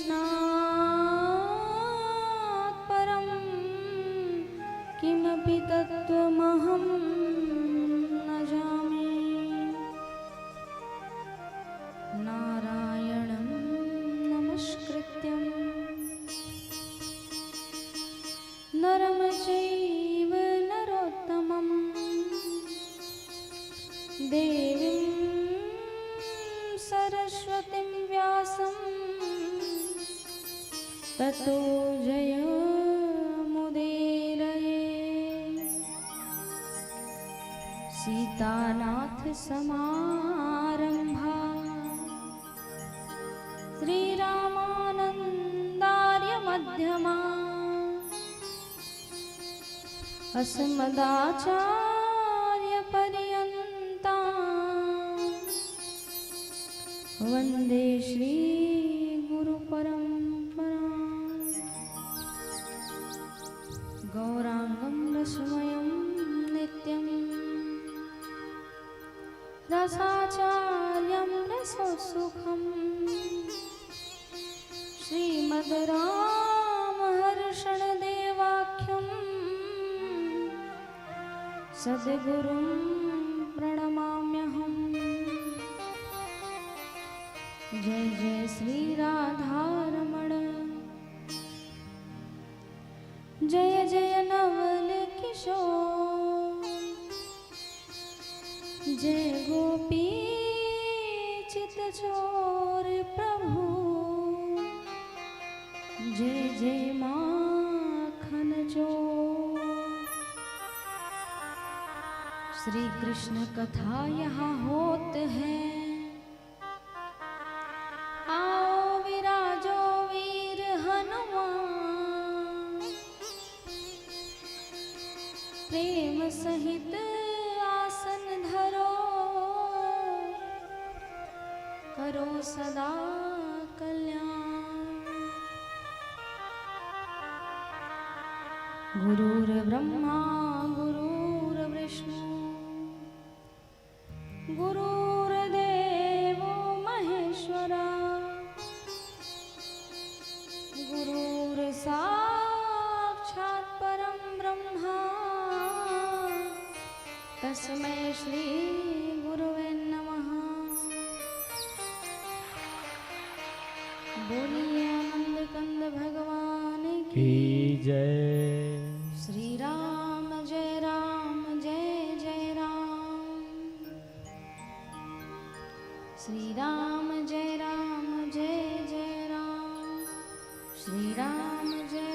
कृष्णात् परं किमपि तत्त्वमहं न जाने। नारायणं नमस्कृत्यं नरं चैव नरोत्तमं देवीं सरस्वतीं व्यासं ततो जयमुदीरये। सीतानाथसमारम्भा श्रीरामानन्दार्यमध्यमा अस्मदाचार्यपर्यन्ता वन्दे श्रीगुरुपरम्परा। गौराङ्गं रसमयं नित्यं रसाचार्यं रसोत्सुकं श्रीमद्रामहर्षणदेवाख्यं सद्गुरुं प्रणमाम्यहम्। जय जय श्री राधारमण, जय जय नवल किशोर, जय गोपी चितचोर प्रभु, जय जय माखन चोर। श्री कृष्ण कथा यहाँ होत है, आओ विराजो वीर हनुमान। प्रेम सहित आसन धरो, करो सदा कल्याण। गुरुर्ब्रह्मा गुरुर्विष्णु गुरुर्देवो महेश्वरा, गुरुर्साक्षात् परं ब्रह्मा तस्मै श्री गुरुवे नमः। बोलिए आनंद कंद भगवान की जय। श्री राम जय जय राम, श्री राम जय जय राम, श्री राम जय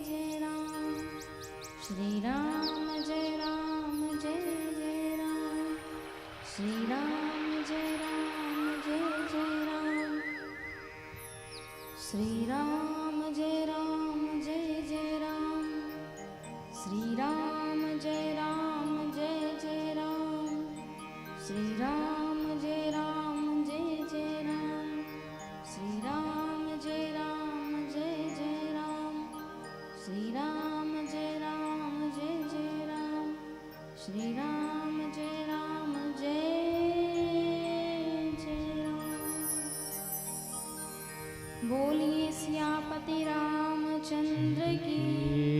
जय राम, श्री राम जय जय राम, श्री राम जय जय राम, श्री राम जय जय राम, श्री राम जय जय राम, श्री राम जय जय राम, श्री राम जय जय राम, श्री राम जय जय राम, श्री राम जय जय राम। बोलिए सियापति रामचंद्र की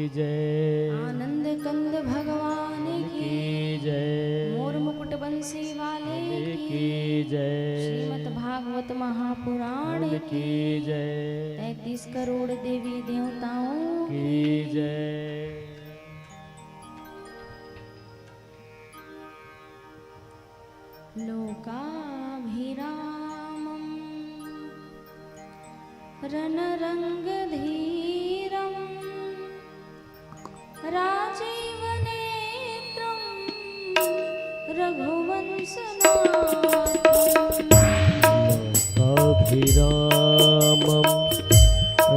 जय। आनंद कंद भगवान की जय। मोर मुकुट बंसी वाले की जय। श्रीमद् भागवत महापुराण की जय। 33 करोड़ देवी देवताओं की जय। लोकाभिरामं रणरङ्गधीरं राजीवनेत्रं लोकाभिरामं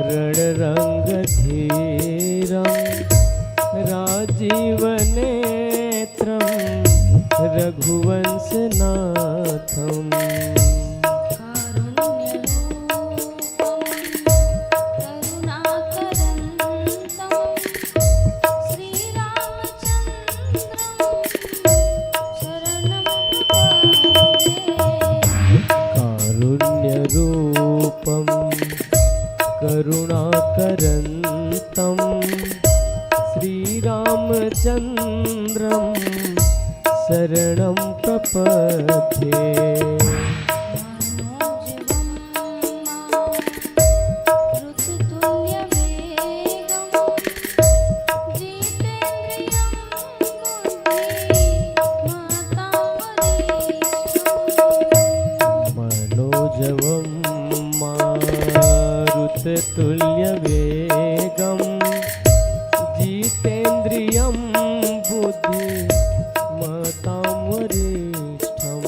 रणरङ्गधीरं राजीवनेत्रं रघुवंशनाथं। कारुण्यरूपं प्रपथे मनोजवं मारुततुल्यवेगं जितेन्द्रियं बुद्धिमतां वरिष्ठम्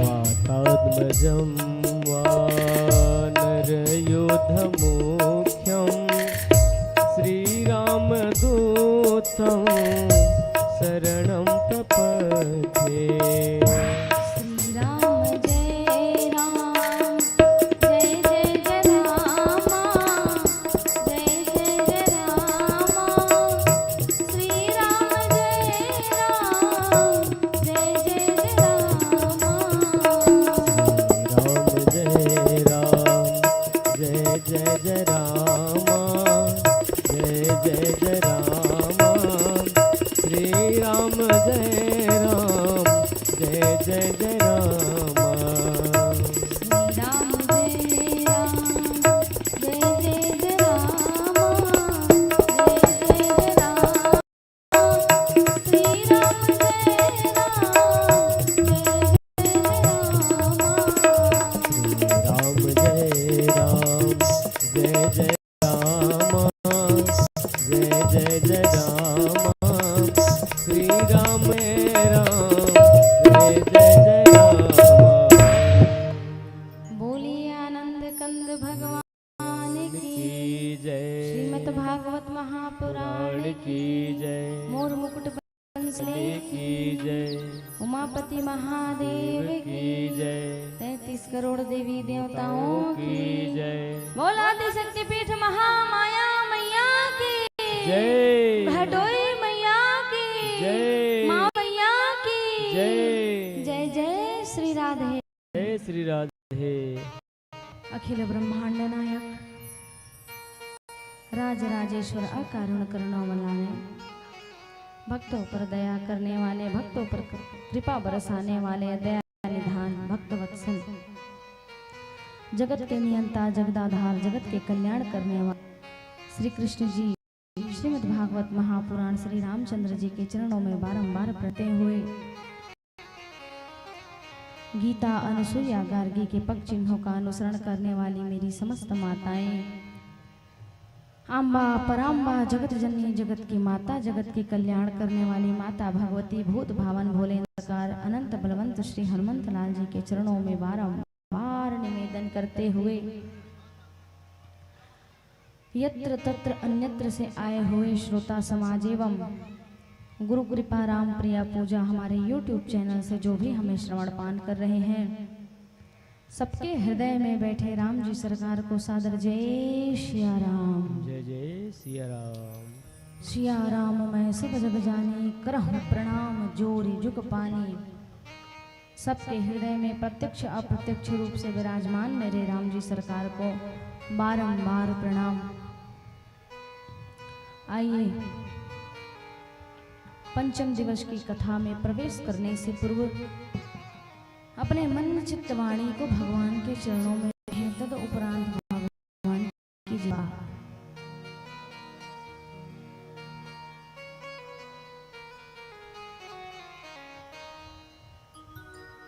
वातात्मजं वानरयोधमुख्यं श्रीरामदूतं शरणं प्रपद्ये भागवत महापुराण की जय। मोर मुकुट बंसले की जय। उमापति महादेव की जय। 33 करोड़ देवी देवताओं की जय। बोला आदिशक्ति पीठ महामाया मैया की जय। घटोई मैया की जय। माँ मैया की जय। जय जय श्री राधे। जय श्री राधे। अखिल ब्रह्मांड नायक राजराजेश्वर अकारुण करुणामय भक्तों पर दया करने वाले, भक्तों पर कृपा बरसाने वाले, दया निधान भक्त वत्सल, जगत के नियंता, जगदाधार, जगत के कल्याण करने वाले श्री कृष्ण जी श्रीमद् भागवत महापुराण श्री रामचंद्र जी के चरणों में बारंबार पढ़ते हुए गीता अनुसुईया गार्गी के पग चिन्हों का अनुसरण करने वाली मेरी समस्त माताएं, अम्बा पराम्बा जगत जननी, जगत की माता, जगत के कल्याण करने वाली माता भगवती, भूत भावन भोले नकार अनंत बलवंत श्री हनुमंत लाल जी के चरणों में बारंबार निवेदन करते हुए यत्र तत्र अन्यत्र से आए हुए श्रोता समाज एवं गुरु कृपा राम प्रिया पूजा हमारे YouTube चैनल से जो भी हमें श्रवण पान कर रहे हैं, सबके हृदय में बैठे राम जी सरकार को सादर जय सिया राम। जय जय सिया राम। सिया राम मैं सब जग जानी, करहूँ प्रणाम जोरी जुग पानी। सबके हृदय में प्रत्यक्ष अप्रत्यक्ष रूप से विराजमान मेरे राम जी सरकार को बारंबार प्रणाम। आइए पंचम दिवस की कथा में प्रवेश करने से पूर्व अपने मन चित्त वाणी को भगवान के चरणों में तद उपरांत भगवान की जय।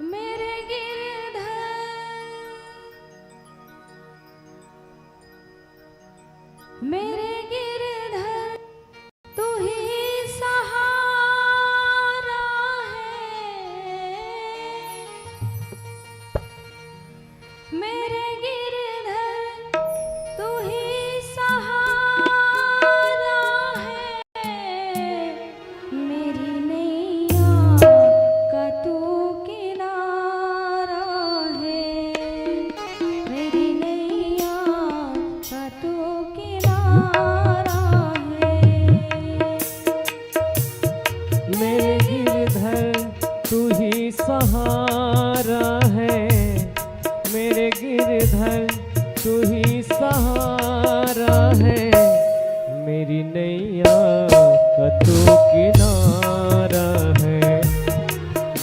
मेरे गिरधर, मेरे गिरधर तू ही सहारा है। मेरे गिरधर तू ही सहारा है। मेरी नैया का तू किनारा है। मेरी नैया का तू किनारा है। मेरे गिरधर तू ही सहारा गिरधर तू ही सहारा है, मेरी नैया का तू किनारा है,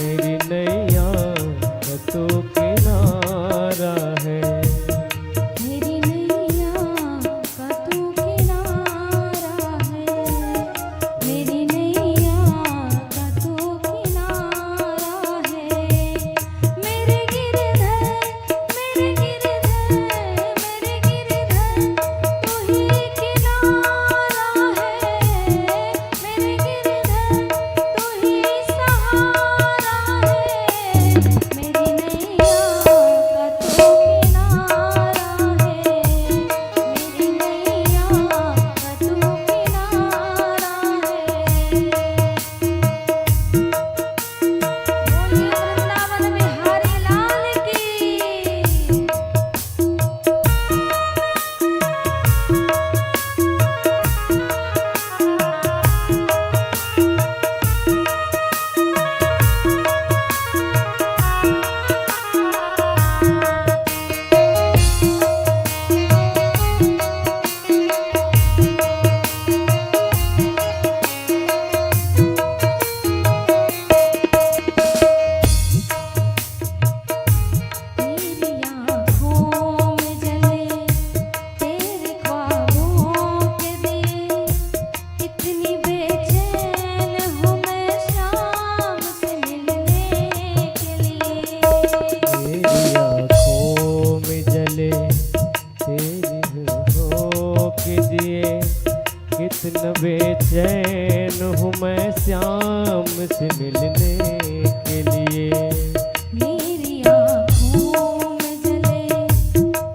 मेरी नैया का तू किनारा है। मेरी नैया का तू किनारा है, मेरी नैया का तू किनारा है। मेरे गिरधर मेरे गिरधर मेरे गिरधर तू ही किनारा है, मेरे गिरधर तू ही सहारा है। मेरी नैया का तू किनारा है, मेरी नैया का तू किनारा है। बोलिए वृंदावन बिहारी लाल की। तेरी आँखों में जले तेरे ख्वाबों के दिए, कितनी बेचैन हूँ मैं शाम से मिलने के लिए। मेरी आँखों में जले तेरी हो के दिए, कितना बेचैन हूँ मैं श्याम से मिलने के लिए। मेरी आँखों में जले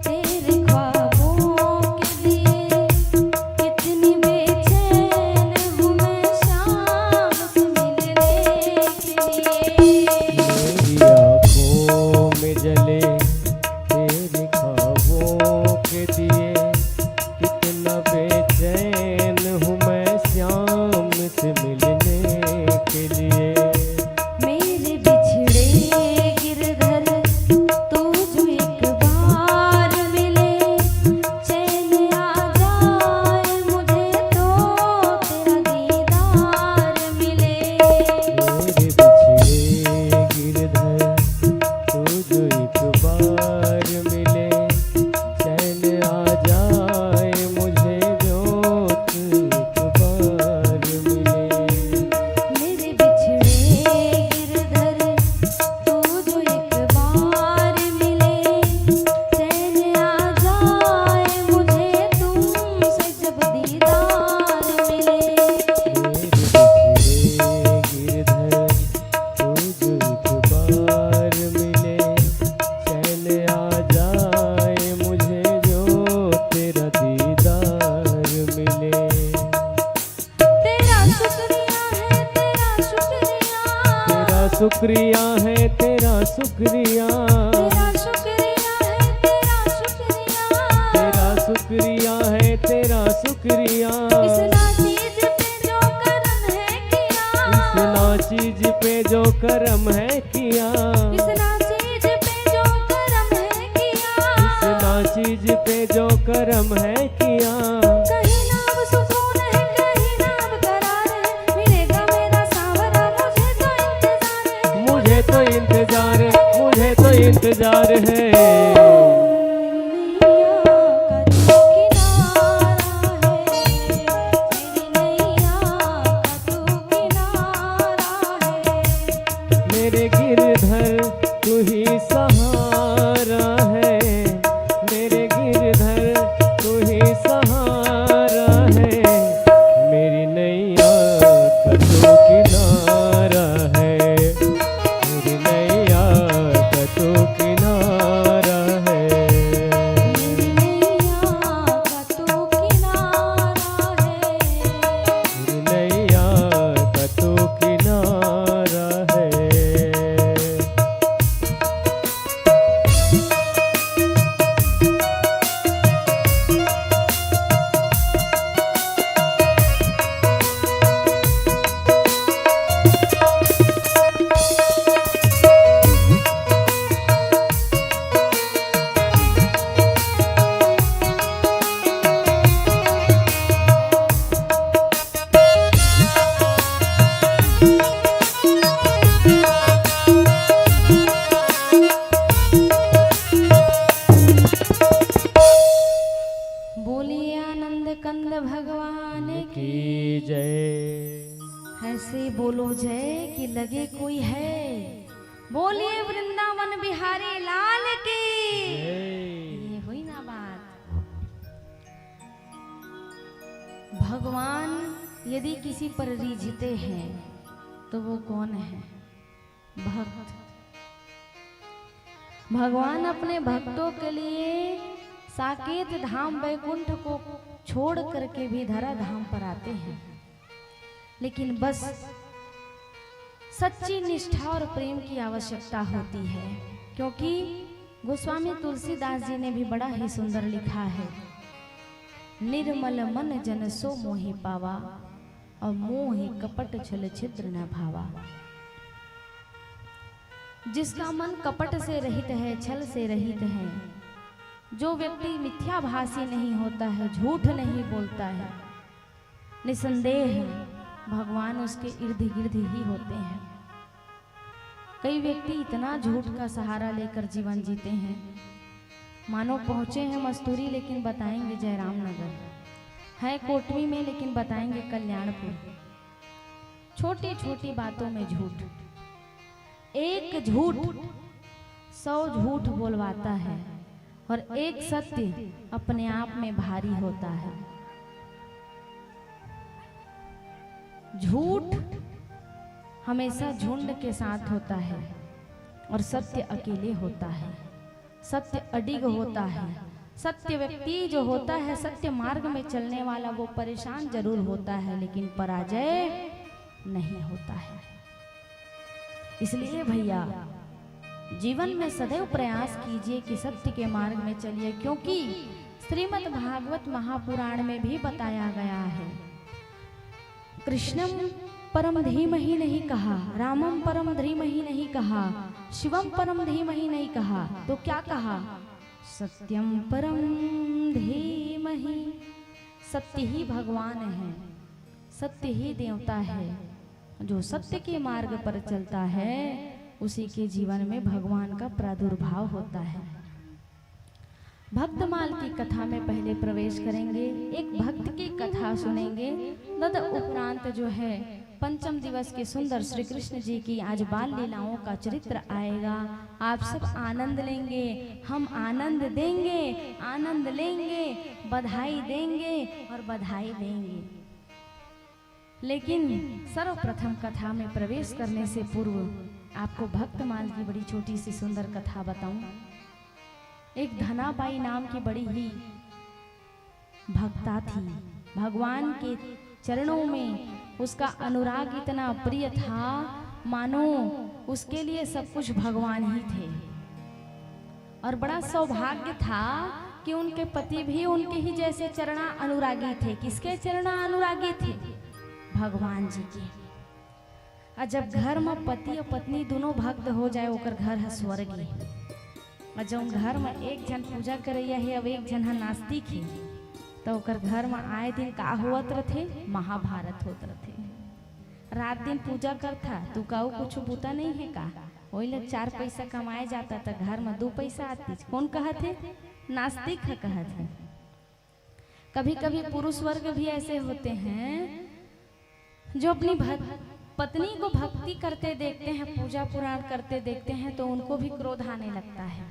तेरे ख्वाबों के दिए, कितनी बेचैन हूँ मैं शाम से मिलने के लिए। मेरी आँखों में जले तेरे ख्वाबों के दिए, कितना बेचैन हूँ मैं श्याम से मिलने के लिए। मेरे बिछड़े गिरधर तू जो एक बार मिले, चैन आ जाए मुझे तो तेरा दीदार मिले। मेरे बिछड़े गिरधर तू जो एक बार मिले, चैन आ जाए मुझे जो एक बार मिले। मेरे बिछड़े गिरधर तू जो एक बार मिले, चैन आ जाए मुझे तुमसे जब दीदार मिले। मेरे बिछड़े गिरधर तू जो एक बार मिले, चैन आ जाए मुझे जो तेरा दीदार मिले। तेरा शुक्रिया है तेरा शुक्रिया, तेरा शुक्रिया है तेरा शुक्रिया, तेरा शुक्रिया है तेरा शुक्रिया। तेरा शुक्रिया है तेरा शुक्रिया। इस नाचीज पे जो करम है किया, इस नाचीज पे जो करम है किया, इस नाचीज पे जो करम है किया। इस नाचीज पे जो करम है किया। कहीं नाम सुकून है कहीं नाम करार है, मिलेगा मेरा सावरा मुझे तो इंतजार है। मुझे तो इंतजार है। मेरे गिरधर तू ही सहारा है, मेरे गिरधर तू ही सहारा है, मेरी नैया का तू किनारा है, मेरी नैया का तू किनारा है। लगे कोई है। बोलिए वृंदावन बिहारी लाल की। ये हुई ना बात। भगवान यदि किसी पर रीझते हैं तो वो कौन है? भक्त। भगवान अपने भक्तों के लिए साकेत धाम वैकुंठ को छोड़ करके भी धरा धाम पर आते हैं, लेकिन बस सच्ची निष्ठा और प्रेम की आवश्यकता होती है। क्योंकि गोस्वामी तुलसीदास जी ने भी बड़ा ही सुंदर लिखा है, निर्मल मन जन सो मोहि पावा और मोहि कपट छल छिद्र न भावा। जिसका मन कपट से रहित है, छल से रहित है, जो व्यक्ति मिथ्याभासी नहीं होता है, झूठ नहीं बोलता है, निसंदेह भगवान उसके इर्द गिर्द ही होते हैं। कई व्यक्ति इतना झूठ का सहारा लेकर जीवन जीते हैं, मानो पहुंचे हैं मस्तूरी लेकिन बताएंगे जयराम नगर, है कोटवी में लेकिन बताएंगे कल्याणपुर। छोटी छोटी बातों में झूठ, एक झूठ 100 झूठ बोलवाता है और एक सत्य अपने आप में भारी होता है। झूठ हमेशा झुंड के साथ होता है और सत्य अकेले होता है। सत्य अडिग होता है। सत्य व्यक्ति जो होता है, सत्य मार्ग में चलने वाला, वो परेशान जरूर होता है लेकिन पराजय नहीं होता है। इसलिए भैया जीवन में सदैव प्रयास कीजिए कि सत्य के मार्ग में चलिए, क्योंकि श्रीमद् भागवत महापुराण में भी बताया गया है, कृष्णम परम धीमहि नहीं कहा, रामम परम धीमहि नहीं कहा, शिवम परम धीमहि नहीं कहा, तो क्या कहा? सत्यम परम धीमहि। सत्य ही भगवान है, सत्य ही देवता है। जो सत्य के मार्ग पर चलता है उसी के जीवन में भगवान का प्रादुर्भाव होता है। भक्तमाल की कथा में पहले प्रवेश करेंगे, एक भक्त की कथा सुनेंगे। तद उपरांत जो है पंचम दिवस के सुंदर श्री कृष्ण जी की आज बाल लीलाओं का चरित्र आएगा। आप सब आनंद लेंगे, हम आनंद देंगे, आनंद लेंगे, बधाई देंगे और बधाई देंगे। लेकिन सर्वप्रथम कथा में प्रवेश करने से पूर्व आपको भक्तमाल की बड़ी छोटी सी सुंदर कथा बताऊं। एक धनाबाई नाम की बड़ी ही भक्ता थी। भगवान के चरणों में उसका अनुराग इतना प्रिय था, मानो उसके लिए सब कुछ भगवान ही थे। और बड़ा सौभाग्य था कि उनके पति भी उनके ही जैसे चरणा अनुरागी थे। किसके चरणा अनुरागी थे? भगवान जी के। और जब घर में पति और पत्नी दोनों भक्त हो जाए ओकर घर है स्वर्ग ही। और जब घर में एक जन पूजा करैया है अब एक जन है नास्तिक है, तो ओकर घर में आए दिन का होत रथे? महाभारत होत रथे। रात दिन पूजा करता तू काऊ कुछ बूता नहीं है का, वही लोग 4 पैसा कमाए जाता था, घर में 2 पैसा आती। कौन कहत है? नास्तिक है कहत है। कभी कभी पुरुष वर्ग भी ऐसे होते हैं जो अपनी पत्नी को भक्ति करते देखते हैं, पूजा पुराण करते देखते हैं तो उनको भी क्रोध आने लगता है।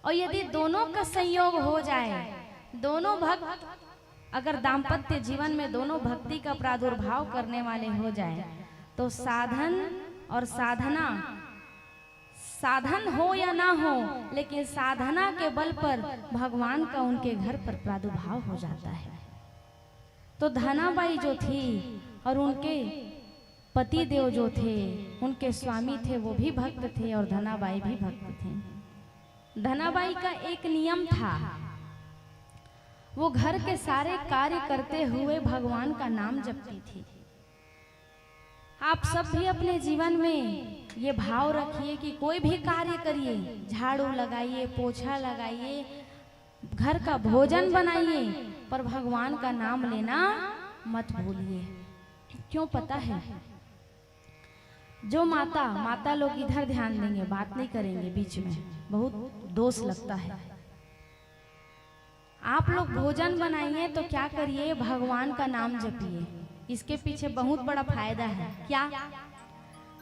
और यदि दोनों का संयोग हो जाए, दोनों भक्त अगर दाम्पत्य जीवन में दोनों भक्ति का प्रादुर्भाव करने वाले हो जाए तो साधन और साधना, साधन हो या ना हो, लेकिन साधना के बल पर भगवान का उनके घर पर प्रादुर्भाव हो जाता है। तो धनाबाई जो थी और उनके पति देव जो थे, उनके स्वामी थे, वो भी भक्त थे और धनाबाई भी भक्त थे। धनाबाई का एक नियम था, वो घर के सारे कार्य करते हुए भगवान का नाम जपती थी। आप सब भी अपने जीवन में ये भाव रखिए कि कोई भी कार्य करिए, झाड़ू लगाइए, पोछा लगाइए, घर का भोजन बनाइए, पर भगवान का नाम लेना मत भूलिए। क्यों पता है? जो माता लोग इधर ध्यान देंगे, बात नहीं करेंगे बीच में, बहुत दोष लगता है। आप लोग भोजन बनाइए तो क्या करिए? भगवान का नाम जपिए। इसके पीछे बहुत बड़ा फायदा है। क्या?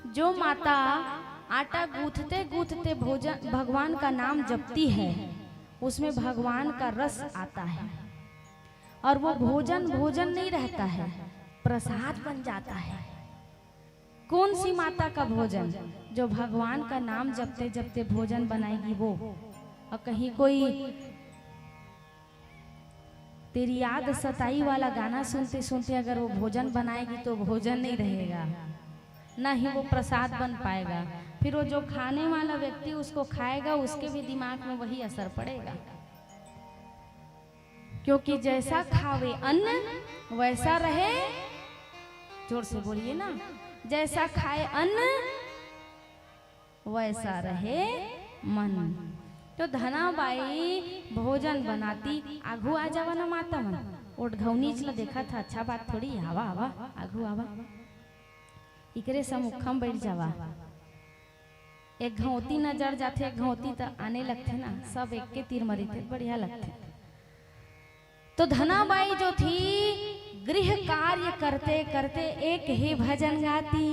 जो माता आटा गूंथते गूंथते भोजन भगवान का नाम जपती है, उसमें भगवान का रस आता है और वो भोजन भोजन नहीं रहता है, प्रसाद बन जाता है। कौन सी माता का भोजन? जो भगवान का नाम जपते जपते भोजन बनाएगी वो। और कहीं कोई तेरी याद सताई वाला गाना सुनते सुनते अगर वो भोजन बनाएगी तो भोजन नहीं रहेगा, ना ही वो प्रसाद बन पाएगा। फिर वो जो खाने वाला व्यक्ति उसको खाएगा, उसके भी दिमाग में वही असर पड़ेगा। क्योंकि जैसा खावे अन्न वैसा रहे, जोर से बोलिए ना, जैसा खाए अन्न वैसा रहे मन। तो धनाबाई भोजन बनाती, आघू आ जावा ना माता मन, ओट घौनी चला देखा था, अच्छा बात थोड़ी, आवा आवा आघू आवा, इकरे सम्मुखम बैठ जावा। एक घौती नजर जाते, एक घौती तो आने लगते ना, सब एक के तीर मरी थे, बढ़िया लगते। तो धनाबाई जो थी गृह कार्य करते करते एक ही भजन गाती,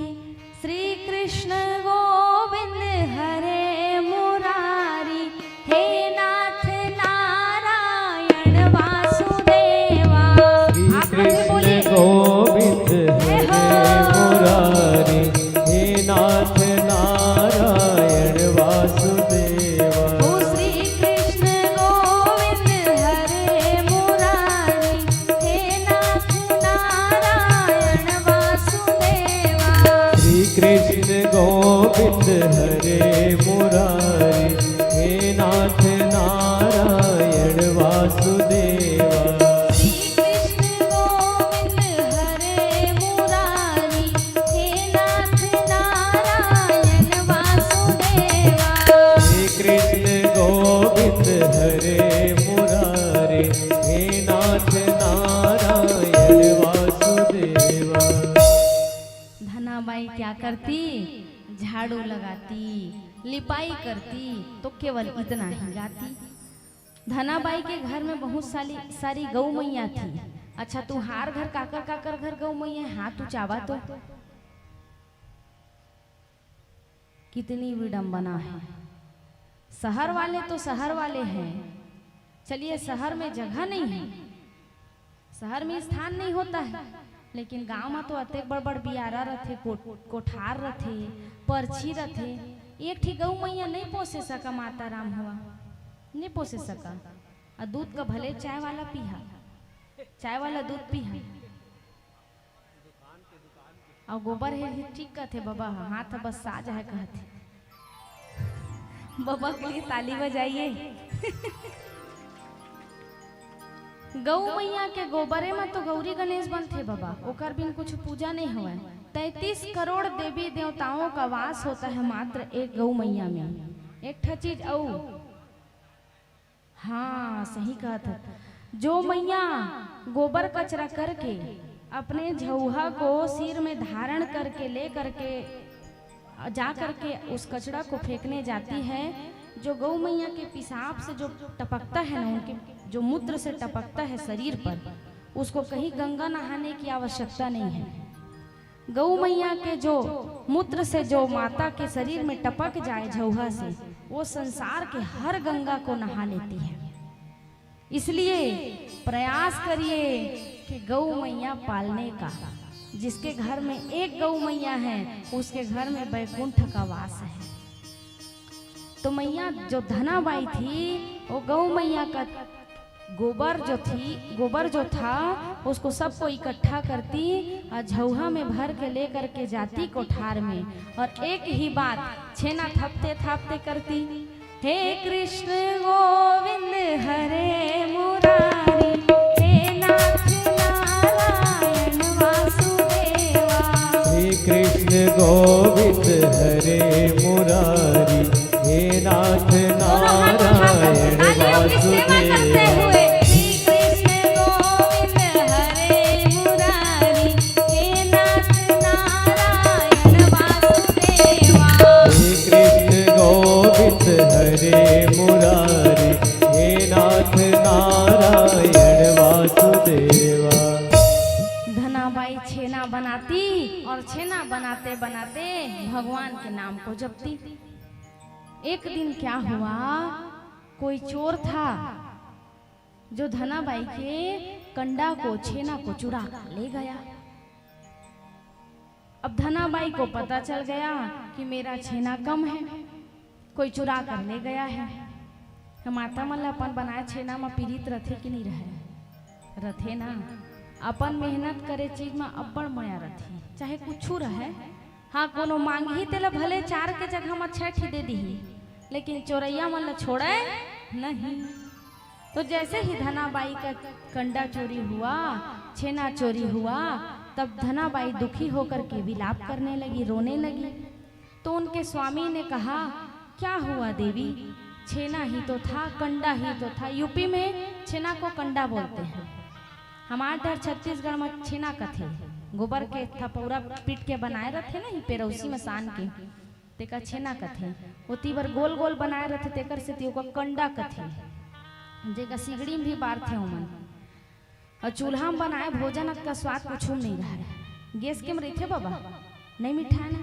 श्री कृष्ण गोविंद हरे मुरारी, हे नाथ नारायण वासुदेवा। श्री कृष्ण गोविंद हरे मुरारी, हे नाथ नारायण वासुदेवा। श्री कृष्ण गोविंद हरे मुरारी, हे नाथ नारायण वासुदेवा। श्री कृष्ण गोविंद हरे मुरारी, हे नाथ नारायण वासुदेवा। श्री कृष्ण गोविंद हरे मुरारी, हे नाथ नारायण वासुदेवा। श्री कृष्ण गोविंद हरे मुरारी, हे नाथ नारायण वासुदेवा। धनाबाई क्या करती? झाड़ू लगाती, लिपाई करती, तो केवल इतना ही गाती। धनाबाई के घर में बहुत सारी गौ मैया थी। अच्छा, तू हार घर काकर काकर घर गौ मैया, हाथ तू चावा तो कितनी विडंबना है। शहर वाले तो शहर वाले हैं, चलिए शहर में जगह नहीं है, शहर में स्थान नहीं होता है, लेकिन गांव में तो अतेक बड़ बड़ बियारा रथे, कोठार रथे, परछी रथे। एक ठीक गौ मैया नहीं पोसे सका, माता राम हुआ नहीं पोसे सका। और दूध का भले चाय वाला पीहा, चाय वाला दूध पीहा, और गोबर है ठीक कहते बाबा, हाथ बस साज है कहते। बाबा के लिए ताली बजाइए। गौ मैया के गोबरे में तो गौरी गणेश बनते बाबा, ओकर बिन कुछ पूजा नहीं हुआ। 33 करोड़ देवी देवताओं का वास होता है मात्र एक गौ मैया में। एक ठा चीज औ, हाँ सही कहा था, जो मैया गोबर कचरा करके अपने झौहा को सिर में धारण करके ले करके जा करके उस कचरा को फेंकने जाती है, जो गौ मैया के पेशाब से जो टपकता है ना, उनके जो मूत्र से टपकता है शरीर पर, उसको कहीं गंगा नहाने की आवश्यकता नहीं है। गौ मैया के जो मूत्र से जो माता के शरीर में टपक जाए झौहा से, वो संसार के हर गंगा को नहा लेती है। इसलिए प्रयास करिए कि गौ मैया पालने का। जिसके घर में एक गौ मैया है उसके घर में वैकुंठ का वास है। तो मैया जो धनाबाई थी, वो गौ मैया का गोबर जो था उसको सबको इकट्ठा करती और झौहा में भर के ले करके जाती कोठार में, और एक ही बात छेना थपते थापते करती, हे कृष्ण गोविंद हरे मुरारी, हे नाथ नारायण वासुदेवा। हे कृष्ण गोविंद हरे मुरारी, हे नाथ नारायण वासुदेवा। हरे मुरारी, हे नाथ नारायण वासुदेवा। धनाबाई बनाती और छेना बनाते बनाते भगवान के नाम को जपती। एक दिन क्या हुआ, कोई चोर था जो धनाबाई के कंडा को छेना को चुरा कर ले गया। अब धनाबाई को पता चल गया कि मेरा छेना कम है, कोई चुरा कर ले गया है। माता मन अपन बनाए छेना में पीड़ित रथे कि नहीं रहे, रथे ना। अपन मेहनत करे चीज में अब्बड़ माया रथी, चाहे कुछ रहे। हाँ, कोनो मांगी तेला भले 4 के जगह में 6 दे दी, लेकिन चोरैया मन ला छोड़े नहीं। तो जैसे ही धनाबाई का कंडा चोरी हुआ, छेना चोरी हुआ, तब धनाबाई दुखी होकर के विलाप करने लगी, रोने लगी। तो उनके स्वामी ने कहा, क्या हुआ देवी, छेना ही तो था, कंडा ही तो था। यूपी में छेना को कंडा बोलते हैं, हमारे इधर छत्तीसगढ़ में छेना का थे। गोबर के थपौरा पीट के बनाए रहते ना ही पेरौसी में सान के, तेका छेना का थे। वो तीबर गोल गोल बनाए रहते, तेकर से तियो का कंडा का थे, जेका सिगड़ी में भी बार थे उमन। और चूल्हा में बनाए भोजन का स्वाद कुछ नहीं रहा है। गैस के में रही थे बाबा, नहीं मीठा ना,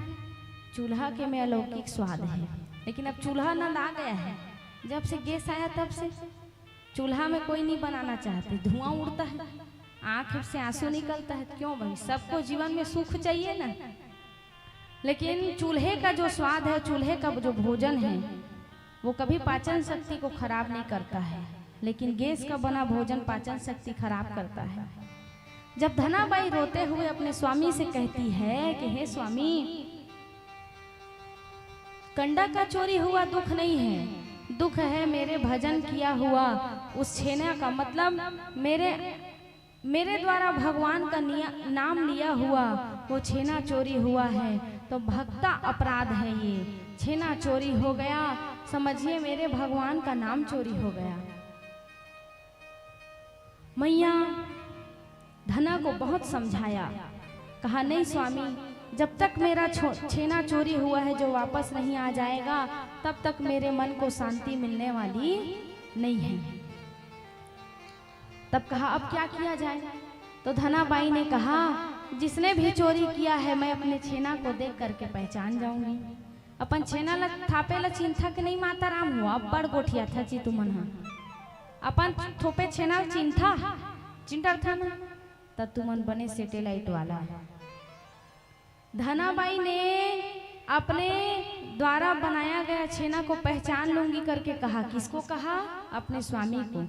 चूल्हा के में अलौकिक स्वाद है। लेकिन अब चूल्हा नंद आ गया है, जब से गैस आया तब से चूल्हा में कोई नहीं बनाना चाहते, धुआं उड़ता है, आंख से आंसू निकलता है। क्यों भाई, सबको जीवन में सुख चाहिए ना। लेकिन चूल्हे का जो स्वाद है, चूल्हे का जो भोजन है, वो कभी पाचन शक्ति को खराब नहीं करता है, लेकिन गैस का बना भोजन पाचन शक्ति खराब करता है। जब धनाबाई रोते हुए अपने स्वामी से कहती है कि हे स्वामी, कंडा का चोरी हुआ दुख नहीं है, दुख है मेरे भजन किया हुआ उस छेना का। मतलब मेरे द्वारा भगवान का नाम लिया हुआ वो छेना चोरी हुआ है, तो भक्ता अपराध है ये। छेना चोरी हो गया, समझिए मेरे भगवान का नाम चोरी हो गया। मैया धना को बहुत समझाया, कहा नहीं स्वामी, जब तक मेरा छेना चोरी हुआ है जो वापस नहीं आ जाएगा, तब तक मेरे मन को शांति मिलने वाली नहीं है। तब कहा अब क्या किया जाए। तो धनाबाई ने कहा, जिसने भी चोरी किया है मैं अपने छेना को देख करके पहचान जाऊंगी। अपन छेना ला थापे ला चिंथा के नहीं माता राम हुआ, बड़ गोठिया था ची तुमन हा। अपन थोपे छेना चिंथा चिंटर था ना, तब तुमन बने सैटेलाइट वाला। धनाबाई ने अपने द्वारा बनाया गया छेना को पहचान लूंगी करके कहा। किसको कहा? अपने स्वामी को।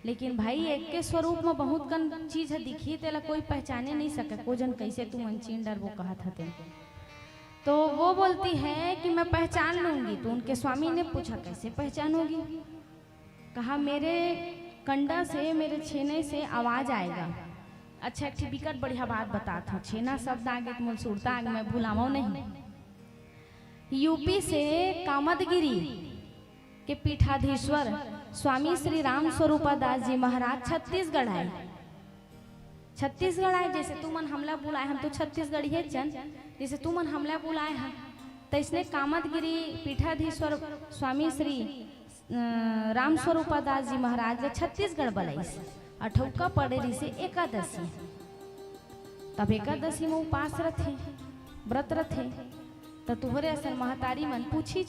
लेकिन भाई एक के स्वरूप में बहुत कन चीज है दिखी, तेला कोई पहचाने नहीं सके, को जन कैसे तू मंचीन डर वो कहा था ते। तो वो बोलती है कि मैं पहचान लूंगी। तो उनके स्वामी ने पूछा कैसे पहचानोगी? कहा मेरे कंडा से, मेरे छेने से आवाज आएगा। अच्छा एक विकट बढ़िया बात बताता हूँ, छेना शब्द आगे तो सुरता आगे मैं भूलावा नहीं। यूपी से कामदगिरी के पीठाधीश्वर स्वामी श्री राम स्वरूपादास जी महाराज छत्तीसगढ़ आए। छत्तीसगढ़ आए, जैसे तुमन हमला बुलाए, हम तो छत्तीसगढ़ी है चंद, जैसे तुमन हमला बुलाए हैं, तो इसने कामदगिरी पीठाधीश्वर स्वामी श्री राम स्वरूपादास जी महाराज छत्तीसगढ़ बलाइस। अठौका पड़े रही से एकादशी, तब एकादशी में उपास रथे, व्रत रथे। तो तुहरे असन महतारी मन पूछी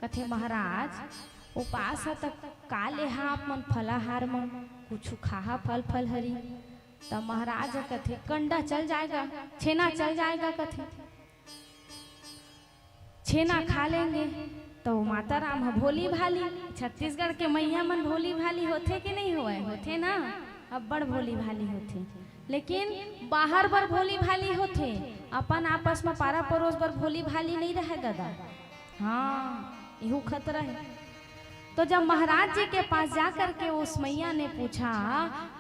कथे महाराज उपास है तक का लेहा आप मन फलाहार मन कुछ खाहा फल फल हरी। तब महाराज कथे कंडा चल जाएगा, छेना चल जाएगा, कथे छेना खा लेंगे। तो माता राम भोली भाली, छत्तीसगढ़ के मैया मन भोली भाली होथे कि नहीं हुए? होथे ना, अब बड़ भोली भाली होथे। लेकिन बाहर बर भोली भाली होथे, अपन आपस में पारा पड़ोस बर भोली भाली नहीं रहे दादा। हाँ यहू खतरा है। तो जब महाराज जी के पास जाकर के उस मैया ने पूछा,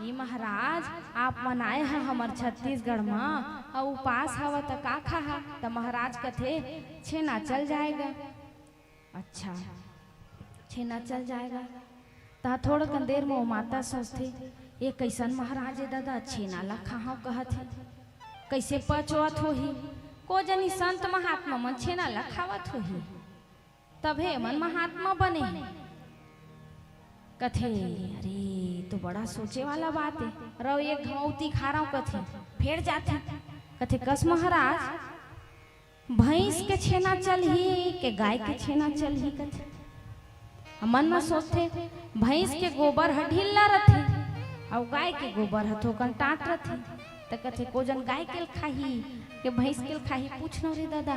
ये महाराज आप मनाए हैं हमार छत्तीसगढ़ में और उपास हवा तो का खा? तो महाराज कथे छेना चल जाएगा। अच्छा छेना चल जाएगा। ता थोड़ा कन देर में वो माता सोचते ये कैसन महाराज है दादा, छेना ला खाहा कहत है, कैसे पचवत होही? को जनी संत महात्मा मन छेना ला खावत होही, तभे मन महात्मा बने। कथे अरे तो बड़ा सोचे वाला बात है। रो एक घमौती खा रहा हूँ, कथे फेर जाते कथे कस महाराज भैंस के छेना चल ही के गाय के छेना चल ही कथे मन में सोचते भैंस के गोबर ह ढीला रथे और गाय के गोबर ह थोकन टाट रथे तो कथे को जन गाय के खाही के भैंस के खाही पूछ न रे दादा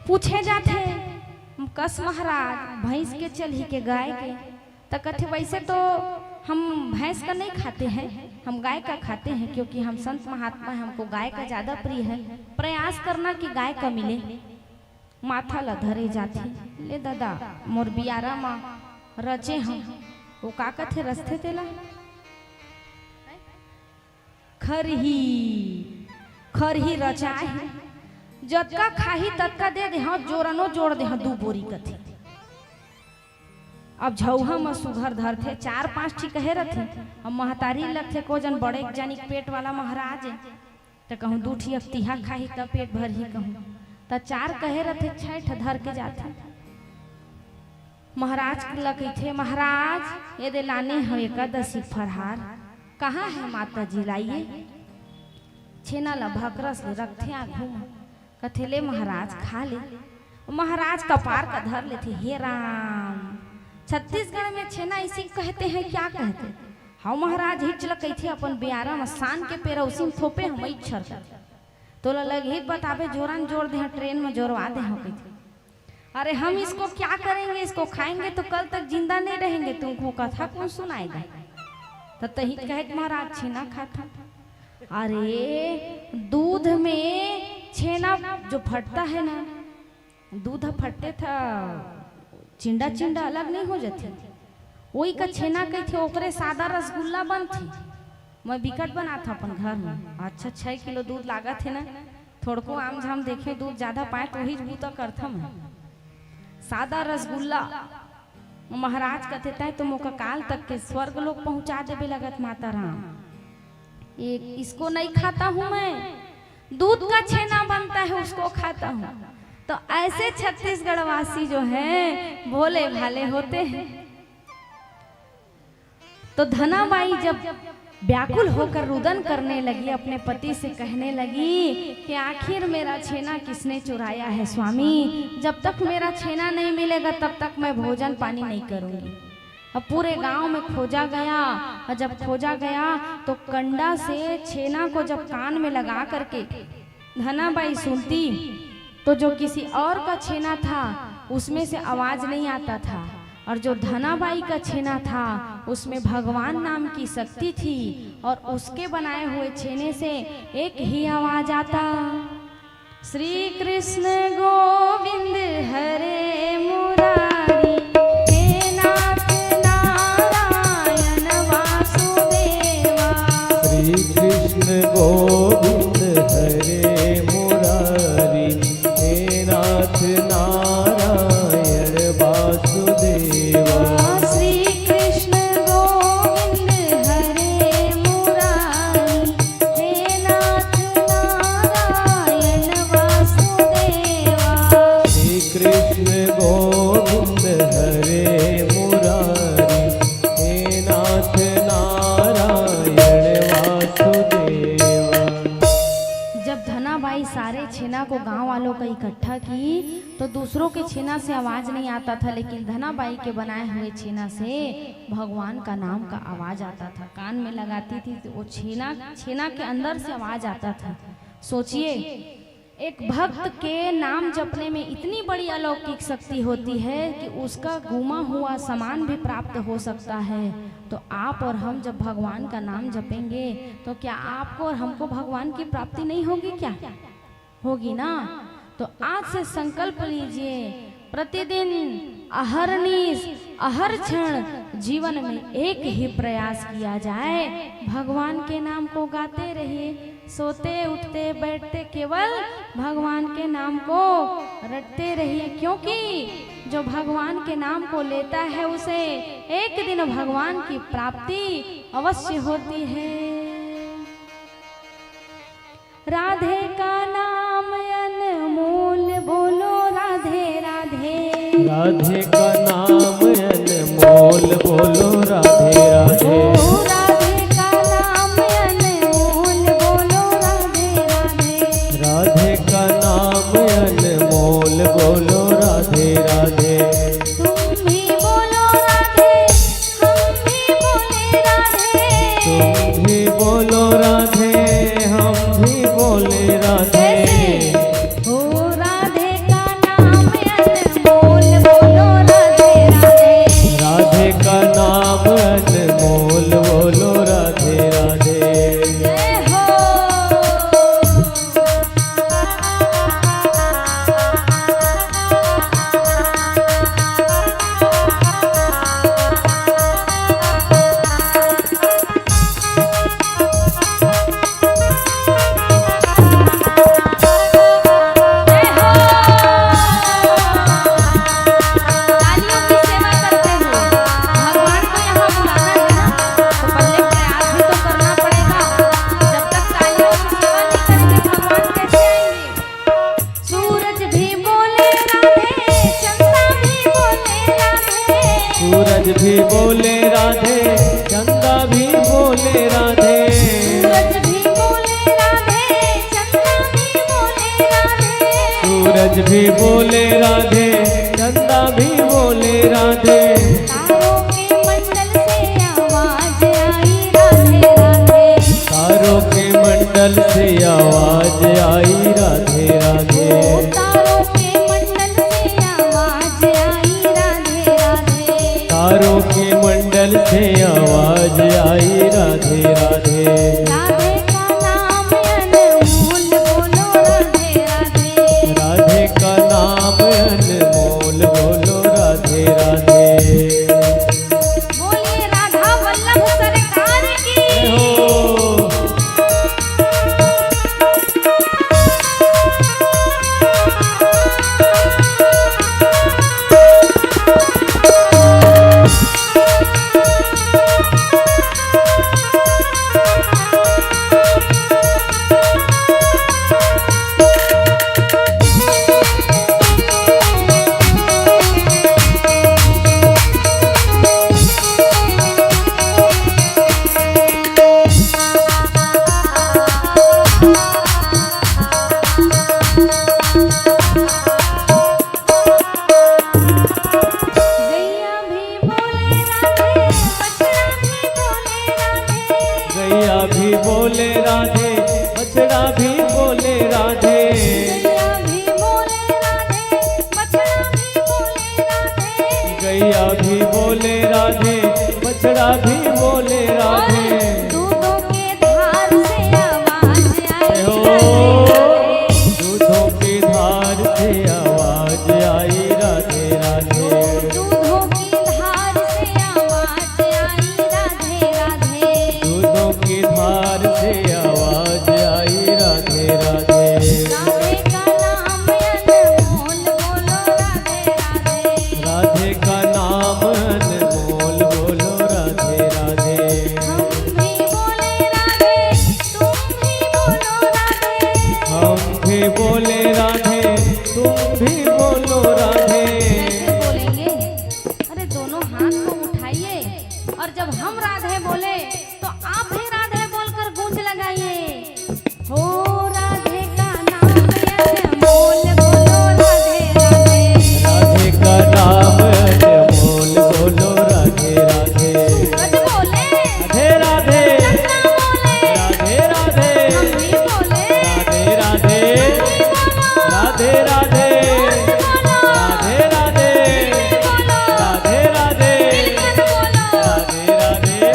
पूछे जाते कस महाराज भैंस के चल ही के गाय के तो कथे वैसे तो हम भैंस का नहीं खाते हैं हम गाय का खाते हैं क्योंकि हम संत महात्मा हैं हमको गाय का ज्यादा प्रिय है प्रयास करना कि गाय का मिले माथा ला धरे जाती ले दादा मोर बियारा माँ रचे हम वो का कथे रस्ते तेला खरही खरही रचाए जतका खाही ततका दे दे हाँ जोरनो जोड़ दे हाँ 2 बोरी कथे अब झौहा में सुघर धर थे 4-5 ठीक कहे रथे अब महतारी लगथे को जन बड़े जानी पेट वाला महाराज तो कहूँ 2 ठी अब तिहा खाही तब पेट भर ही कहूँ तो 4 कहे रथे 6 धर के जाते महाराज लगे थे महाराज ये दे लाने हम एकादशी फरहार कहाँ है माता जी लाइए छेना ला भकरस ले रखते आ घूम कथे ले महाराज खा ले महाराज कपार का धर लेते हे राम छत्तीसगढ़ में छेना इसी कहते हैं क्या कहते हाँ महाराज हिच लगे थे अपन बियारा में सान के पेरा उसी में थोपे हम इच्छर तो लगे बतावे जोरान जोड़ दे ट्रेन में जोड़वा दे हम कहते अरे हम इसको क्या करेंगे इसको खाएंगे तो कल तक जिंदा नहीं रहेंगे तुमको कथा कौन सुनाएगा तो तही कहे महाराज छेना खाता अरे दूध में छेना जो फटता है ना दूध फटते था चिंडा चिंडा अलग नहीं हो जाती वही का छेना कही थे ओकरे सादा रसगुल्ला बन थी मैं विकट बना था अपन घर में अच्छा 6 किलो दूध लागा थे ना थोड़को आम झाम देखे दूध ज्यादा पाए तो ही बूता करता मैं सादा रसगुल्ला महाराज कहते थे तो मोका काल तक के स्वर्ग लोग पहुंचा देवे लगत माता राम एक इसको नहीं खाता हूँ मैं दूध का छेना बनता है उसको खाता हूँ तो ऐसे छत्तीसगढ़ वासी जो हैं भोले भाले होते हैं तो धनाबाई जब व्याकुल होकर रुदन करने लगी अपने पति से कहने लगी कि आखिर मेरा छेना किसने चुराया है स्वामी जब तक मेरा छेना नहीं मिलेगा तब तक मैं भोजन पानी नहीं करूंगी अब पूरे गांव में खोजा गया और जब खोजा गया तो कंडा से छेना को जब कान में लगा करके धनाबाई सुनती तो जो किसी और का छेना था उसमें से आवाज नहीं आता था और जो धनाबाई का छेना था उसमें भगवान नाम की शक्ति थी और उसके बनाए हुए छेने से एक ही आवाज आता श्री कृष्ण गोविंद हरे मुरारी हे नाथ नारायण वासुदेवा श्री कृष्ण गोविंद हरे मुरारी हे नाथ नारायण वासुदेवा श्री कृष्ण गोविंद हरे मुरारी हे नाथ नारायण वासुदेवा श्री कृष्ण गोविंद हरे मुरारी हे नाथ नारायण वासुदेवा। जब धनाबाई सारे छेना को गांव वालों का इकट्ठा की तो दूसरों के छेना से आवाज नहीं आता था लेकिन धनाबाई के बनाए हुए छेना से भगवान का नाम का आवाज आता था कान में लगाती थी तो वो छेना के अंदर से आवाज आता था। सोचिए एक भक्त के नाम जपने में इतनी बड़ी अलौकिक शक्ति होती है कि उसका गुमा हुआ सामान भी प्राप्त हो सकता है। तो आप और हम जब भगवान का नाम जपेंगे तो क्या आपको और हमको भगवान की प्राप्ति नहीं होगी क्या? होगी ना। तो आज से संकल्प लीजिए प्रतिदिन अहरनिश अहर क्षण जीवन में एक ही प्रयास किया जाए भगवान के नाम को गाते रहिए सोते उठते बैठते केवल भगवान के नाम को रटते रहिए क्योंकि जो भगवान के नाम को लेता है उसे एक दिन भगवान की प्राप्ति अवश्य होती है। राधे का नाम अनमोल बोलो राधे राधे राधे का नाम अनमोल बोलो राधे राधे राधे का नाम अनमोल बोलो राधे सूरज भी बोले राधे, चंदा भी बोले राधे। सूरज भी बोले राधे, चंदा भी बोले राधे। सूरज भी बोले राधे, चंदा भी बोले राधे। तारों के मंडल से आवाज आई राधे राधे। तारों के मंडल से आवाज आई राधे राधे। तारों के मंडल से आवाज आई राधे राधे। तारों के मंडल से आवाज आई राधे राधे। राधे का नाम अनमोल बोलो राधे राधे। बोलिए राधा वल्लभ सरकार की। गैया भी बोले राधे, बछड़ा भी बोले राधे। गैया भी बोले राधे, बछड़ा भी बोले राधे। दूधों के धार से आवाज आई दूधों की धार से आवाज आई राधे राधे। दूधों की धार से आवाज आई राधे राधे। दूधों की धार से आवाज आई राधे राधे। राधे का नाम अनमोल बोलो राधे राधे। राधे का नाम अनमोल बोलो राधे राधे। हम भी बोले राधे, तुम भी बोलो राधे। हम भी बोले राधे, तुम भी बोलो राधे। कैसे बोलेंगे? अरे दोनों हाथ को उठाइए और जब हम राधे बोले तो आप भी राधे बोलकर गूंज लगाइए। हो राधे का नाम अनमोल बोलो राधे राधे। राधे का नाम अनमोल बोलो राधे राधे। सूरज बोले, राधे राधे, चंद्रमा बोले, राधे राधे, हम भी बोले, राधे राधे, राधे राधे, राधे राधे, राधे राधे, राधे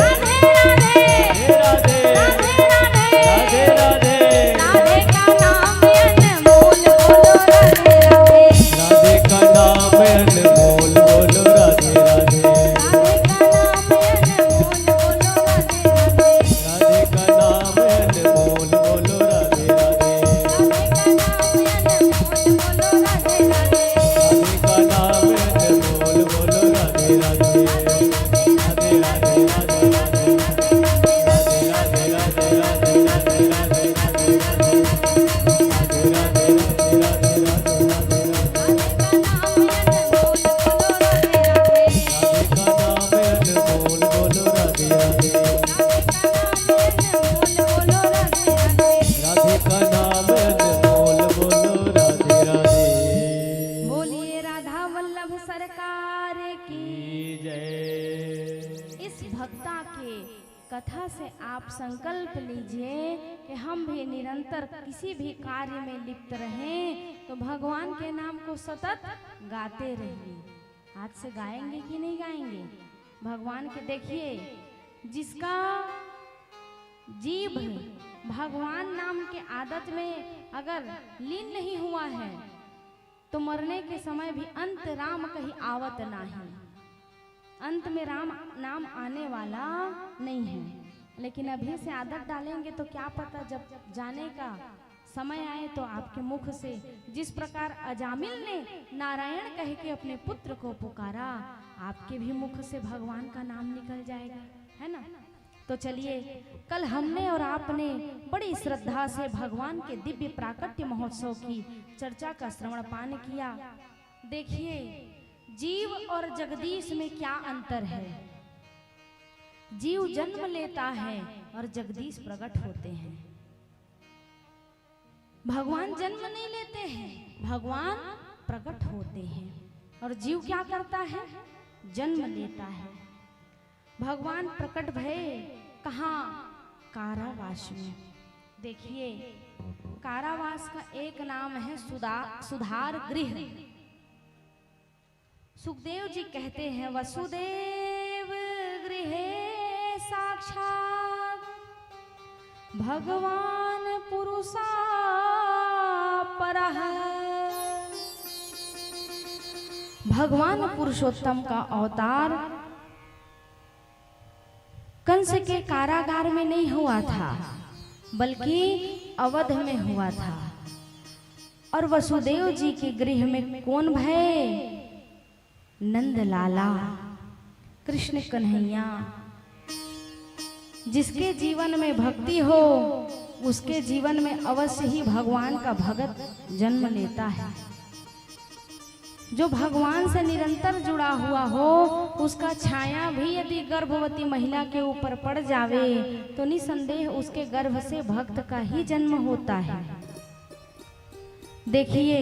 राधे, राधे राधे, राधे राधे। राधे का नाम अनमोल बोलो राधे राधे। राधे का नाम अनमोल बोलो राधे राधे। राधे का नाम अनमोल बोलो राधे राधे। राधे का नाम अनमोल बोलो राधे राधे। राधे राधे, राधे राधे, राधे राधे, राधे राधे, राधे राधे, राधे राधे, राधे राधे, राधे राधे, राधे राधे, राधे का नाम अनमोल बोलो राधे राधे। राधे का नाम अनमोल बोलो राधे राधे। बोलिए राधा वल्लभ सरकार की। की जय। इस भक्ता के कथा से आप संकल्प लीजिए कि हम भी निरंतर किसी भी कार्य में लिप्त रहें तो भगवान के नाम को सतत गाते रहिए। आज से गाएंगे कि नहीं गाएंगे? भगवान के देखिए, जिसका जीभ भगवान नाम के आदत में अगर लीन नहीं हुआ है तो मरने के समय भी अंत राम कहीं आवत नहीं। अंत में राम नाम आने वाला नहीं है, लेकिन अभी से आदत डालेंगे तो क्या पता जब जाने का समय आए तो आपके मुख से जिस प्रकार अजामिल ने नारायण कह के अपने पुत्र को पुकारा, आपके भी मुख से भगवान का नाम निकल जाएगा, है ना? तो चलिए, कल हमने और आपने बड़ी श्रद्धा से भगवान के दिव्य प्राकट्य महोत्सव की चर्चा का श्रवण पान किया। देखिए, जीव और जगदीश में क्या अंतर है। जीव जन्म लेता है और जगदीश प्रकट होते हैं। भगवान जन्म नहीं लेते हैं, भगवान प्रकट होते हैं। और जीव क्या करता है, जन्म लेता है। भगवान प्रकट भये कहाँ, कारावास में। देखिए कारावास का एक नाम है सुधार गृह। सुखदेव जी कहते हैं वसुदेव गृहे साक्षात भगवान पुरुषा परः। भगवान पुरुषोत्तम का अवतार कंस के कारागार में नहीं हुआ था, बल्कि अवध में हुआ था। और वसुदेव जी के गृह में कौन भय, नंद लाला कृष्ण कन्हैया। जिसके जीवन में भक्ति हो उसके जीवन में अवश्य ही भगवान का भगत जन्म लेता है। जो भगवान से निरंतर जुड़ा हुआ हो उसका छाया भी यदि गर्भवती महिला के ऊपर पड़ जावे तो निसंदेह उसके गर्भ से भक्त का ही जन्म होता है। देखिए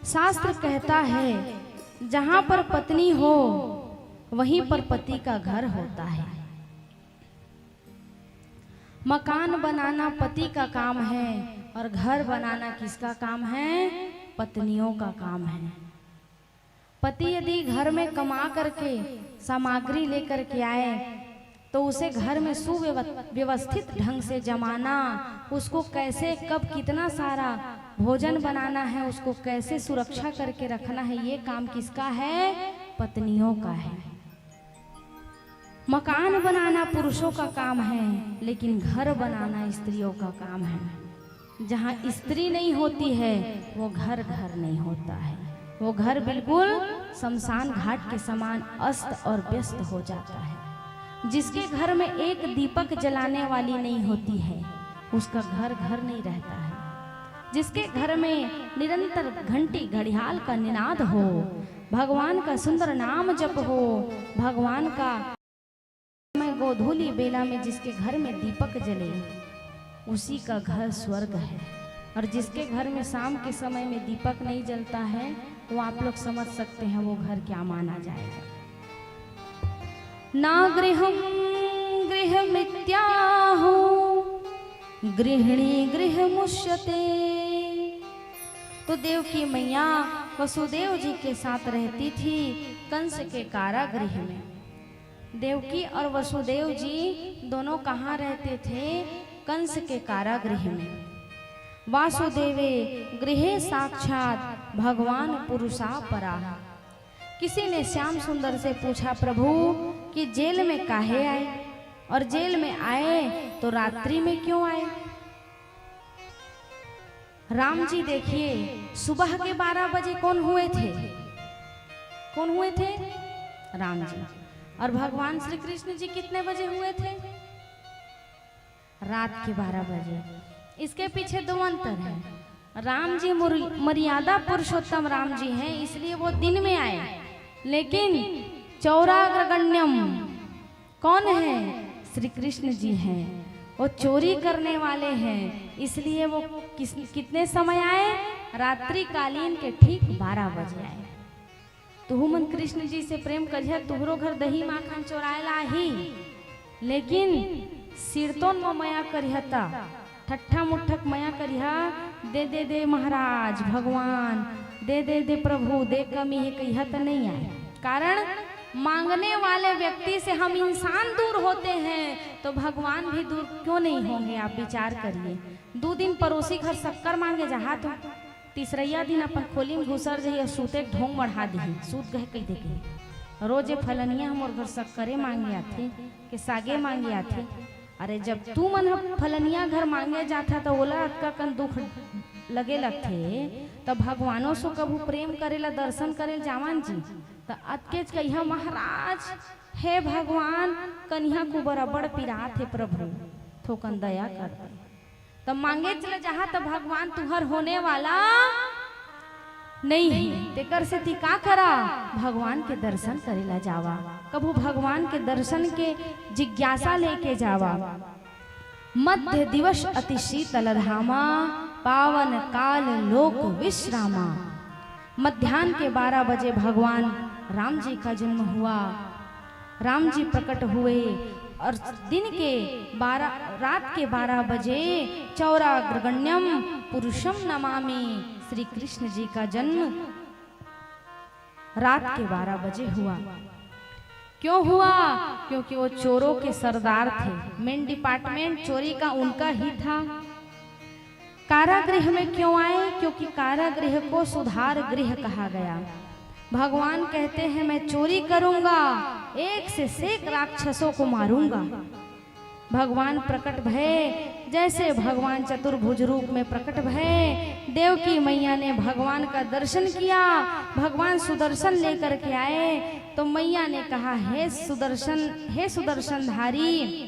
शास्त्र कहता है जहां पर पत्नी हो वहीं पर पति का घर होता है। मकान बनाना पति का काम है और घर बनाना किसका काम है, पत्नियों का काम है। पति यदि घर में कमा करके सामग्री लेकर के आए तो उसे घर में सुव्यवस्थित ढंग से जमाना, उसको कैसे कब कितना सारा भोजन बनाना है, उसको कैसे सुरक्षा करके रखना है, ये काम किसका है, पत्नियों का है। मकान बनाना पुरुषों का काम है, लेकिन घर बनाना स्त्रियों का काम है। जहाँ स्त्री नहीं होती है वो घर घर नहीं होता है, वो घर बिल्कुल शमशान घाट के समान अस्त और व्यस्त हो जाता है। जिसके घर में एक दीपक जलाने वाली नहीं होती है उसका घर घर नहीं रहता है। जिसके घर में निरंतर घंटी घड़ियाल का निनाद हो, भगवान का सुंदर नाम जप हो, भगवान का गोधूली बेला में जिसके घर में दीपक जले उसी का घर स्वर्ग है। और जिसके घर में शाम के समय में दीपक नहीं जलता है तो आप लोग समझ सकते हैं वो घर क्या माना जाएगा। ना गृहं गृहमित्याहो गृहिणी गृहमुष्यते। तो देवकी मैया वसुदेव जी के साथ रहती थी कंस के कारागृह में। देवकी और वसुदेव जी दोनों कहाँ रहते थे, कंस के कारागृह में। वासुदेवे गृहे साक्षात भगवान पुरुषा पराः। किसी ने श्याम सुंदर से पूछा प्रभु कि जेल में काहे आए, और जेल में आए तो रात्रि में क्यों आए। राम जी देखिए सुबह के 12 बजे कौन हुए थे, कौन हुए थे, राम जी। और भगवान श्री कृष्ण जी कितने बजे हुए थे, रात के 12 बजे। इसके पीछे दो अंतर है। राम जी मर्यादा पुरुषोत्तम राम जी हैं इसलिए वो दिन में आए, लेकिन चौराग्रगण्यम कौन है, श्री कृष्ण जी हैं, वो चोरी करने वाले हैं इसलिए वो कितने समय आए, रात्रि कालीन के ठीक 12 बजे आए। तुहु मन कृष्ण जी से प्रेम करिया, तुहरो घर दही माखन चोरायला ही, लेकिन सिरतोन में मया करिहता, ठट्ठा मुठ्ठक मया करिहा, दे दे महाराज भगवान, दे दे प्रभु, दे कमी है कहिया तो नहीं आए। कारण मांगने वाले व्यक्ति से हम इंसान दूर होते हैं तो भगवान भी दूर क्यों नहीं होंगे। आप विचार करिए, 2 दिन पड़ोसी घर शक्कर मांगे जहा तो तीसरैया दिन अपन खोली में घुसर जाइए, सूते ढोंग बढ़ा दी, सूत गए कही देखे। रोजे फलनिया हमर घर शक्करे मांगे आथे के सागे मांगे आथे। अरे जब तू मन फलनिया घर मांगे जाता तो ओला अतका कन दुख लगे लगथे, तब भगवानों से कभू प्रेम करेला दर्शन करे जावन जी तो अतकेच कहिया महाराज हे भगवान कन्या को बराबर पिरात है प्रभु, थोकन दया कर दे। तब मांगे चले जहा तो भगवान तुहर होने वाला नहीं तेकर से ती का करा भगवान के दर्शन करेला जावा, कबू भगवान के दर्शन के जिज्ञासा लेके जावा। मध्य दिवस अति शीतल धामा, पावन काल लोक विश्रामा। मध्याह्न के 12 बजे भगवान राम जी का जन्म हुआ। राम जी प्रकट हुए और रात के 12 बजे चौराग्रगण्यम पुरुषम नमामि, श्री कृष्ण जी का जन्म रात के 12 बजे हुआ। क्यों हुआ? क्योंकि वो चोरों के सरदार थे, मेन डिपार्टमेंट चोरी का उनका ही था। कारागृह में क्यों आए? क्योंकि कारागृह को सुधार गृह कहा गया। भगवान कहते हैं मैं चोरी करूंगा, एक से सेक राक्षसों को मारूंगा। भगवान प्रकट भय, जैसे भगवान चतुर्भुज रूप में प्रकट भय, देवकी मैया ने भगवान का दर्शन किया। भगवान सुदर्शन लेकर के आए तो मैया ने कहा हे सुदर्शन धारी,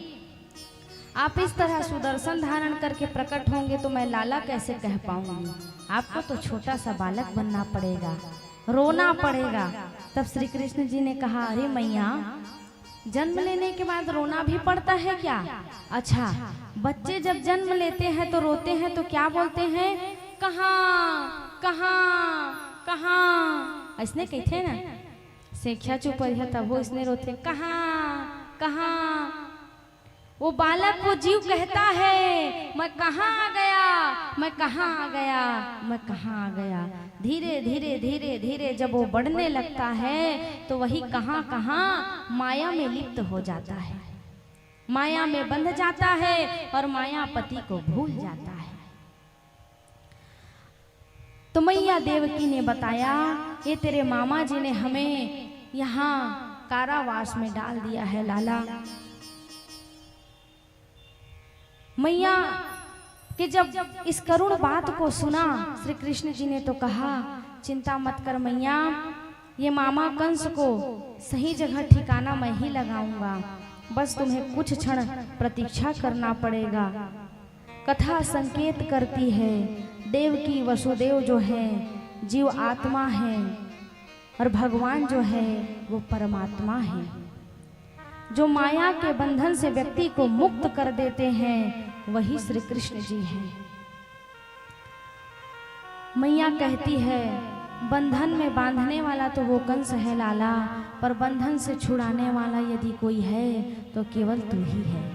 आप इस तरह सुदर्शन धारण करके प्रकट होंगे तो मैं लाला कैसे कह पाऊंगी? आपको तो छोटा सा बालक बनना पड़ेगा, रोना पड़ेगा। तब श्री कृष्ण जी ने कहा अरे मैया, जन्म लेने के बाद रोना भी पड़ता है क्या? अच्छा, बच्चे जब जन्म लेते हैं तो रोते हैं तो क्या बोलते हैं? कहाँ कहाँ कहाँ, ऐसने कहते ना, सेख्या चुप है तब वो इसने रोते कहाँ कहाँ। वो बालक को जीव कहता है मैं कहाँ आ गया, मैं कहाँ आ गया, मैं कहाँ आ गया। धीरे धीरे धीरे धीरे जब वो बढ़ने लगता है तो वही कहाँ कहाँ माया में लिप्त हो जाता है, माया में बंध जाता है और मायापति को भूल जाता है। तो मैया देवकी ने बताया ये तेरे मामा जी ने हमें यहाँ कारावास में डाल दिया है लाला। मैया कि जब इस करुण बात को सुना श्री कृष्ण जी ने तो कहा चिंता मत कर मैया, ये मामा कंस को सही जगह ठिकाना मैं ही लगाऊंगा, बस तुम्हें कुछ क्षण प्रतीक्षा करना पड़ेगा। कथा संकेत करती है देवकी वसुदेव जो है जीव आत्मा है और भगवान जो है वो परमात्मा है। जो माया के बंधन से व्यक्ति को मुक्त कर देते हैं वही श्री कृष्ण जी हैं। मैया कहती है बंधन में बांधने वाला तो वो कंस है लाला, पर बंधन से छुड़ाने वाला यदि कोई है तो केवल तू ही है।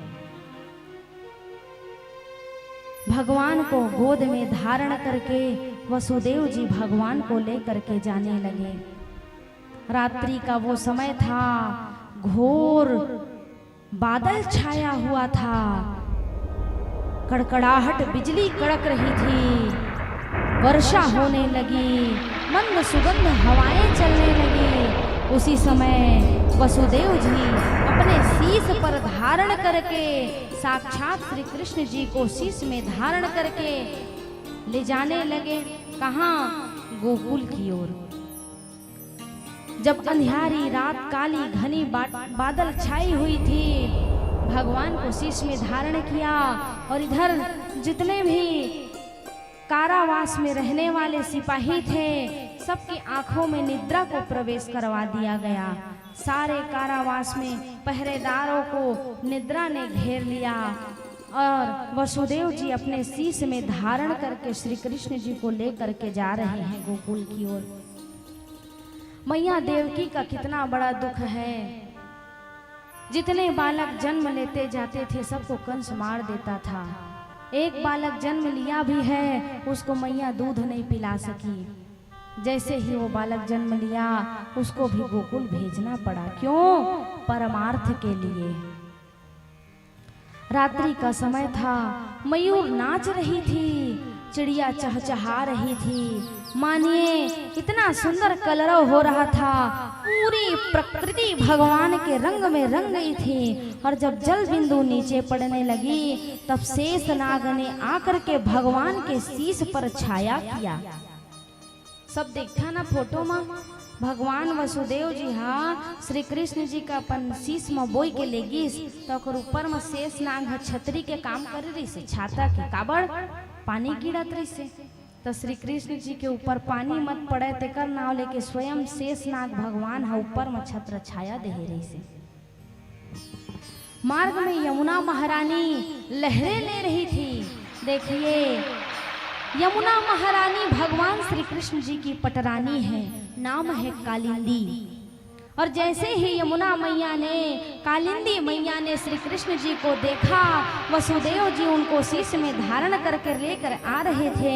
भगवान को गोद में धारण करके वसुदेव जी भगवान को लेकर के जाने लगे। रात्रि का वो समय था, घोर बादल छाया हुआ था, कड़कड़ाहट बिजली कड़क रही थी, वर्षा होने लगी, मंद सुगंध हवाएं चलने लगी। उसी समय वसुदेव जी अपने शीश पर धारण करके साक्षात श्री कृष्ण जी को शीश में धारण करके ले जाने लगे। कहाँ? गोकुल की ओर। जब अंधियारी रात काली घनी बादल छाई हुई थी, भगवान को शीश में धारण किया और इधर जितने भी कारावास में रहने वाले सिपाही थे सबकी आंखों में निद्रा को प्रवेश करवा दिया गया। सारे कारावास में पहरेदारों को निद्रा ने घेर लिया और वसुदेव जी अपने शीश में धारण करके श्री कृष्ण जी को लेकर के जा रहे हैं गोकुल की ओर। मैया देवकी का कितना बड़ा दुख है। जितने बालक जन्म लेते जाते थे सबको कंस मार देता था। एक बालक जन्म लिया भी है उसको मैया दूध नहीं पिला सकी। जैसे ही वो बालक जन्म लिया उसको भी गोकुल भेजना पड़ा। क्यों? परमार्थ के लिए। रात्रि का समय था, मयूर नाच रही थी, चिड़िया चहचहा रही थी। मानिए इतना सुंदर कलरव हो रहा था, पूरी प्रकृति भगवान के रंग में रंग गई थी। और जब जल बिंदु नीचे पड़ने लगी तब शेष नाग ने आकर के भगवान के शीश पर छाया किया। सब देखा ना फोटो में, भगवान वसुदेव जी हाँ श्री कृष्ण जी का अपन शीश में बोई के लेगी तो ऊपर में शेष नाग छतरी के काम कर रही से, छाता के काबड़ पानी गिरत रही से। तो श्री कृष्ण जी के ऊपर पानी मत पड़े तेकर नाव लेके स्वयं शेषनाग भगवान है ऊपर में छत्र छाया दे रही से। मार्ग में यमुना महारानी लहरें ले रही थी। देखिए यमुना महारानी भगवान श्री कृष्ण जी की पटरानी है, नाम है कालिंदी। और जैसे ही यमुना मैया ने कालिंदी मैया ने श्री कृष्ण जी को देखा, वसुदेव जी उनको शीश में धारण करके लेकर आ रहे थे।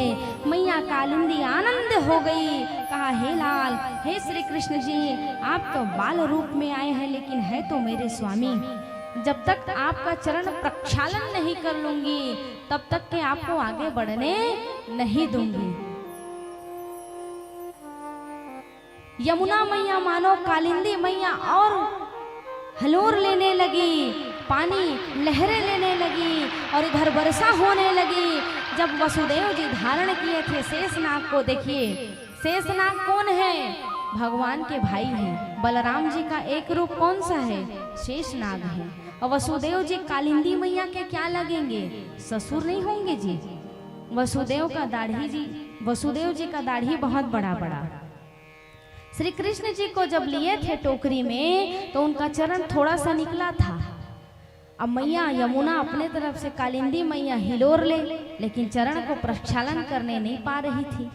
मैया कालिंदी आनंद हो गई, कहा हे लाल, हे श्री कृष्ण जी, आप तो बाल रूप में आए हैं लेकिन है तो मेरे स्वामी। जब तक आपका चरण प्रक्षालन नहीं कर लूंगी तब तक के आपको आगे बढ़ने नहीं दूंगी। यमुना मैया मानो कालिंदी मैया और हलोर लेने लगी, पानी लहरें लेने लगी और इधर वर्षा होने लगी। जब वसुदेव जी धारण किए थे शेषनाग को, देखिए शेषनाग कौन है? भगवान के भाई हैं। बलराम जी का एक रूप कौन सा है? शेषनाग है। और वसुदेव जी कालिंदी मैया के क्या लगेंगे? ससुर नहीं होंगे जी। वसुदेव जी का दाढ़ी बहुत बड़ा बड़ा। श्री कृष्ण जी को जब लिए थे टोकरी में तो उनका चरण थोड़ा सा निकला था। अब मैया यमुना अपने तरफ से कालिंदी मैया हिलोर ले, लेकिन चरण को प्रक्षालन करने नहीं पा रही थी।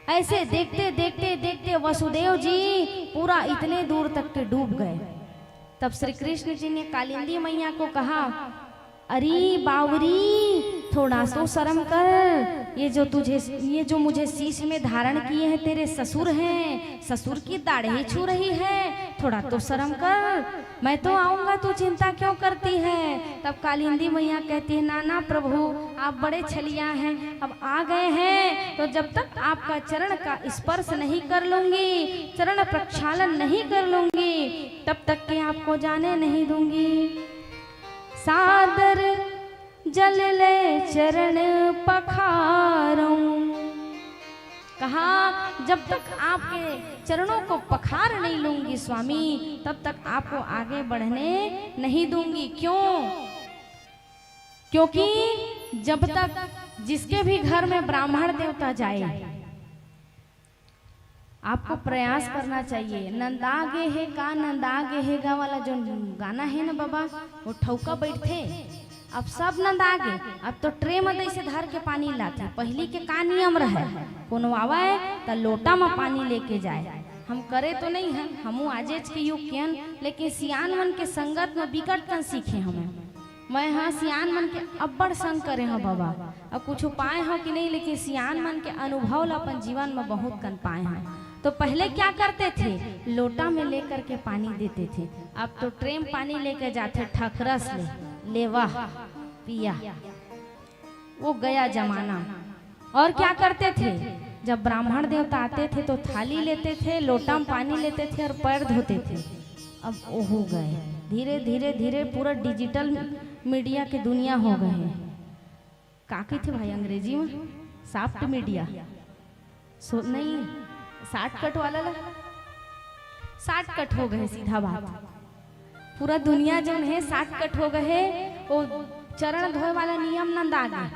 ऐसे देखते देखते देखते वसुदेव जी पूरा इतने दूर तक के डूब गए। तब श्री कृष्ण जी ने कालिंदी मैया को कहा, अरे बावरी, थोड़ा तो शर्म कर। ये जो मुझे शीश में धारण किए हैं तेरे ससुर हैं, ससुर की दाढ़ी छू रही है, थोड़ा तो शर्म कर। मैं तो आऊंगा, तू चिंता क्यों करती है? तब कालिंदी मैया कहती है, ना प्रभु, आप बड़े छलिया हैं, अब आ गए हैं तो जब तक आपका चरण का स्पर्श नहीं कर लूंगी, चरण प्रक्षालन नहीं कर लूंगी, तब तक के आपको जाने नहीं दूंगी। सादर जल ले चरण पखारूं, कहा जब तक आपके चरणों को पखार नहीं लूंगी स्वामी, तब तक आपको आगे बढ़ने नहीं दूंगी। क्यों? क्योंकि जब तक जिसके भी घर में ब्राह्मण देवता जाए, आपको प्रयास करना चाहिए। नंदागे है का नंदागे है गा वाला जो गाना है ना बाबा, वो ठौका बैठे, अब सब नंदागे, अब तो ट्रे में दैसे धर के पानी लाते। पहली के का नियम रहे, कोनो आवे तो लोटा में पानी लेके जाए। हम करे तो नहीं है, हमू आजेज के युग के, लेकिन सियान मन के संगत में बिकट कन सीखे हमें। मैं हाँ सियान मन के अब्बड़ संग करे हो बाबा, अब कुछ पाए हो कि नहीं, लेकिन सियान मन के अनुभव अपन जीवन में बहुत कन पाए हैं। तो पहले क्या करते थे? लोटा में लेकर के पानी देते थे। अब तो ट्रेन पानी लेकर जाते, ठकरस ले वाह पिया, वो गया जमाना। और क्या करते थे? जब ब्राह्मण देवता आते थे तो थाली लेते थे, लोटा में पानी लेते थे और पैर धोते थे। अब वो हो गए, धीरे धीरे धीरे पूरा डिजिटल मीडिया की दुनिया हो गए। का थे भाई अंग्रेजी में? सॉफ्ट मीडिया नहीं, शॉर्टकट वाला शॉर्टकट हो गए, सीधा बात। पूरा दुनिया जो है शॉर्टकट हो गए। वो चरण धोए वाला नियम नंदा गए।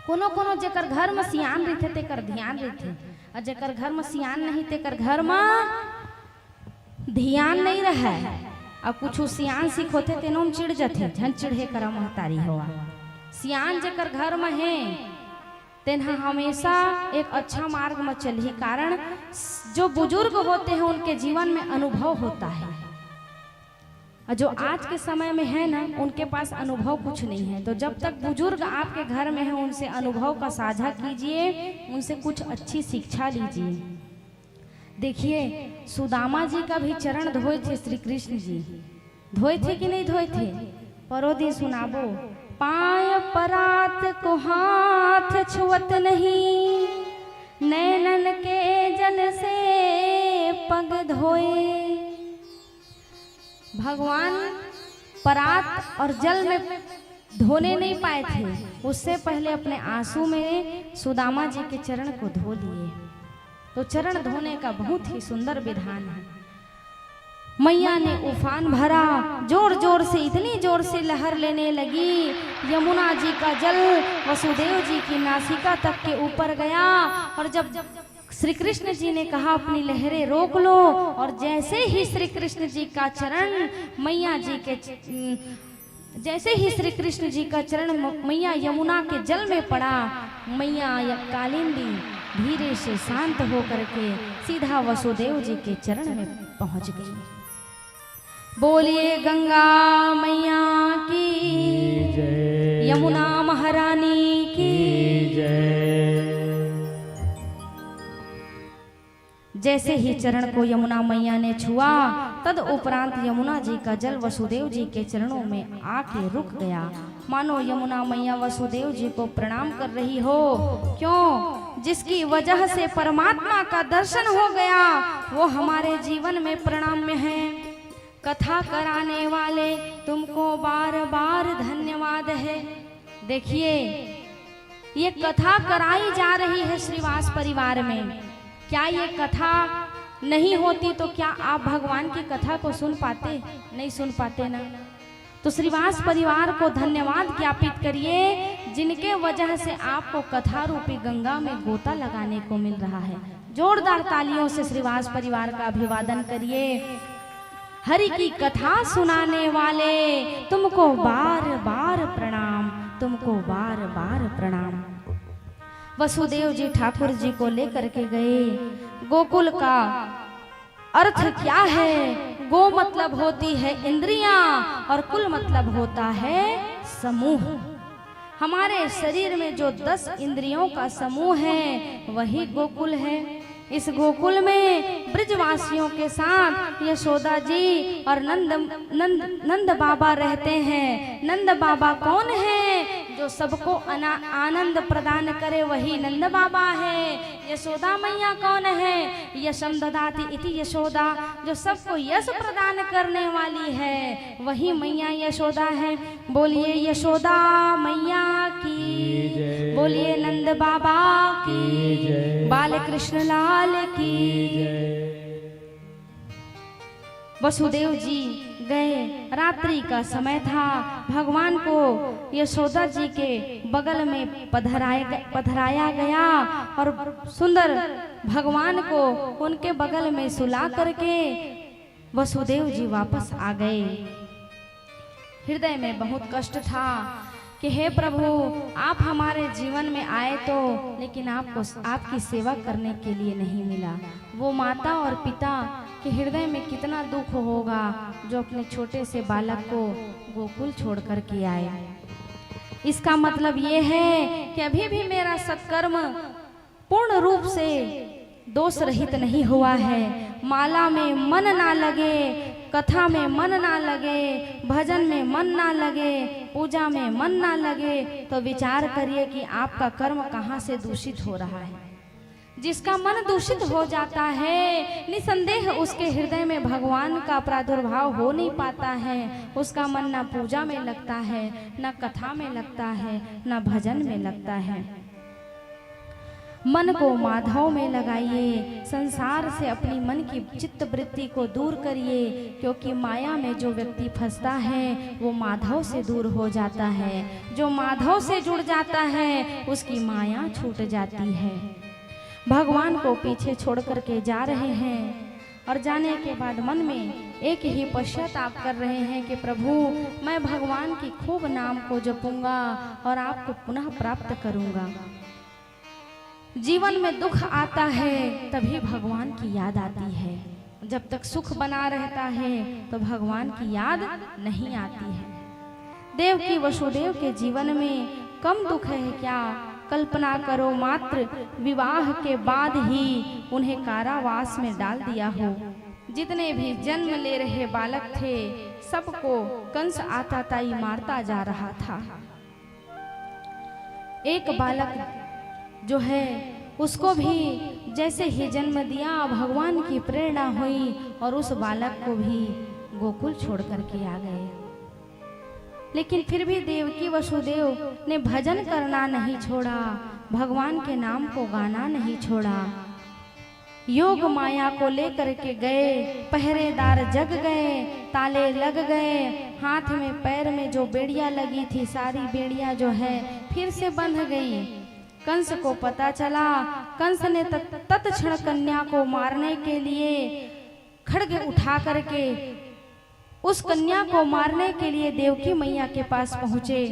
कोनो जेकर घर में सियान रहते तेकर ध्यान रहते, और जेकर घर में सियान नहीं तेकर घर में ध्यान नहीं रहे। और कुछ सियान सिखोते तेनों में चिढ़ जाते, झन चिढ़े कर महतारी हुआ। सियान जेकर घर में है तेना हमेशा एक अच्छा मार्ग में चली, कारण जो बुजुर्ग होते हैं उनके जीवन में अनुभव होता है। और जो आज के समय में है ना, उनके पास अनुभव कुछ नहीं है। तो जब तक बुजुर्ग आपके घर में है, उनसे अनुभव का साझा कीजिए, उनसे कुछ अच्छी शिक्षा लीजिए। देखिए सुदामा जी का भी चरण धोए थे श्री कृष्ण जी, धोए थे कि नहीं धोए थे? परोधी सुनाबो, पाय परात को हाथ छुअत नहीं, नैनन के जल से पग धोए। भगवान परात और जल में धोने नहीं पाए थे, उससे पहले अपने आंसू में सुदामा जी के चरण को धो लिए। तो चरण धोने का बहुत ही सुंदर विधान है। मैया ने उफान भरा, जोर जोर से, इतनी जोर से लहर लेने लगी। यमुना जी का जल वसुदेव जी की नासिका तक के ऊपर गया। और जब श्री कृष्ण जी ने कहा अपनी लहरें रोक लो, और जैसे ही श्री कृष्ण जी का चरण मैया जी के जैसे ही श्री कृष्ण जी का चरण मैया यमुना के जल में पड़ा, मैया कालिंदी धीरे से शांत होकर के सीधा वसुदेव जी के चरण में पहुंच गई। बोलिए गंगा मैया की जय, यमुना महारानी की जय। जैसे ही चरण को यमुना मैया ने छुआ, तद उपरांत यमुना जी का जल वसुदेव जी के चरणों में आके रुक गया, मानो यमुना मैया वसुदेव जी को प्रणाम कर रही हो। क्यों? जिसकी वजह से परमात्मा का दर्शन हो गया वो हमारे जीवन में प्रणाम्य है। कथा कराने वाले तुमको बार बार धन्यवाद है। देखिए, ये कथा कराई जा रही है श्रीवास परिवार में। क्या ये कथा नहीं होती तो क्या आप भगवान की कथा को सुन पाते? नहीं सुन पाते ना। तो श्रीवास परिवार को धन्यवाद ज्ञापित करिए, जिनके वजह से आपको कथा रूपी गंगा में गोता लगाने को मिल रहा है। जोरदार तालियों से श्रीवास परिवार का अभिवादन करिए। हरि की कथा सुनाने वाले तुमको बार बार प्रणाम, तुमको बार बार प्रणाम। वसुदेव जी ठाकुर जी को लेकर के गए। गोकुल का अर्थ क्या है? गो मतलब होती है इंद्रियां और कुल मतलब होता है समूह। हमारे शरीर में जो 10 इंद्रियों का समूह है वही गोकुल है। इस गोकुल में ब्रजवासियों के साथ यशोदा जी और नंद बाबा रहते हैं। नंद बाबा कौन है? जो सबको आनंद प्रदान करे वही नंद बाबा है। यशोदा मैया कौन है? यशम ददाति इति यशोदा, जो सबको यश प्रदान करने वाली है वही मैया यशोदा है। बोलिए यशोदा मैया की, बोलिए नंद बाबा की, बाल कृष्ण लाल की जय। वसुदेव जी गए, रात्रि का समय था। भगवान को यशोदा जी के बगल में पधराया गया और सुंदर भगवान को उनके बगल में सुला करके वसुदेव जी वापस आ गए। हृदय में बहुत कष्ट था कि हे प्रभु, आप हमारे जीवन में आए तो, लेकिन आपको आपकी सेवा करने के लिए नहीं मिला। वो माता और पिता के हृदय में कितना दुख होगा जो अपने छोटे से बालक को गोकुल छोड़ कर के आए। इसका मतलब ये है कि अभी भी मेरा सत्कर्म पूर्ण रूप से दोष रहित नहीं हुआ है। माला में मन ना लगे, कथा में मन ना लगे, भजन में मन ना लगे, पूजा में मन ना लगे, तो विचार करिए कि आपका कर्म कहाँ से दूषित हो रहा है। जिसका मन दूषित हो जाता है, निसंदेह उसके हृदय में भगवान का प्रादुर्भाव हो नहीं पाता है। उसका मन ना पूजा में लगता है, ना कथा में लगता है, ना भजन में लगता है। मन को माधव में लगाइए, संसार से अपनी मन की चित्त वृत्ति को दूर करिए, क्योंकि माया में जो व्यक्ति फंसता है वो माधव से दूर हो जाता है। जो माधव से जुड़ जाता है उसकी माया छूट जाती है। भगवान को पीछे छोड़ करके जा रहे हैं और जाने के बाद मन में एक ही पश्चाताप कर रहे हैं कि प्रभु, मैं भगवान की खूब नाम को जपूंगा और आपको पुनः प्राप्त करूंगा। जीवन में दुख आता है तभी भगवान की याद आती है। जब तक सुख बना रहता है तो भगवान की याद नहीं आती है। देव की वसुदेव के जीवन में कम दुख है क्या? कल्पना करो, मात्र विवाह के बाद ही उन्हें कारावास में डाल दिया हो। जितने भी जन्म ले रहे बालक थे सबको कंस आताताई मारता जा रहा था। एक बालक जो है उसको भी जैसे ही जन्म दिया भगवान की प्रेरणा हुई और उस बालक को भी गोकुल छोड़ करके आ गए। लेकिन फिर भी देवकी वसुदेव ने भजन करना नहीं छोड़ा, भगवान के नाम को गाना नहीं छोड़ा। योग माया को लेकर के गए, पहरेदार जग गए, ताले लग गए, हाथ में पैर में जो बेड़ियां लगी थी सारी बेड़ियां जो है फिर से बंध गई। कंस को पता चला, कंस ने तत्क्षण कन्या को मारने के लिए खड्ग उठा करके उस कन्या को मारने के लिए देवकी मैया के पास पहुंचे।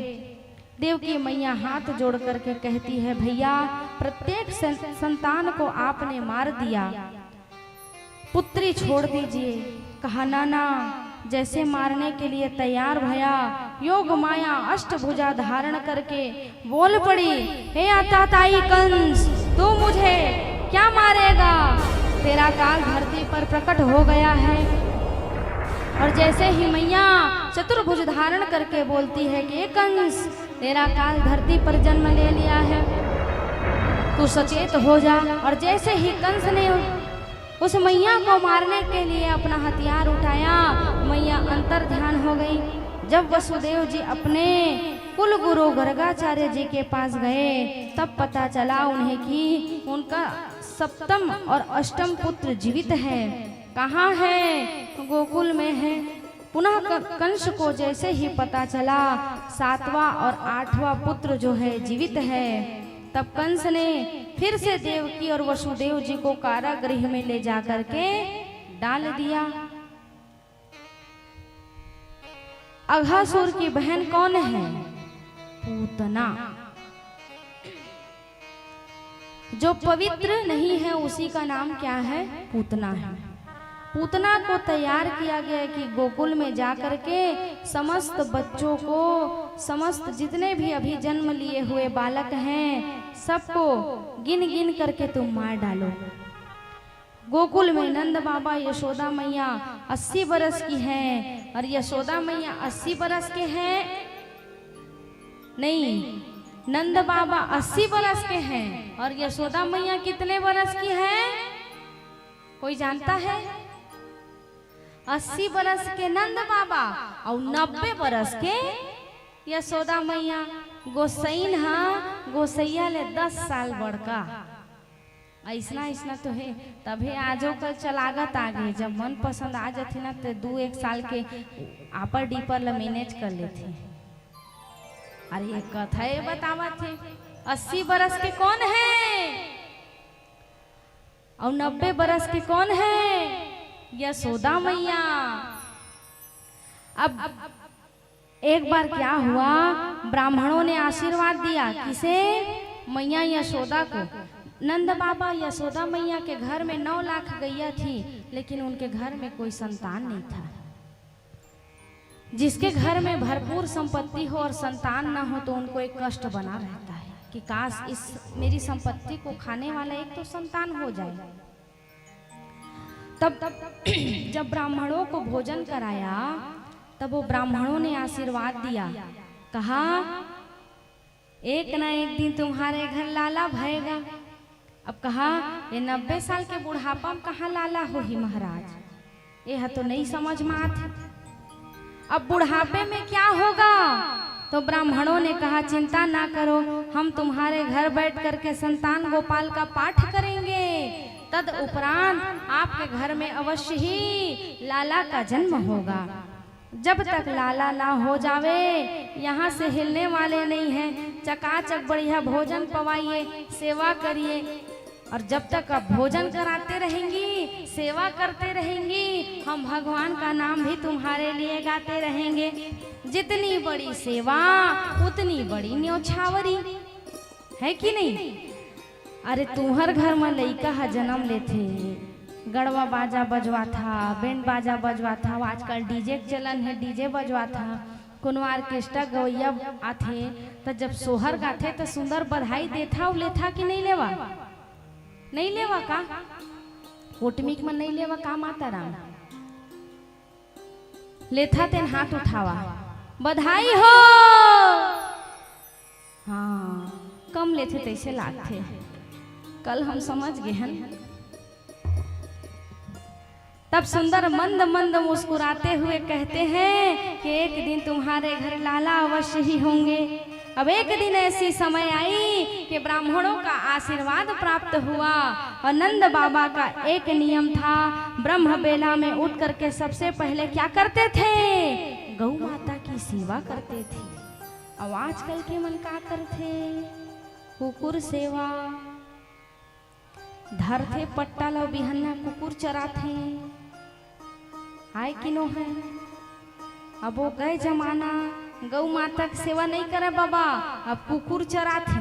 देवकी मैया हाथ जोड़ करके कहती है, भैया प्रत्येक संतान को आपने मार दिया, पुत्री छोड़ दीजिए। कहा नाना, जैसे मारने के लिए तैयार भया, योग माया अष्टभुजा धारण करके बोल पड़ी, हे आताताई कंस, तू मुझे क्या मारेगा? तेरा काल धरती पर प्रकट हो गया है। और जैसे ही मैया चतुर्भुज धारण करके बोलती है कि कंस, तेरा काल धरती पर जन्म ले लिया है, तू सचेत हो जा। और जैसे ही कंस ने उस मैया को मारने के लिए अपना हथियार उठाया, मैया अंतर ध्यान हो गई। जब वसुदेव जी अपने कुल गुरु गर्गाचार्य जी के पास गए, तब पता चला उन्हें कि उनका सप्तम और अष्टम पुत्र जीवित है। कहाँ है? गोकुल में है। पुनः कंस को जैसे ही पता चला सातवां और आठवां पुत्र जो है जीवित है, तब कंस ने फिर से देवकी और वसुदेव जी को कारागृह में ले जाकर के डाल दिया। अघासुर की बहन कौन है? पूतना। जो पवित्र नहीं है उसी का नाम क्या है? पूतना है। पूतना को तैयार किया गया कि गोकुल में जाकर के समस्त बच्चों को, समस्त जितने भी अभी जन्म लिए हुए बालक हैं, सबको गिन गिन करके तुम मार डालो। गोकुल में नंद बाबा यशोदा मैया 80 बरस की हैं, और यशोदा मैया 80 बरस के हैं नहीं, नंद बाबा 80 बरस के हैं और यशोदा मैया कितने बरस की हैं? कोई जानता है? 80 बरस के नंद बाबा और 90 बरस के यशोदा मैया। गोसैन हाँ, गोसैया ले 10 साल बड़का। ऐसना ऐसना तो है, तभी आजो कल चलागत आगे, जब मन पसंद आ जाती ना तो 2-1 साल के आपर डीपर ल मैनेज कर लेते। अरे ये कथा ये बतावा थे, 80 बरस के कौन है और 90 बरस के कौन है? यशोदा मैया। अब एक बार क्या हुआ, ब्राह्मणों ने आशीर्वाद दिया, किसे? मैया यशोदा को। नंद बाबा यशोदा मैया के घर में 9 लाख गैया थी, लेकिन उनके घर में कोई संतान नहीं था। जिसके घर में भरपूर संपत्ति हो और संतान ना हो तो उनको एक कष्ट बना रहता है कि काश इस मेरी संपत्ति को खाने वाला एक तो संतान हो जाए। तब जब ब्राह्मणों को भोजन कराया, तब वो ब्राह्मणों ने आशीर्वाद दिया, कहा एक ना एक दिन तुम्हारे घर लाला भरेगा। अब कहा ये 90 साल के बुढ़ापा में कहाँ लाला हो ही महाराज, यह तो नहीं समझ में आती। अब बुढ़ापे में क्या होगा? तो ब्राह्मणों ने कहा चिंता ना करो, हम तुम्हारे घर बैठ करके संतान गोपाल का पाठ करेंगे, तद उपरांत आपके घर में अवश्य ही लाला का जन्म होगा। जब तक लाला ना हो जावे यहाँ से हिलने वाले नहीं हैं। चकाचक बढ़िया भोजन पवाइए, सेवा करिए, और जब तक आप भोजन कराते रहेंगी, सेवा करते रहेंगी, हम भगवान का नाम भी तुम्हारे लिए गाते रहेंगे। जितनी बड़ी सेवा उतनी बड़ी न्योछावरी है कि नहीं? अरे तुम्हार घर में लइका हा जन्म लेथे, गड़वा बाजा बजवा था, बैंड बाजा बजवा था, आजकल डीजे चलन है, डीजे बजवा था, कोनो ऑर्केस्ट्रा गवैया आथे, तो जब सोहर गाथे तो सुंदर बधाई देथा और लेथा कि नहीं लेवा? नहीं लेवा का? कोटमिक में नहीं लेवा का? माता राम लेथा तेन हाथ उठावा, बधाई हो। हाँ, कम लेथे तैसे लागथे। कल हम समझ गए हैं। तब सुंदर मंद मंद मुस्कुराते हुए कहते हैं कि एक दिन तुम्हारे घर लाला अवश्य ही होंगे। अब एक दिन ऐसी समय आई कि ब्राह्मणों का आशीर्वाद प्राप्त हुआ और नंद बाबा का एक नियम था, ब्रह्म बेला में उठ करके सबसे पहले क्या करते थे? गौ माता की सेवा करते थे। अब आजकल के मन का करते? कुकुर सेवा, धरते पट्टा लो बिहन्ना कुकुर चराथे, आए कि नो है? अब वो गए जमाना, गौ माता की सेवा नहीं करे बाबा, अब कुकुर चराथे,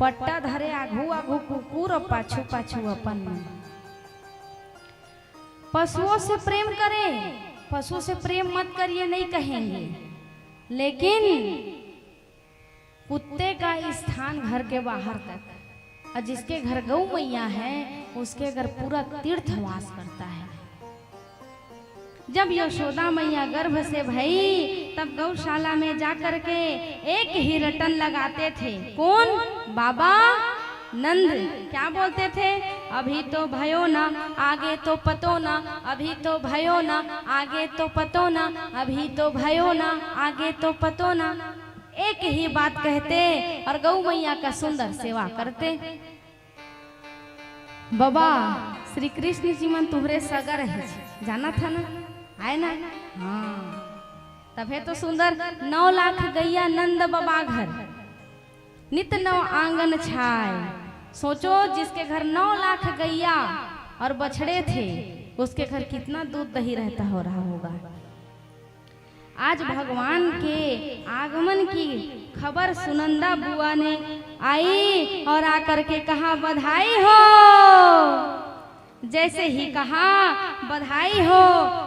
पट्टा धरे आघू आघू कुकुर और पाछू पाछू अपन। पशुओं से प्रेम करें, पशु से प्रेम मत करिए नहीं कहेंगे, लेकिन कुत्ते का स्थान घर के बाहर तक, और जिसके घर गौ मैया है उसके घर पूरा तीर्थवास करता है। जब यशोदा मैया गर्भ से भई तब गौशाला में जाकर के एक ही रटन लगाते थे। कौन? बाबा नंद। क्या बोलते थे? अभी तो भयो ना, आगे तो पतो ना, अभी तो भयो ना, आगे तो पतो ना, अभी तो भयो ना, आगे तो पतो ना। एक ही बात कहते और गौ मैया का सुंदर सेवा करते। बाबा श्री कृष्ण जी मन तुम्हारे सगर है, जाना था ना, आए ना? हाँ, तबे तो सुंदर 9 लाख गैया नंद बाबा घर, नित 9 आंगन छाए। सोचो जिसके घर 9 लाख गैया और बछड़े थे, उसके घर कितना दूध दही रहता हो रहा होगा। आज भगवान के आगमन की खबर सुनंदा बुआ ने आई और आकर के कहा बधाई हो। जैसे ही कहा बधाई हो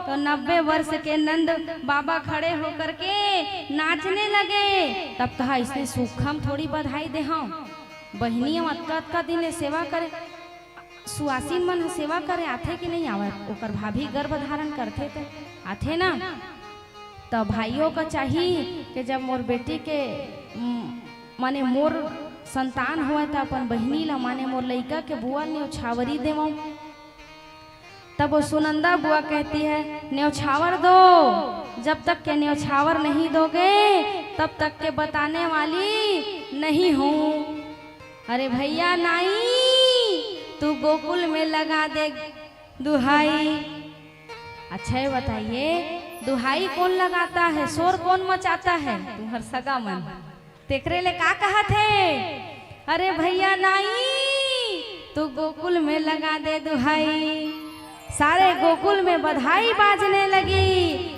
तो 90 वर्ष के नंद बाबा खड़े होकर के नाचने लगे। तब कहा इसने सूखम थोड़ी बधाई दे, हाँ बहनियों अतका दिन सेवा करे, सुआसीन मन सेवा करे आथे कि नहीं आवे? ओकर भाभी गर्भ धारण करते थे, आथे ना? तो भाइयों का चाहिए कि जब मोर बेटी के माने मोर संतान हुआ तो अपन बहनी ला माने मोर लइका के बुआ न्यौछावरी देवो। तब वो सुनंदा बुआ कहती है न्यौछावर दो, जब तक के न्यौछावर नहीं दोगे तब तक के बताने वाली नहीं हूँ। अरे भैया नाई तू गोकुल में लगा दे दुहाई। अच्छा ये बताइए दुहाई कौन लगाता है, शोर कौन मचाता है? तुम्हार सगा मन। तेकरे ले का कहा थे? अरे भैया नाई तू गोकुल में लगा दे दुहाई। सारे गोकुल में बधाई बाजने लगी,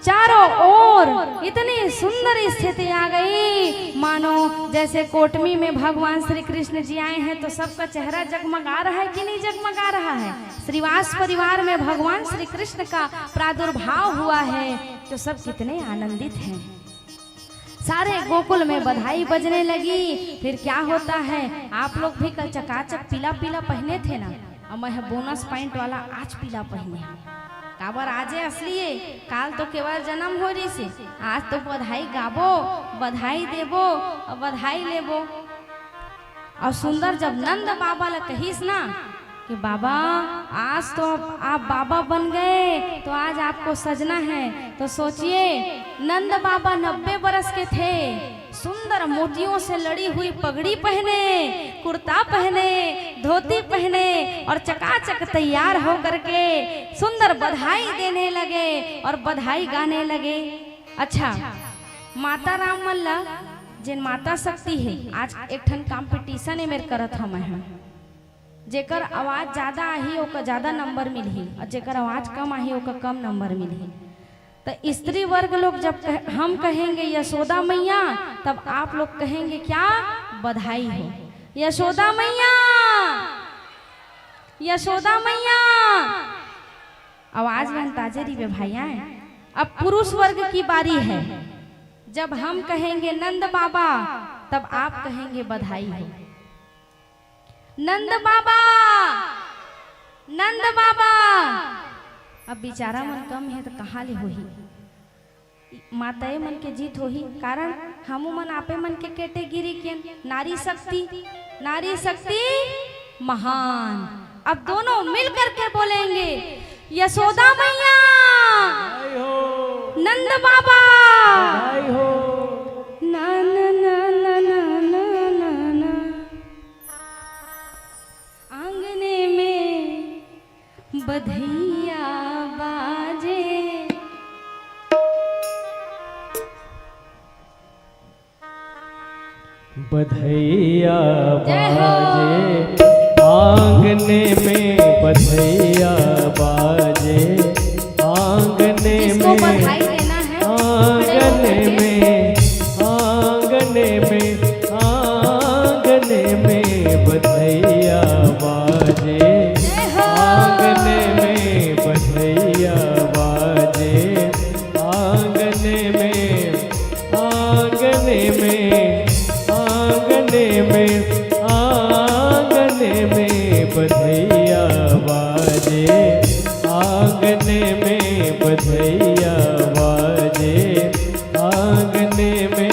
चारों ओर इतनी सुंदर स्थिति आ गई मानो जैसे कोटमी में भगवान श्री कृष्ण जी आए हैं तो सबका चेहरा जगमगा रहा है कि नहीं जगमगा रहा है? श्रीवास परिवार में भगवान श्री कृष्ण का प्रादुर्भाव हुआ है तो सब कितने आनंदित हैं। सारे गोकुल में बधाई बजने लगी। फिर क्या होता है, आप लोग भी कल चकाचक पीला पीला पहने थे ना, और मैं बोनस पॉइंट वाला आज पीला पहने। काबर आजे असलिए, काल तो केवल जन्म हो रही से, आज तो बधाई गाबो, बधाई देबो और बधाई लेबो। और सुंदर जब नंद बाबा ला कहीस ना कि बाबा आज तो आप बाबा बन गए तो आज आपको सजना है, तो सोचिए नंद बाबा 90 बरस के थे, सुंदर मोतियों से लड़ी हुई पगड़ी पहने, कुर्ता पहने, धोती पहने और चकाचक तैयार हो करके सुंदर बधाई देने लगे और बधाई गाने लगे। अच्छा माता राम मल्ला जिन माता शक्ति है, आज एक ठन कंपटीशन है मेरे करत हम है, जेकर आवाज ज्यादा आही ओकर ज्यादा नंबर मिलही और जेकर आवाज कम आही ओकर कम नंबर मिलही। तो स्त्री वर्ग लोग जब हम कहेंगे यशोदा मैया तब आप लोग कहेंगे क्या? बधाई हो। यशोदा मैया, यशोदा मैया, आवाज में ताजरी वे भैया। अब पुरुष वर्ग की बारी है, जब हम कहेंगे नंद बाबा तब आप कहेंगे बधाई हो। नंद बाबा, नंद बाबा। अब बेचारा मन कम है तो कहाँ ले होही, माताए मन के जीत होही, कारण हमू मन आपे मन के कैटेगरी के नारी शक्ति, नारी शक्ति महान। अब दोनों मिल करके बोलेंगे यशोदा मैया, नंद बाबा, नन बधैया जय हो। बाजे आंगने में, बधैया बाजे आंगने जिसको में, बधाई देना है आंगने में, आंगने में, आंगने में बधैया बाजे आंगने में, बधैया बाजे आंगने में, आंगने में, आंगने में, आंगने में बधैया बाजे आंगने में, बधैया बाजे आंगने में।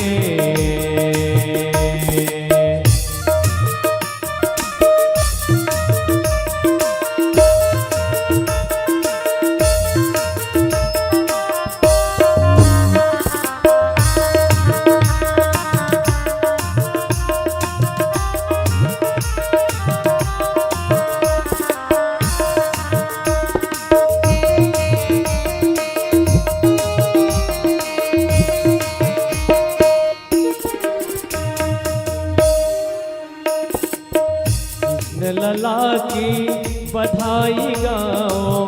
कृष्ण लला की बधाई गाओ,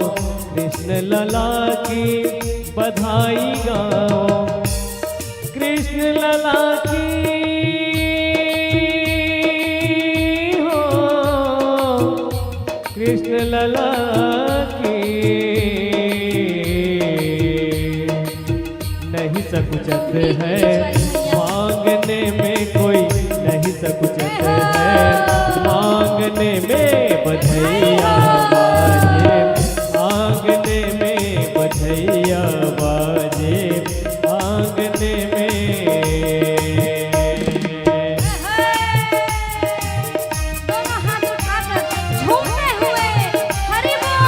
कृष्ण लला की बधाई गाओ, कृष्ण लला की हो, कृष्ण लला की नहीं सकुचत है मांगने में कोई, नहीं सकुचत है आंगने में बधैया बाजे आंगने में, बधैया बाजे आंगने में। दोनों हाथ उठाकर झूमते हुए हरि बोल।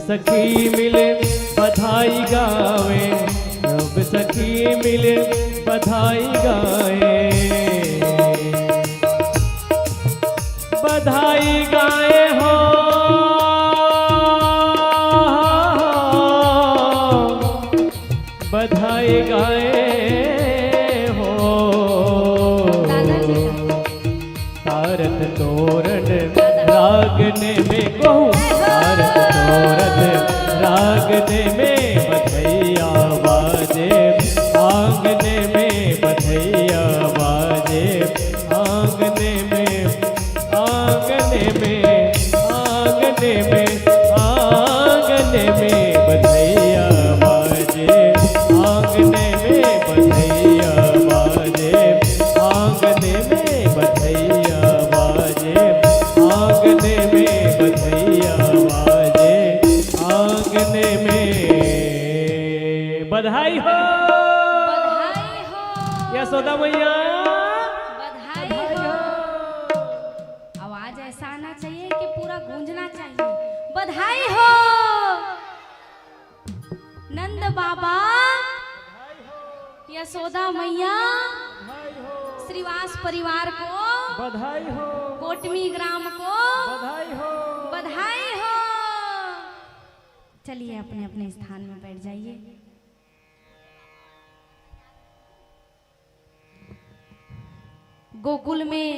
सखी मिले बधाई गावे, सब सखी मिले बधाई गाए, बधाई गाए हो, बधाई गाए हो। तारत तोरण रागने में कहूँ, तारत तोरण रागने में बधैया बाजे आंगने में, बधैया बाजे आंगने में, आंगने में, आंगने में, आंगने में बधैया बाजे आंगने में, बधैया बाजे आंगने में, बधैया बाजे आंगने में, बधैया बाजे आंगने में। बधाई हो, बधाई हो, यशोदा मैया बधाई हो। आवाज ऐसा आना चाहिए कि पूरा गूंजना चाहिए। बधाई हो नंद बाबा, यशोदा मैया, श्रीवास परिवार को बधाई हो, कोटमी ग्राम को बधाई हो, बधाई हो। चलिए अपने अपने स्थान में बैठ जाइए। गोकुल में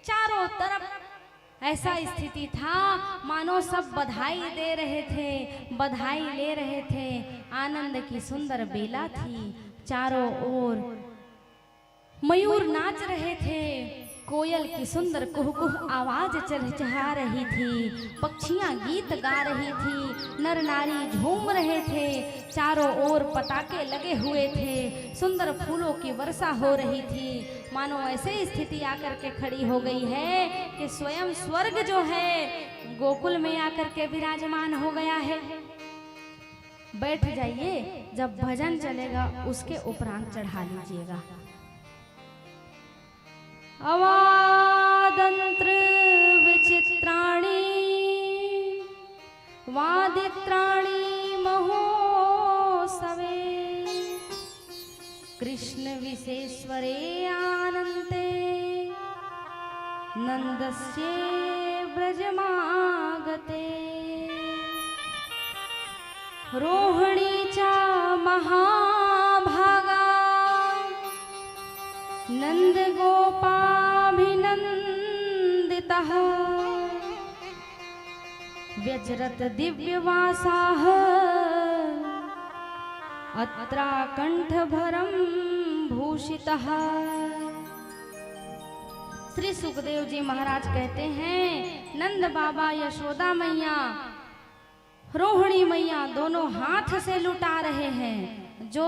चारों तरफ ऐसा स्थिति था मानो सब बधाई दे रहे थे, बधाई ले रहे थे। आनंद की सुंदर बेला थी। चारों ओर मयूर नाच रहे थे, कोयल की सुंदर कुहकुह आवाज चहचहा रही थी, पक्षियां गीत गा रही थी, नर नारी झूम रहे थे, चारों ओर पताके लगे हुए थे, सुंदर फूलों की वर्षा हो रही थी। मानो ऐसे स्थिति आकर के खड़ी हो गई है कि स्वयं स्वर्ग जो है गोकुल में आकर के विराजमान हो गया है। बैठ जाइए, जब भजन चलेगा उसके उपरांत चढ़ा लीजिएगा। अवादंत्र विचित्राणि वादित्राणि महोत्सवे कृष्ण विशेश्वरे आनन्ते नन्दस्य व्रजमागते रोहिणी च महाभागा नंद गोपाभिनंदितः व्यचरत दिव्यवासाः अत्राकंठभरं भूषितः। श्री सुखदेव जी महाराज कहते हैं, नंद बाबा, यशोदा मैया, रोहिणी मैया दोनों हाथ से लुटा रहे हैं। जो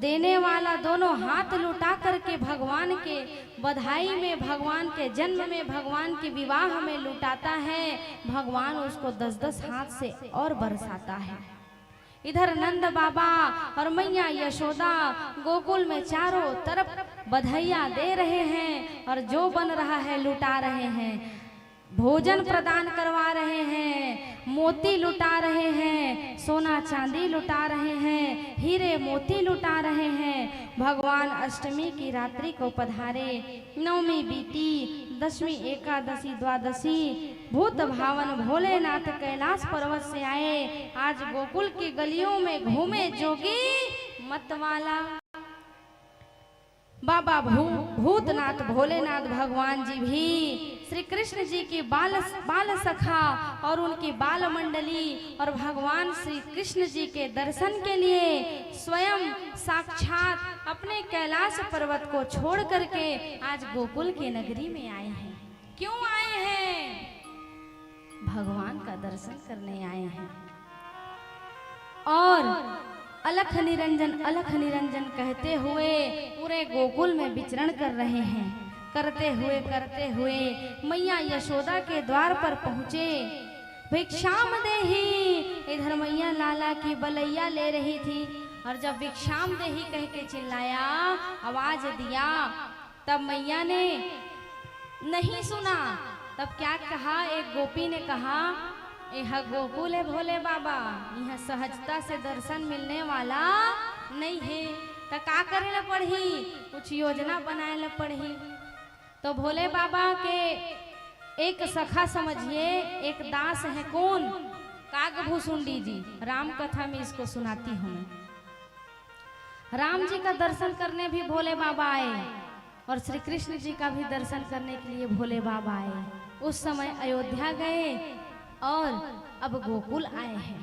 देने वाला दोनों हाथ लुटा करके भगवान के बधाई में, भगवान के जन्म में, भगवान के विवाह में लुटाता है, भगवान उसको 10-10 हाथ से और बरसाता है। इधर नंद बाबा और मैया यशोदा गोकुल में चारों तरफ बधाइयाँ दे रहे हैं और जो बन रहा है लुटा रहे हैं, भोजन प्रदान करवा रहे हैं, मोती लुटा रहे हैं, सोना चांदी लुटा रहे हैं, हीरे मोती लुटा रहे हैं। भगवान अष्टमी की रात्रि को पधारे, नवमी बीती, दशमी, एकादशी, द्वादशी, भूत भावन भोलेनाथ कैलाश पर्वत से आए, आज गोकुल की गलियों में घूमे जोगी मतवाला। बाबा भूतनाथ भोलेनाथ भगवान जी भी श्री कृष्ण जी की बाल सखा और उनकी बाल मंडली और भगवान श्री कृष्ण जी के दर्शन के लिए स्वयं साक्षात अपने कैलाश पर्वत को छोड़ करके आज गोकुल की नगरी में आए हैं। क्यों आए हैं? भगवान का दर्शन करने आए हैं और अलख निरंजन कहते हुए पूरे गोकुल में विचरण कर रहे हैं। करते हुए मैया यशोदा के द्वार पर पहुँचे। भिक्षाम देही, इधर मैया लाला की बलैया ले रही थी और जब भिक्षाम देही कह के चिल्लाया, आवाज दिया, तब मैया ने नहीं सुना। तब क्या कहा? एक गोपी ने कहा, यह गोकुल है भोले बाबा, यह सहजता से दर्शन मिलने वाला नहीं है, तो का करे ला पढ़ी? कुछ योजना बनाए ला पढ़ी। तो भोले बाबा के एक सखा समझिए, एक दास है, कौन? कागभूषुंडी जी। राम कथा में इसको सुनाती हूँ। राम जी का दर्शन करने भी भोले बाबा आए और श्री कृष्ण जी का भी दर्शन करने के लिए भोले बाबा आए। उस समय अयोध्या गए और अब गोकुल आए हैं।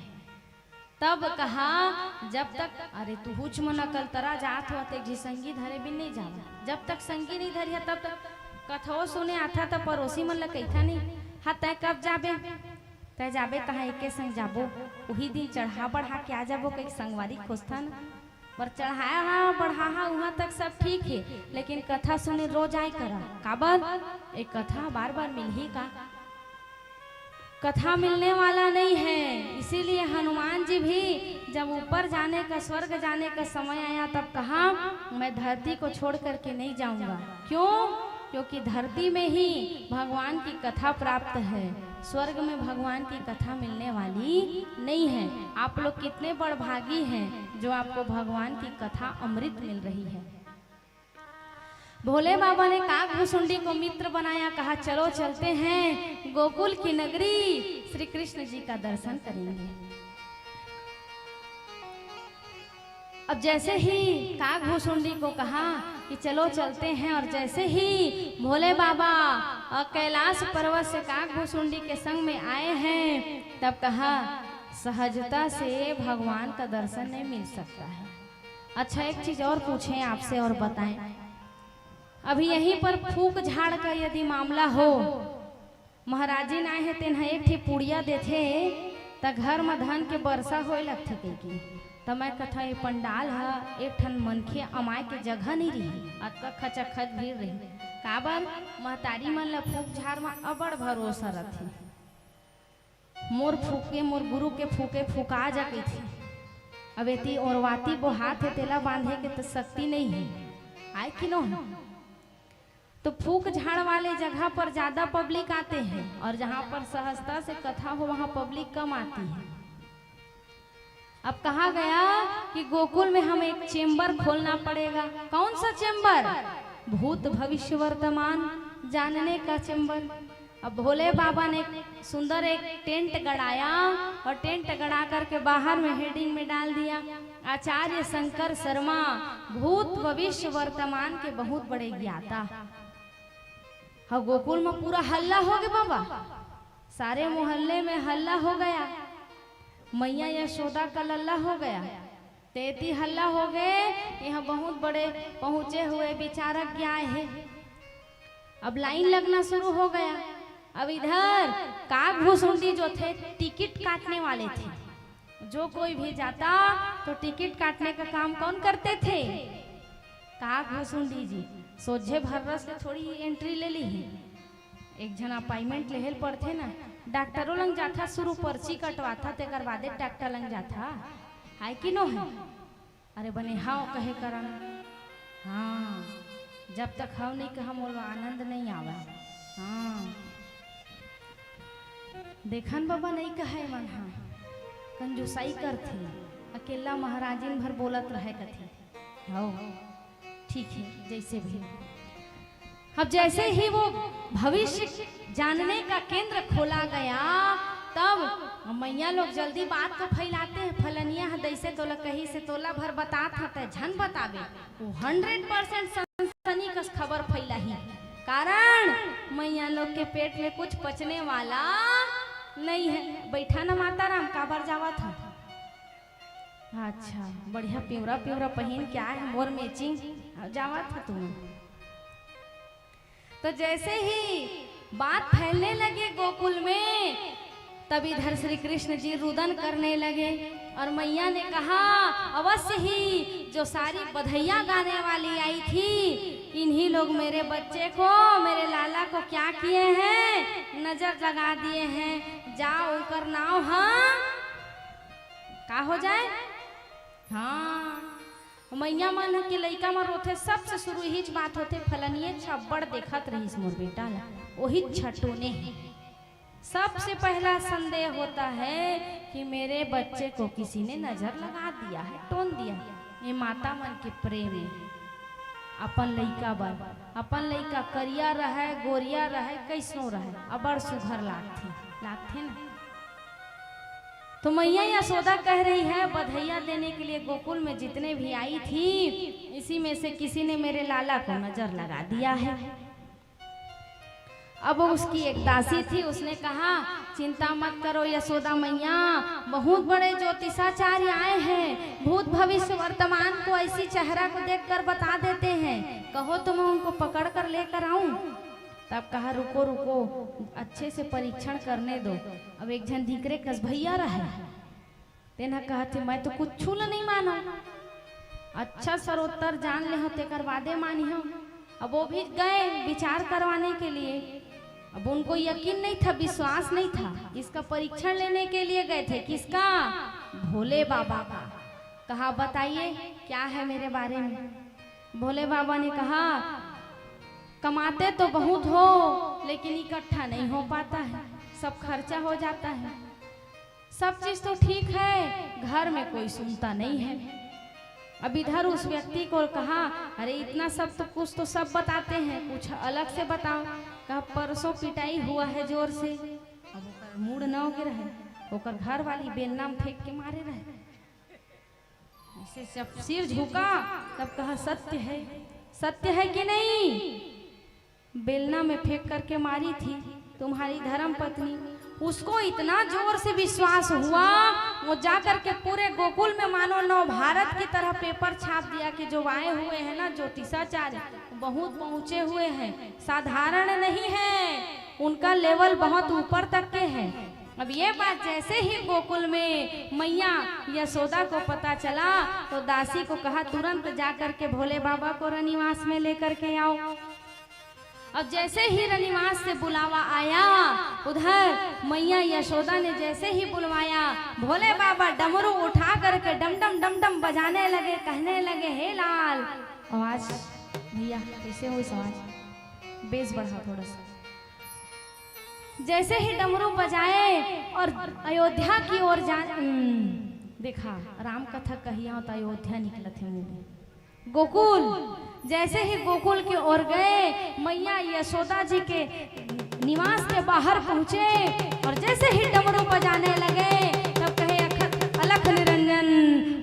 तब कहा, जब तक, अरे तू हुच मना कल तरा जात हो जी संगी धरे भी नहीं जावा, जब तक संगी नहीं धरी है तब तक कथो सुने आता तो पड़ोसी मन लैथा नहीं। हाँ तय कब जाबे? तय जाबे कहा एके संग जाबो, वही दिन चढ़ा बढ़ा के आ जाबो, कई संगवारी खोजता न पर चढ़ाया हाँ बढ़ा वहाँ तक सब ठीक है, लेकिन कथा सुने रोज आए करा काबर? एक कथा बार बार मिल ही का? कथा मिलने वाला नहीं है। इसीलिए हनुमान जी भी जब ऊपर जाने का, स्वर्ग जाने का समय आया, तब कहा, मैं धरती को छोड़ करके नहीं जाऊंगा। क्यों? क्योंकि धरती में ही भगवान की कथा प्राप्त है, स्वर्ग में भगवान की कथा मिलने वाली नहीं है। आप लोग कितने बड़भागी हैं जो आपको भगवान की कथा अमृत मिल रही है। भोले बाबा ने कागभूषुंडी को मित्र बनाया, कहा चलो चलते हैं गोकुल की नगरी, श्री कृष्ण जी का दर्शन करेंगे। अब जैसे ही कागभूषुंडी को कहा कि चलो चलते हैं, और जैसे ही भोले बाबा कैलाश पर्वत से कागभूषुंडी के संग में आए हैं, तब कहा सहजता से भगवान का दर्शन नहीं मिल सकता है। अच्छा एक चीज और पूछें आपसे और बताएं, अभी यहीं पर फूक झाड़ का यदि मामला हो, महाराज जी आए हैं तेन एक ठे पुड़िया देथे त घर में धन के वर्षा होए लगथे कहीं तो मैं कथा ये पंडाल है एक ठन मनखे अमाय के जगह नहीं रही, अतका खचखच भीड़ रही काबर महतारी मन ला फूक झाड़ में अबड़ भरोसा रथे। मोर फूके मोर गुरु के फूके फूका जाके थी, अब एती औरवाती वो हाथ है तेला बांधे के तो शक्ति नहीं है आए कि नो। तो फूक झाड़ वाले जगह पर ज्यादा पब्लिक आते हैं और जहाँ पर सहजता से कथा हो वहाँ पब्लिक कम आती है। अब कहा गया कि गोकुल में हमें एक चेंबर खोलना पड़ेगा। कौन सा चेंबर? भूत भविष्य वर्तमान जानने का चेंबर। अब भोले बाबा ने सुंदर एक टेंट गड़ाया और टेंट गड़ा करके बाहर में हेडिंग में डाल दिया, आचार्य शंकर शर्मा भूत भविष्य वर्तमान के बहुत बड़े ज्ञाता। हाँ गोकुल में पूरा हल्ला हो गया बाबा, सारे मोहल्ले में हल्ला हो गया, मैया यशोदा का लल्ला हो गया, तेती हल्ला हो गए। यहाँ बहुत बड़े पहुंचे हुए विचारक आए हैं। अब लाइन लगना शुरू हो गया। अब इधर काग भूसुंडी जो थे टिकट काटने वाले थे, जो कोई भी जाता तो टिकट काटने का काम कौन करते थे? काग भूसुंडी जी। सोझे भर्रस से थोड़ी एंट्री ले ली है, एक जन अपॉइंटमेंट लेहल पड़थे ना, डॉक्टरों लंग जाथा शुरू पर्ची कटवाथा तेकर बादे डॉक्टर लंग जाथा है कि नो है? अरे बने हाँ कहे करन, हाँ जब तक हम नहीं कहा मोल आनंद नहीं आवा। हाँ देखन बाबा नहीं कहे मन, हाँ कंजूसाई करथे, अकेला महाराजिन भर बोलत रहे कथे। हो ठीक है जैसे भी। अब जैसे ही वो भविष्य जानने का केंद्र खोला गया तब मैया लोग जल्दी बात को फैलाते हैं, फलनिया दैसे तोला कहीं से तोला भर बतात हते झन बतावे, वो 100% सनसनी का खबर फैला ही। कारण मैया लोग के पेट में कुछ पचने वाला नहीं है। बैठा ना माता राम काबर जावा था? अच्छा बढ़िया प्यूरा प्यूरा पहन क्या है मोर मैचिंग जावा था तुम। तो जैसे ही बात फैलने लगे गोकुल में तब इधर श्री कृष्ण जी रुदन करने लगे और मैया ने कहा अवश्य ही जो सारी बधाइयाँ गाने वाली आई थी इन्हीं लोग मेरे बच्चे को मेरे लाला को क्या किए हैं, नजर लगा दिए हैं। जाओ उनकर नाव हाँ का हो जाए। हाँ मैया मन के लइका में रोथे सबसे शुरू ही बात होते फलनिए छब्बड़ देखत रही मोर बेटा ला वही छटोने। सबसे पहला संदेह होता है कि मेरे बच्चे को किसी ने नजर लगा दिया है, टोन दिया है। ये माता मन के प्रेम है अपन लइका बर, अपन लइका करिया रहे गोरिया रहे कैसनो रहे अबड़ सुघर लागथे ना। तो मैया यशोदा कह रही है बधाइयाँ देने के लिए गोकुल में जितने भी आई थी इसी में से किसी ने मेरे लाला को नजर लगा दिया है। अब उसकी एक दासी थी, उसने कहा चिंता मत करो यशोदा मैया, बहुत बड़े ज्योतिषाचार्य आए हैं, भूत भविष्य वर्तमान को ऐसी चेहरा को देखकर बता देते हैं, कहो तो मैं उनको पकड़ कर लेकर आऊं। तब कहा रुको रुको अच्छे से परीक्षण करने दो। अब एक जन धीकरे कस भैया रहे तेना कहते मैं तो कुछ छूल नहीं मानो, अच्छा सरोत्तर जान ले हो तेकर बादे मानी हो। अब वो भी गए विचार करवाने के लिए, अब उनको यकीन नहीं था, विश्वास नहीं था, इसका परीक्षण लेने के लिए गए थे। किसका? भोले बाबा का। कहा बताइए क्या है मेरे बारे में। भोले बाबा ने कहा कमाते तो बहुत हो लेकिन इकट्ठा नहीं हो पाता है, सब खर्चा हो जाता है, सब चीज तो ठीक है घर में कोई सुनता नहीं है। अब इधर उस व्यक्ति को कहा अरे इतना सब तो कुछ तो सब बताते हैं, कुछ अलग से बताओ। कहा परसों पिटाई हुआ है जोर से। अब ओकर मूड न हो रहे, ओकर घर वाली बेलना में फेंक के मारे रहे। ऐसे जब सिर झुका तब कहा सत्य है कि नहीं? बेलना में फेंक करके मारी थी तुम्हारी धर्म पत्नी। उसको इतना जोर से विश्वास हुआ वो जा करके पूरे गोकुल में मानो नव भारत की तरह पेपर छाप दिया कि जो आए हुए हैं ना ज्योतिषाचार्य बहुत पहुंचे हुए हैं, साधारण नहीं है, उनका लेवल बहुत ऊपर तक के है। अब ये बात जैसे ही गोकुल में मैया यशोदा को पता चला तो दासी को कहा तुरंत जाकर के भोले बाबा को रनिवास में लेकर के आओ। अब जैसे ही रनिवास से बुलावा आया, उधर मैया यशोदा ने जैसे ही बुलवाया, भोले बाबा डमरू उठा करके डम डम बजाने लगे, कहने लगे हे लाल। आवाज भैया कैसे हुई आवाज, बेस बढ़ा थोड़ा सा। जैसे ही डमरू बजाए और अयोध्या की ओर जा, देखा राम कथा कहिया तो अयोध्या निकला थे मुझे गोकुल। जैसे ही गोकुल की ओर गए, मैया यशोदा जी के निवास के बाहर पहुंचे और जैसे ही डमरू बजाने लगे तब कहे अलख निरंजन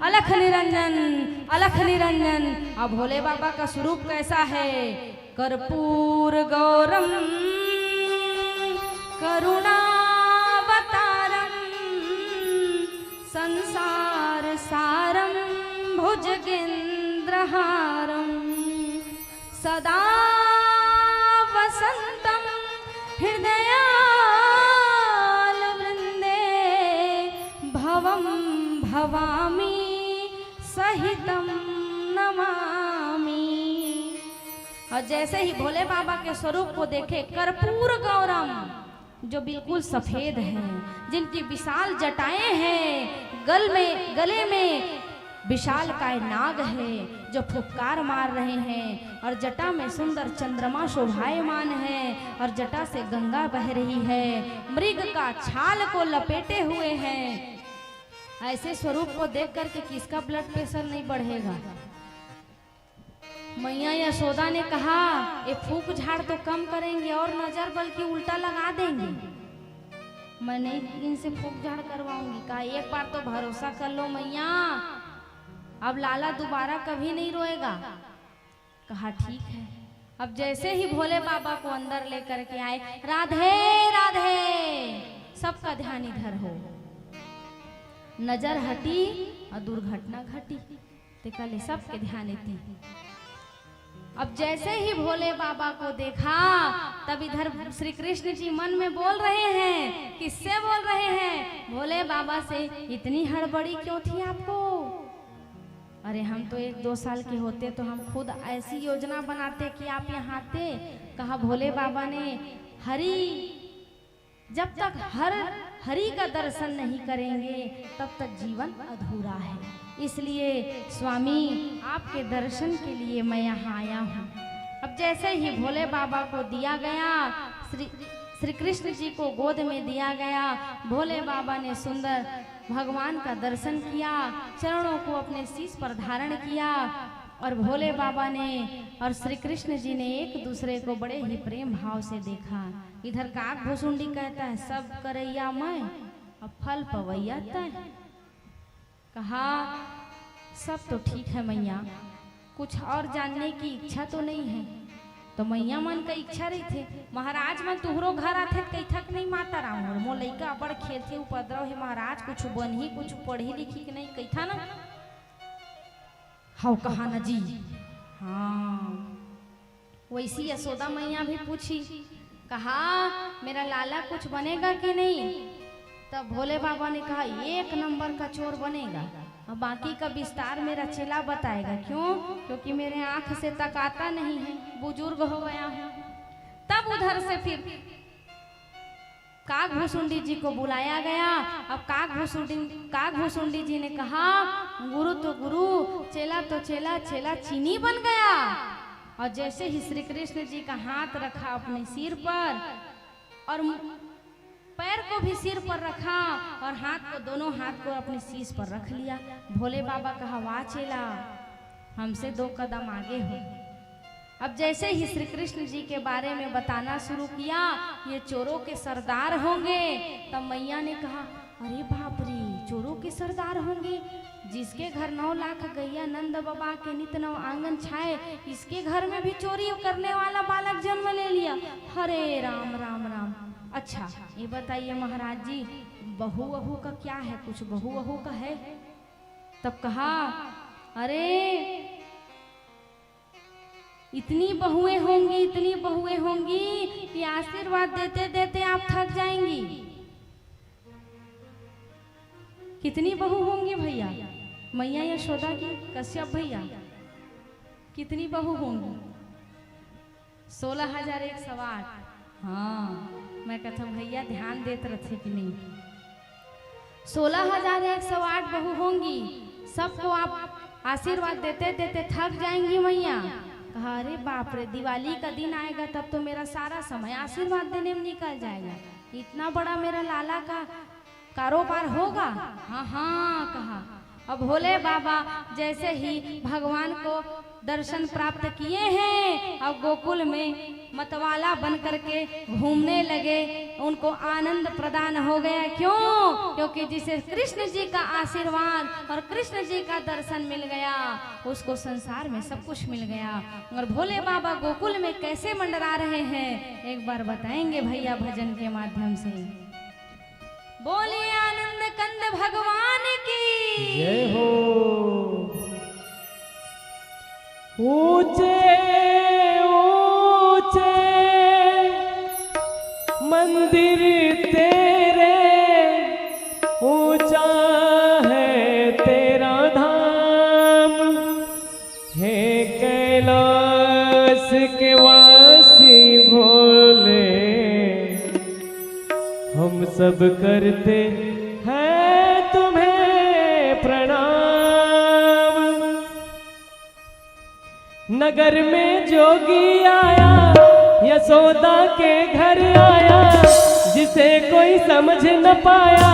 अलख निरंजन अलख निरंजन। अब भोले बाबा का स्वरूप कैसा है, कर्पूर गौरम करुणावतारम संसार सारम भुजगेन्द्रहारम सदा वसंतम हृदयाल वृंदे भवम भवामी सहितम नमामि। और जैसे ही भोले बाबा के स्वरूप को देखे, कर्पूर गौरम जो बिल्कुल सफेद हैं, जिनकी विशाल जटाएं हैं, गले में विशाल काय नाग है जो फुफकार मार रहे हैं, और जटा में सुंदर चंद्रमा शोभायमान है और जटा से गंगा बह रही है, मृग का छाल को लपेटे हुए हैं। ऐसे स्वरूप को देख करके किसका ब्लड प्रेशर नहीं बढ़ेगा। मैया यशोदा ने कहा ये फूक झाड़ तो कम करेंगे और नजर बल्कि उल्टा लगा देंगे, मैं नहीं इनसे फूक झाड़ करवाऊंगी। कहा एक बार तो भरोसा कर लो मैया, अब लाला दोबारा कभी नहीं रोएगा। कहा ठीक है। अब जैसे ही भोले बाबा को अंदर लेकर के आए, राधे राधे, सबका ध्यान इधर हो, नजर हटी और दुर्घटना घटी, ते कले सबके ध्यान इतनी। अब जैसे ही भोले बाबा को देखा तब इधर श्री कृष्ण जी मन में बोल रहे हैं, किससे बोल रहे हैं, भोले बाबा से, इतनी हड़बड़ी क्यों थी आपको? अरे हम तो 1-2 साल के होते तो हम खुद ऐसी योजना बनाते कि आप यहाँ आते। कहा भोले बाबा ने जब तक हरि का दर्शन नहीं करेंगे तब तक जीवन अधूरा है, इसलिए स्वामी आपके दर्शन के लिए मैं यहाँ आया हूँ। अब जैसे ही भोले बाबा को दिया गया, श्री कृष्ण जी को गोद में दिया गया, भोले बाबा ने सुंदर भगवान का दर्शन किया, चरणों को अपने शीश पर धारण किया और भोले बाबा ने और श्री कृष्ण जी ने एक दूसरे को बड़े ही प्रेम भाव से देखा। इधर काग भुसुंडी कहता है सब करैया मैं अब फल पवैया तय। कहा सब तो ठीक है मैया, कुछ और जानने की इच्छा तो नहीं है। तो मैया मन का इच्छा रही थे, महाराज मन तुहरो घर आथे कई थक नहीं माता राम और मो लइका बड़ खेल थे उपद्रव है महाराज, कुछ बन कुछ पढ़ी लिखी कि नहीं कही था ना। हाउ कहा न जी, हाँ वैसी यशोदा मैया भी पूछी, कहा मेरा लाला कुछ बनेगा कि नहीं? तब भोले बाबा ने कहा 1 नंबर का चोर बनेगा, अब बाकी का विस्तार मेरा चेला बताएगा। क्यों? क्योंकि मेरे आंख से तकाता नहीं है, बुजुर्ग हो गया हूँ। तब उधर से फिर काग भुसुंडी जी को बुलाया गया। अब काग भुसुंडी जी ने कहा गुरु तो गुरु, चेला तो चेला, चेला चीनी बन गया। और जैसे ही श्री कृष्ण जी का हाथ रखा अपने सिर पर और पैर को भी सिर पर रखा और दोनों हाथ को अपने शीश पर रख लिया। भोले बाबा कहा वाह चेला, हमसे 2 कदम आगे हो। अब जैसे ही श्री कृष्ण जी के बारे में बताना शुरू किया, ये चोरों के सरदार होंगे। तब मैया ने कहा अरे बाप रे, चोरों के सरदार होंगे? जिसके घर 9 लाख गैया नंद बाबा के नित नव आंगन छाए, इसके घर में भी चोरी करने वाला बालक जन्म ले लिया। हरे राम राम राम। अच्छा ये बताइए महाराज जी, बहू वहू का क्या है, कुछ बहू वहू का है? तब कहा अरे इतनी बहुएं होंगी, इतनी बहुएं होंगी कि आशीर्वाद देते देते आप थक जाएंगी। कितनी बहू होंगी भैया? मैया यशोदा की, कश्यप भैया कितनी बहू होंगी? 16,108। हाँ, मैं कहता भैया ध्यान देते रहे कि नहीं। 16,108 बहू होंगी, सबको आप आशीर्वाद देते देते थक जाएंगी मैया। कहा अरे बाप रे, दिवाली का दिन आएगा तब तो मेरा सारा समय आशीर्वाद देने में निकल जाएगा। इतना बड़ा मेरा लाला का कारोबार होगा? हाँ हाँ कहा। अब भोले बाबा जैसे ही भगवान को दर्शन प्राप्त किए हैं, अब गोकुल में मतवाला बन करके घूमने लगे। उनको आनंद प्रदान हो गया। क्यों? क्योंकि जिसे कृष्ण जी का आशीर्वाद और कृष्ण जी का दर्शन मिल गया, उसको संसार में सब कुछ मिल गया। और भोले बाबा गोकुल में कैसे मंडरा रहे हैं, एक बार बताएंगे भैया भजन के माध्यम से। बोलिए आनंद कंद भगवान की जय हो। ऊंचे ऊंचे मंदिर तेरे, ऊंचा है तेरा धाम, हे कैलाश के वासी भोले, हम सब करते हैं तुम्हें प्रणाम। नगर में जोगी आया, यशोदा के घर आया, जिसे कोई समझ न पाया,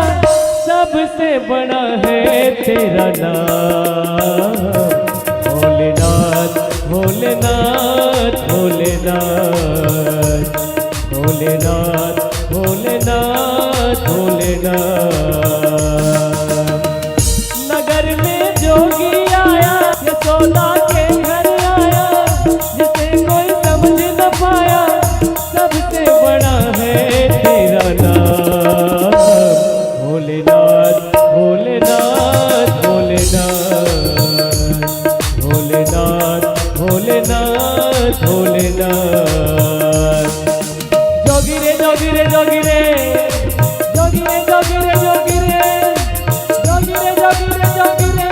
सबसे बड़ा है तेरा नाम। भोलेनाथ भोलेनाथ भोलेनाथ भोलेनाथ भोलेनाथ भोलेनाथ। नगर में जोगी आया, यशोदा के घर आया, जिसे कोई समझ न पाया, सबसे बड़ा है तेरा नाम। भोलेनाथ भोलेनाथ भोलेनाथ भोलेनाथ भोलेनाथ भोलेनाथ। जोगी रे जोगी रे जोगी रे जोगी रे जोगी रे जोगी रे जोगी रे जोगी रे जोगी रे।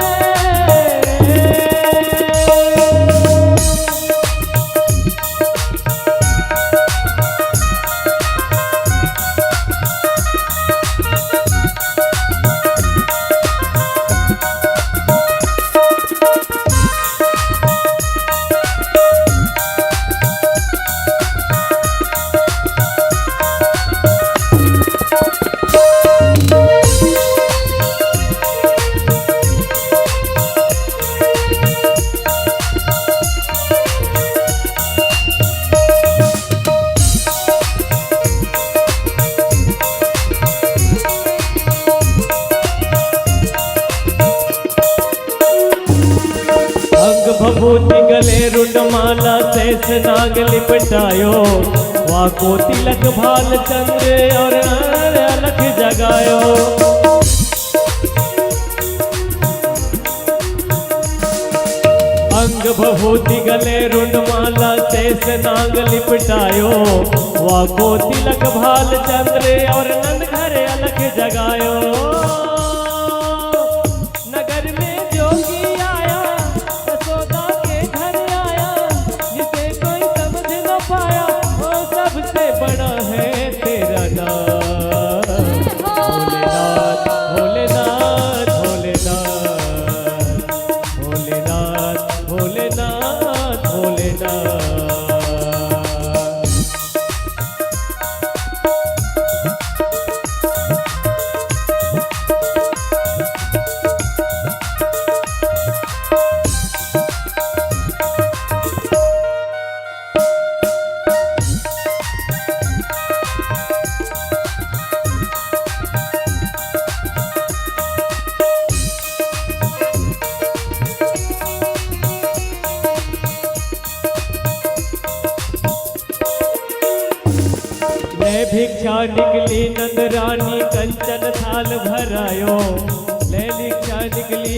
भभूति गले रुंडमाला शेष नाग लिपटायो, वाको तिलक भाल चंद्र और अलख जगायो। अंग भभूति गले रुंडमाला शेष नाग लिपटायो, वाको तिलक भाल चंद्र और नंद घर अलख जगायो। नगर में जोगी आया, यशोदा के घर आया, जिसे कोई समझ न पाया, वो सबसे बड़ा है तेरा नाम। भोलेनाथ भोलेनाथ भोलेनाथ भोलेनाथ भोलेनाथ भोलेनाथ।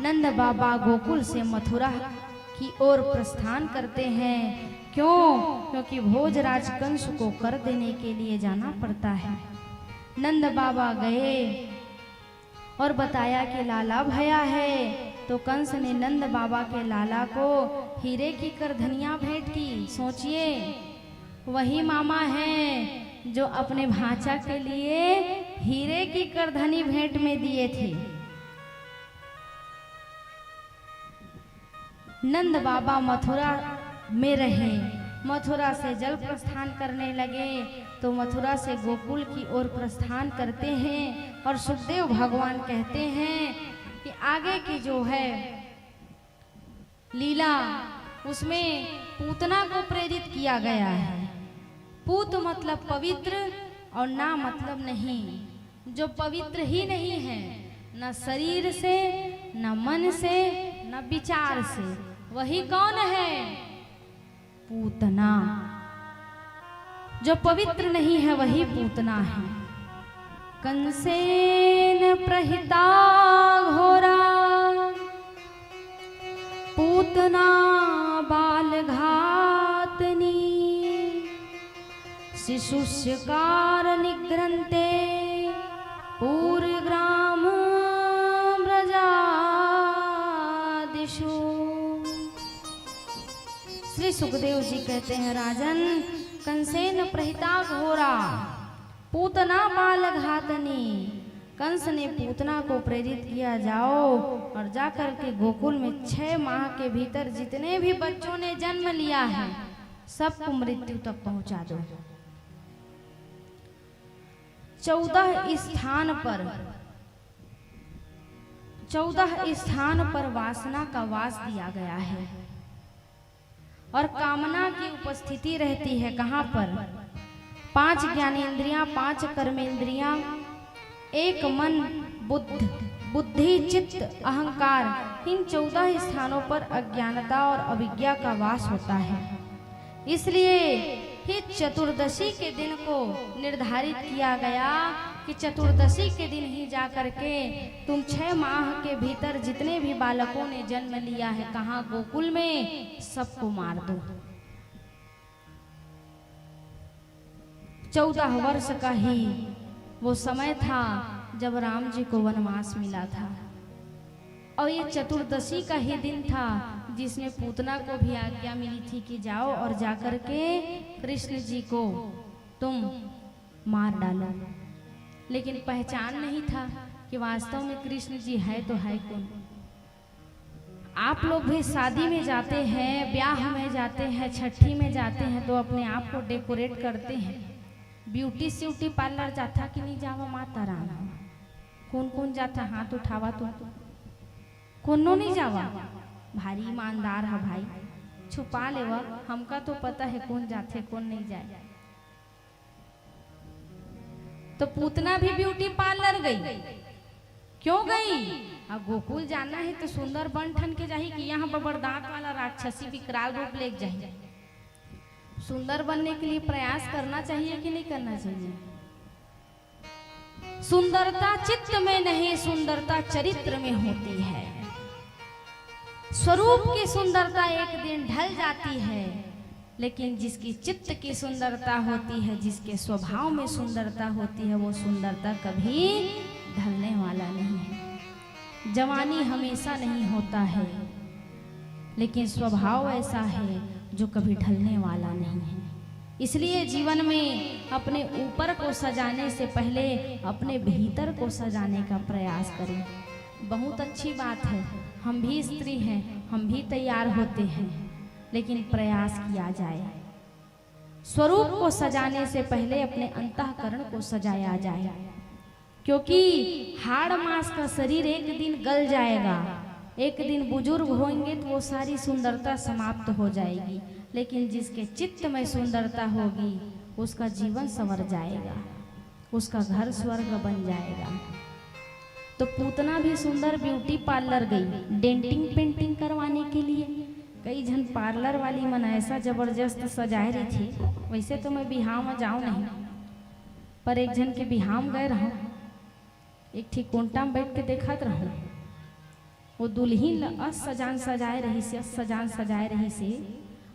नंद बाबा गोकुल से मथुरा की ओर प्रस्थान करते हैं। क्यों? क्योंकि भोजराज कंस को कर देने के लिए जाना पड़ता है। नंद बाबा गए और बताया कि लाला भया है। तो कंस ने नंद बाबा के लाला को हीरे की करधनिया भेंट की। सोचिए, वही मामा हैं जो अपने भांचा के लिए हीरे की करधनी भेंट में दिए थे। नंद बाबा मथुरा में रहे, मथुरा से जल प्रस्थान करने लगे। तो मथुरा से गोकुल की ओर प्रस्थान करते हैं और सुखदेव भगवान कहते हैं कि आगे की जो है लीला उसमें पूतना को प्रेरित किया गया है। पूत मतलब पवित्र और ना मतलब नहीं। जो पवित्र ही नहीं है, न शरीर से, न मन से, न विचार से, वही कौन है? पूतना। जो पवित्र नहीं है वही पूतना है। कंसेन प्रहिता घोरा पूतना बाल घातनी शिशुष्यकार निग्रंते पूर्वग्राम ब्रजादिषु। श्री सुखदेव जी कहते हैं, राजन, कंसेन प्रहिता घोरा पूतना बाल घातनी। कंस ने पूतना को प्रेरित किया, जाओ और जाकर के गोकुल में 6 माह के भीतर जितने भी बच्चों ने जन्म लिया है सबको मृत्यु तक पहुंचा दो। 14 स्थान पर वासना का वास दिया गया है और कामना की उपस्थिति रहती है। कहाँ पर? 5 ज्ञानेंद्रियां, 5 कर्मेंद्रियां, 1 मन, बुद्धि, चित्त, अहंकार। इन 14 स्थानों पर अज्ञानता और अविज्ञा का वास होता है। इसलिए ही चतुर्दशी के दिन को निर्धारित किया गया कि चतुर्दशी के दिन ही जाकर के तुम 6 माह के भीतर जितने भी बालकों ने जन्म लिया है, कहाँ? गोकुल में, सबको मार दो। 14 वर्ष का ही वो समय था जब राम जी को वनवास मिला था और ये चतुर्दशी का ही दिन था जिसमें पूतना को भी आज्ञा मिली थी कि जाओ और जाकर के कृष्ण जी को तुम मार डालो। लेकिन पहचान नहीं था कि वास्तव में कृष्ण जी है तो है कौन। आप लोग भी शादी में जाते हैं, ब्याह में जाते हैं, छठी में जाते हैं तो अपने आप को डेकोरेट करते हैं। ब्यूटी स्यूटी पार्लर जाता कि नहीं जावा? माता राम, कौन कौन जाता? हाथ उठावा तो कोनो नहीं जावा। भारी ईमानदार है भाई, छुपा ले वह, हमका तो पता है कौन जाते कौन नहीं जाए। तो पूतना भी ब्यूटी पार्लर गई। क्यों गई? अब गोकुल जाना है तो सुंदर बन ठन के जाही कि यहाँ बबड़ दांत वाला राक्षसी विकराल रूप ले जाए। सुंदर बनने के लिए प्रयास करना चाहिए कि नहीं करना चाहिए? सुंदरता चित्त में नहीं, सुंदरता चरित्र में होती है। स्वरूप की सुंदरता एक दिन ढल जाती है, लेकिन जिसकी चित्त की सुंदरता होती है, जिसके स्वभाव में सुंदरता होती है, वो सुंदरता कभी ढलने वाला नहीं है। जवानी हमेशा नहीं होता है, लेकिन स्वभाव ऐसा है जो कभी ढलने वाला नहीं है। इसलिए जीवन में अपने ऊपर को सजाने से पहले अपने भीतर को सजाने का प्रयास करें। बहुत अच्छी बात है, हम भी स्त्री हैं, हम भी तैयार होते हैं, लेकिन प्रयास किया जाए। स्वरूप को सजाने से पहले अपने अंतःकरण को सजाया जाए, क्योंकि हाड़ मांस का शरीर एक दिन गल जाएगा, एक दिन बुजुर्ग होंगे तो वो सारी सुंदरता समाप्त हो जाएगी। लेकिन जिसके चित्त में सुंदरता होगी उसका जीवन संवर जाएगा, उसका घर स्वर्ग बन जाएगा। तो पूतना भी सुंदर ब्यूटी पार्लर गई डेंटिंग पेंटिंग करवाने के लिए। कई जन पार्लर वाली मन ऐसा जबरदस्त सजाए रही थी। वैसे तो मैं बिहाव में जाऊँ नहीं, पर एक जन के बिहाव गए रहूँ, एक ठीक कोंटा में बैठ के देखत रहूँ। वो दुल्हीन अस सजान सजाए रही से, अस सजान सजाए रही से,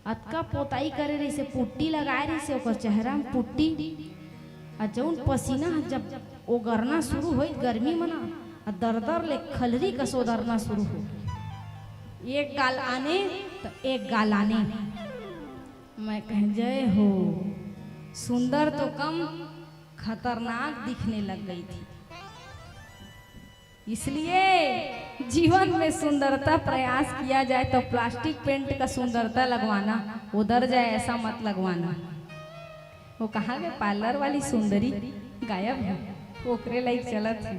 अतका पोताई करे रही से, पुट्टी लगाए रही से, ओकर चेहरा में पुट्टी, आ जौन पसीना जब वो गरना शुरू हो गर्मी में ना दर दर ले खलरी का सोदरना शुरू हो, एक गाल आने तो एक गाल आने। मैं कह जय हो, सुंदर तो कम खतरनाक दिखने लग गई थी। इसलिए जीवन में सुंदरता प्रयास किया जाए तो प्लास्टिक पेंट का सुंदरता लगवाना, उधर जाए ऐसा मत लगवाना। वो कहाँ गए पार्लर वाली सुंदरी, गायब है, ओकरे लाइक चलत है।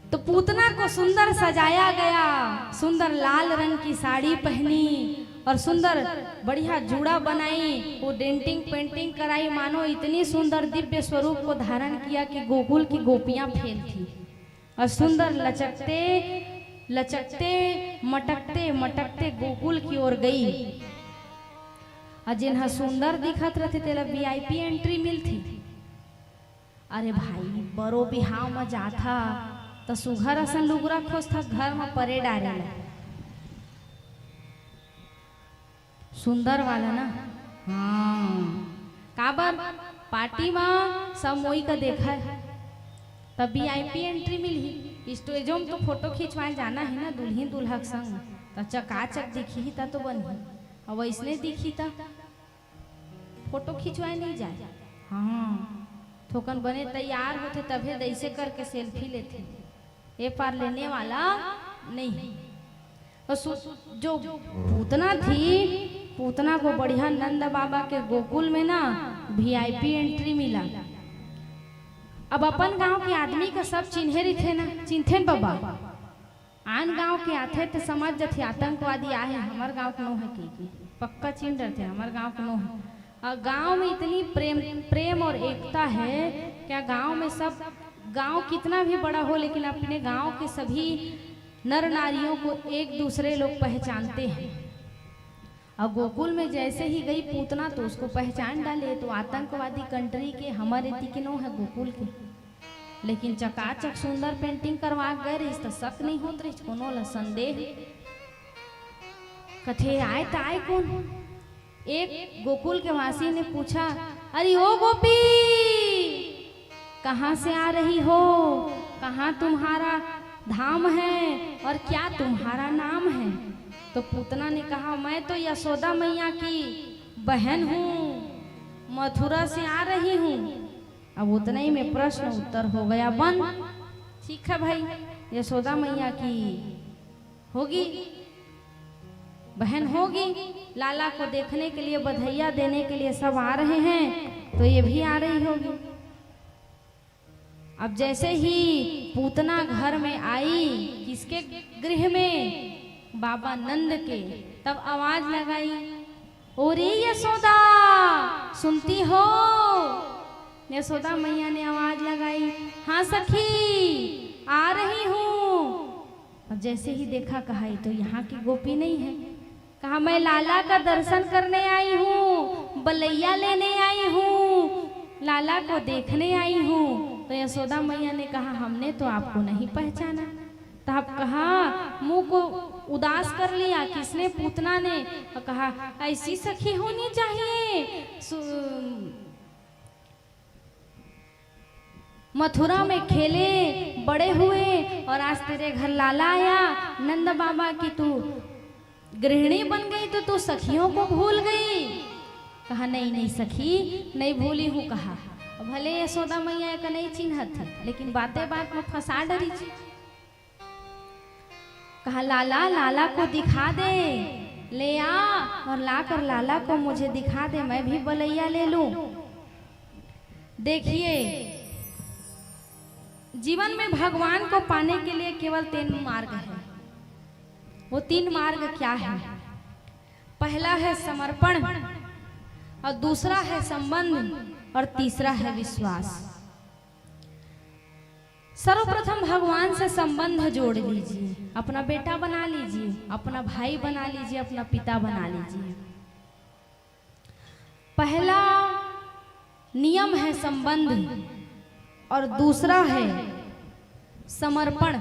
तो पूतना को सुंदर सजाया गया, सुंदर लाल रंग की साड़ी पहनी और सुंदर बढ़िया जूड़ा बनाई, वो डेंटिंग पेंटिंग कराई, मानो इतनी सुंदर दिव्य स्वरूप को धारण किया कि गोकुल की गोपियां फेल थी। और सुंदर लचकते लचकते मटकते मटकते गोकुल की ओर गई। और जिन्हा सुंदर दिखत रहते तेला VIP एंट्री मिलती। अरे भाई बड़ो बिहाव में जाथा तो सुघर असन लुगरा खोजता, घर में परे डारेला सुंदर वाला ना। हाँ काबर पार्टी में सब मोई का देखा है, तब VIP एंट्री मिली। स्टेजों में तो फोटो खिंचवाए जाना है ना दुल्हन दुल्हा के संग, तो चकाचक दिखी ही ता तो बनी, और वैसने दिखी ता फोटो खिंचवाए नहीं जाए। हाँ थोकन बने तैयार होते तभी ऐसे करके सेल्फी लेते, ये पार लेने वाला नहीं। और जो पूतना थी, पूतना को बढ़िया नंद बाबा के गोकुल में ना VIP एंट्री मिला। अब अपन गांव के आदमी का सब चिन्हे रही थे ना, चिन्हे बाबा आन गांव के आते तो समझ जाते आतंकवादी आए हमारे गांव के नो है की पक्का चिन्ह रहे थे हमारे गांव के नो है। और गांव में इतनी प्रेम और एकता है क्या, गांव में सब, गांव कितना भी बड़ा हो लेकिन अपने गांव के सभी नर नारियों को एक दूसरे लोग पहचानते हैं। और गोकुल में जैसे ही गई पूतना तो उसको पहचान डाले, तो आतंकवादी कंट्री के हमारे तिकनो है गोकुल के, लेकिन चकाचक सुंदर पेंटिंग करवा गए रही तो शक नहीं होत रही, कोनो ला संदेह कथे आए तो आए कौन। एक गोकुल के वासी ने पूछा, अरे ओ गोपी कहाँ से आ रही हो, कहाँ तुम्हारा धाम है और क्या तुम्हारा नाम है। तो पूतना ने कहा, मैं तो यशोदा मैया की बहन हूँ, मथुरा से आ रही हूँ। अब उतना ही में प्रश्न उत्तर हो गया बन। ठीक है भाई, यशोदा मैया की होगी बहन होगी, लाला को देखने के लिए बधाइयाँ देने के लिए सब आ रहे हैं, तो ये भी आ रही होगी। अब जैसे ही पूतना घर में आई, किसके गृह में, बाबा नंद के, तब आवाज लगाई, ओरे यशोदा सुनती हो। यशोदा मैया ने आवाज लगाई, हाँ सखी आ रही हूँ। अब जैसे ही देखा, कहा तो यहाँ की गोपी नहीं है। कहा मैं लाला का दर्शन करने आई हूँ, बलैया लेने आई हूँ, लाला को देखने आई हूँ। तो यशोदा मैया ने कहा, हमने तो आपको नहीं पहचाना। तो आप कहा मुंह को उदास कर लिया, किसने, पूतना ने। और कहा ऐसी सखी होनी चाहिए, मथुरा में खेले बड़े हुए और आज तेरे घर लाला आया, नंद बाबा की तू गृहिणी बन गई तो तू सखियों को भूल गई। कहा नहीं नहीं सखी नहीं भूली हूँ। कहा भले यशोदा मैया का नहीं चिन्हत थी, लेकिन बातें बात में फंसा डरी थी। कहा लाला, लाला को दिखा दे, ले आ और लाकर लाला को मुझे दिखा दे, मैं भी बलैया ले लूं। देखिए जीवन में भगवान को पाने के लिए केवल 3 मार्ग है। वो 3 मार्ग क्या है? पहला है समर्पण, और दूसरा है संबंध, और तीसरा है विश्वास। सर्वप्रथम भगवान से संबंध जोड़ लीजिए, अपना बेटा बना लीजिए, अपना भाई बना लीजिए, अपना पिता बना लीजिए। पहला नियम है संबंध और दूसरा है समर्पण।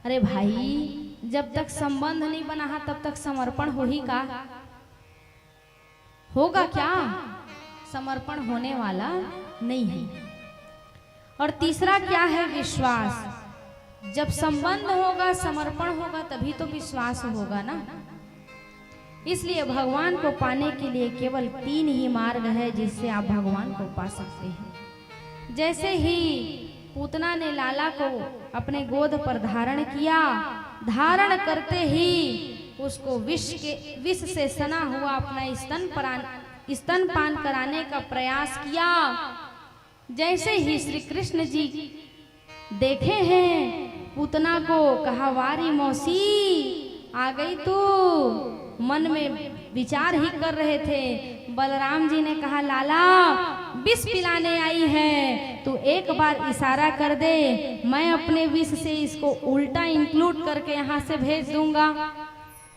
अरे भाई, जब तक संबंध नहीं बना है तब तक समर्पण हो ही का होगा क्या? समर्पण होने वाला नहीं है। और तीसरा क्या है? विश्वास। जब संबंध होगा, समर्पण होगा, तभी तो विश्वास होगा ना। इसलिए भगवान को पाने के लिए केवल 3 ही मार्ग है जिससे आप भगवान को पा सकते हैं। जैसे ही पूतना ने लाला को अपने गोद पर धारण किया, धारण करते ही उसको विष से सना हुआ अपना स्तनपान कराने का प्रयास किया। जैसे ही श्री कृष्ण जी देखे हैं पूतना को, कहा वारी मौसी आ गई तू। मन में विचार ही कर रहे थे। बलराम जी ने कहा लाला विष पिलाने आई है, तू एक बार इशारा कर दे, मैं अपने विष से इसको उल्टा इंक्लूड करके यहाँ से भेज दूंगा।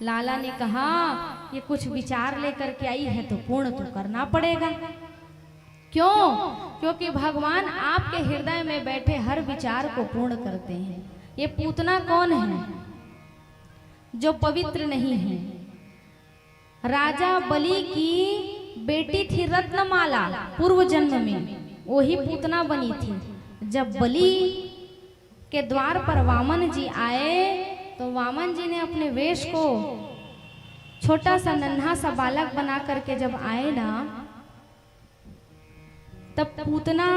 लाला ने कहा ये कुछ विचार लेकर के आई है तो पूर्ण तो करना पड़ेगा। क्यों? क्योंकि भगवान आपके हृदय में बैठे हर विचार को पूर्ण करते हैं। ये पूतना कौन है? जो पवित्र नहीं है। राजा बलि की बेटी थी रत्नमाला, पूर्व जन्म में वही पूतना बनी थी। जब बलि के द्वार पर वामन जी आए तो वामन जी ने अपने वेश को छोटा सा नन्हा सा बालक बना करके जब आए ना, तब पूतना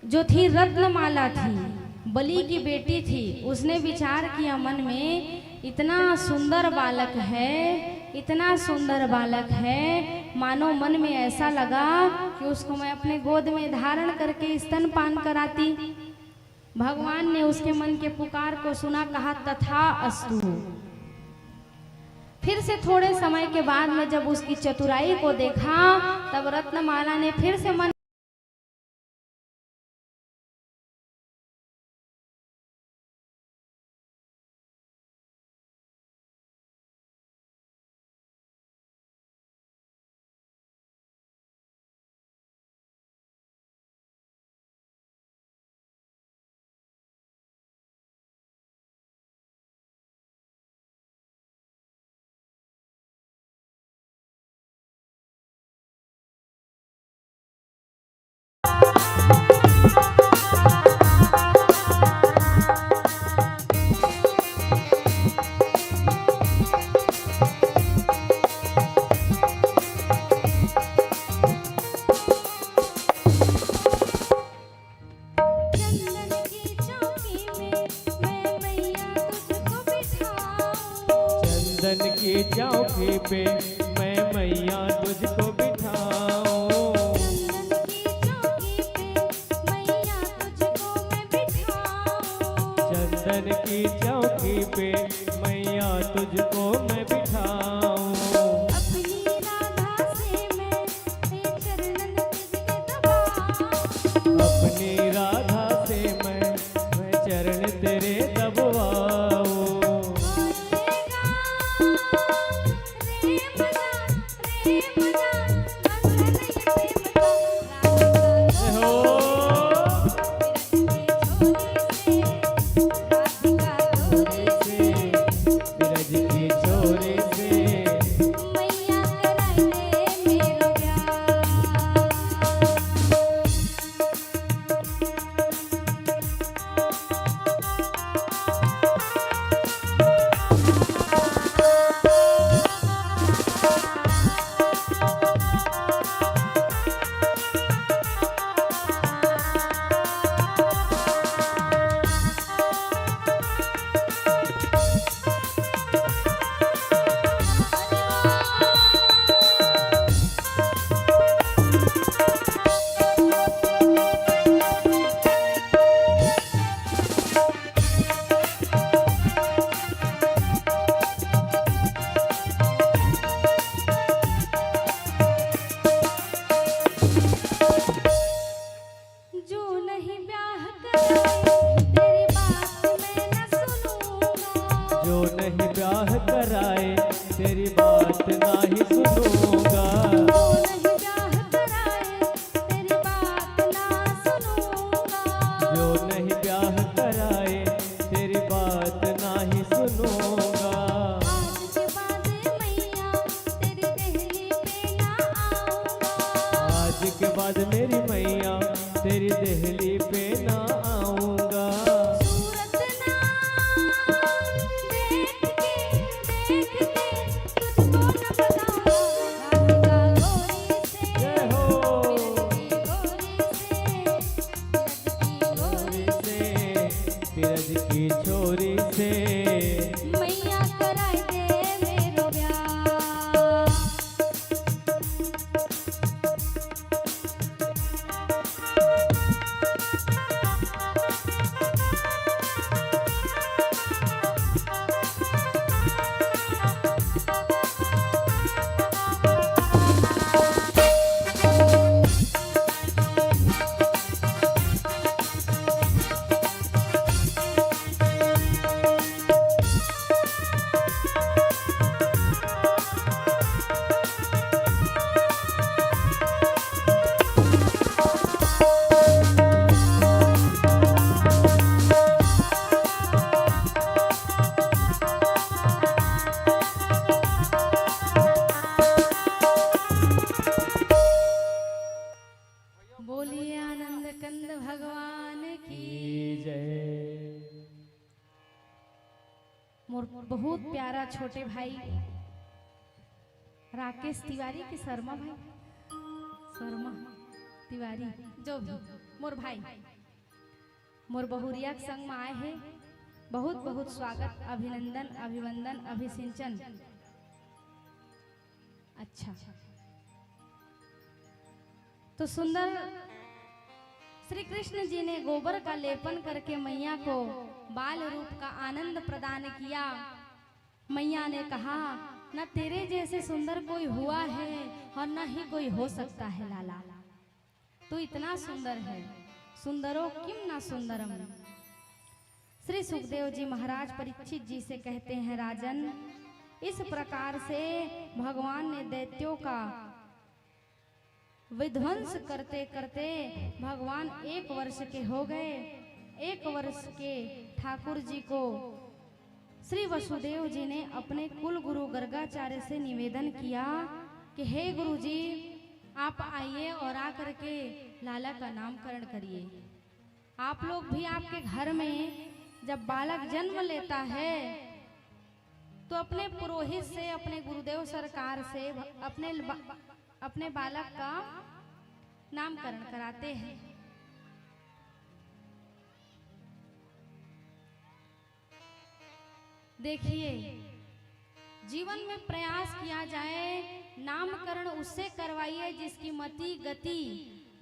जो थी रत्नमाला थी, बलि की बेटी थी, उसने विचार किया मन में इतना सुंदर बालक है, इतना सुंदर बालक है, मानो मन में ऐसा लगा कि उसको मैं अपने गोद में धारण करके स्तनपान कराती। भगवान ने उसके मन के पुकार को सुना, कहा तथा अस्तु। फिर से थोड़े समय के बाद में जब उसकी चतुराई को देखा, तब रत्नमाला ने फिर से मन चंदन की चौकी पे मैं मैया तुझको बिठाऊं। चंदन की चौकी पे मैया तुझको मैं बिठाऊं। अपनी राधा से मैं चरण तेरे दबवाऊं। तेरी बात नहीं सुनूंगा। जो नहीं ब्याह कराए तेरी मोर बहुत प्यारा छोटे भाई राकेश तिवारी की शर्मा भाई शर्मा तिवारी जो भी मोर भाई मोर बहुरिया के संग में आए हैं। बहुत बहुत स्वागत, अभिनंदन, अभिवंदन, अभिसिंचन। अच्छा तो सुंदर श्री कृष्ण जी ने गोबर का लेपन करके मैया को बाल रूप का आनंद प्रदान किया। मैया ने कहा न तेरे जैसे सुंदर कोई हुआ है और न ही कोई हो सकता है लाला, तू इतना सुंदर है, सुंदरो किम ना सुंदरम। श्री सुखदेव जी महाराज परीक्षित जी से कहते हैं, राजन इस प्रकार से भगवान ने दैत्यों का विध्वंस करते करते भगवान 1 वर्ष के हो गए। 1 वर्ष के ठाकुर जी को श्री वसुदेव जी ने अपने कुल गुरु गर्गाचार्य से निवेदन किया कि हे गुरु जी आप आइए और आकर के लाला का नामकरण करिए। आप लोग भी आपके घर में जब बालक जन्म लेता है तो अपने पुरोहित से, अपने गुरुदेव सरकार से अपने बालक का नामकरण कराते हैं। देखिए जीवन में प्रयास किया जाए, नामकरण उससे करवाइए जिसकी मति, गति,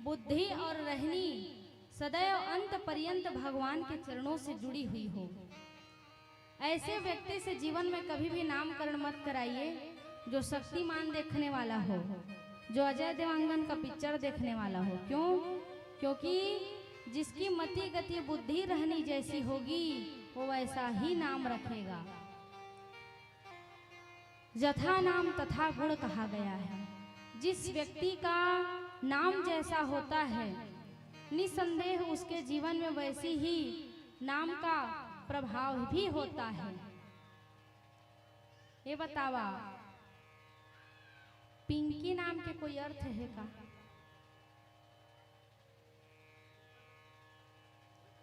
बुद्धि और रहनी सदैव अंत पर्यंत भगवान के चरणों से जुड़ी हुई हो। ऐसे व्यक्ति से जीवन में कभी भी नामकरण मत कराइए जो शक्तिमान देखने वाला हो, जो अजय देवांगन का पिक्चर देखने वाला हो। क्यों? क्योंकि जिसकी मति, गति, बुद्धि रहनी जैसी होगी वो वैसा ही नाम रखेगा। यथा नाम तथा गुण कहा गया है। जिस व्यक्ति का नाम जैसा होता है निसंदेह उसके जीवन में वैसी ही नाम का प्रभाव भी होता है। ये बतावा पिंकी नाम के कोई अर्थ है का?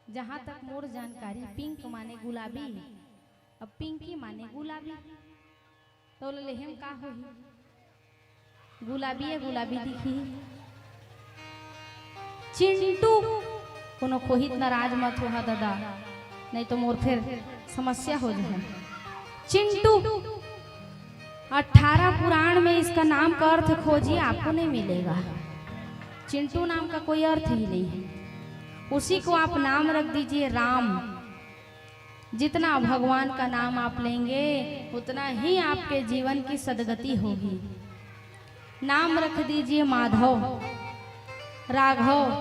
जहां तक मोर जानकारी पिंक माने गुलाबी, अब पिंकी माने गुलाबी, तो लेहम का हो गुलाबी है, गुलाबी दिखी। चिंटू कोनो कोहित नाराज मत हो दादा, नहीं तो मोर फिर समस्या हो जाए। चिंटू 18 पुराण में इसका नाम का अर्थ खोजिए, आपको नहीं मिलेगा। चिंटू नाम का कोई अर्थ ही नहीं है। उसी को आप नाम रख दीजिए राम। जितना भगवान का नाम आप लेंगे उतना ही आपके जीवन की सदगति होगी। नाम रख दीजिए माधव, राघव।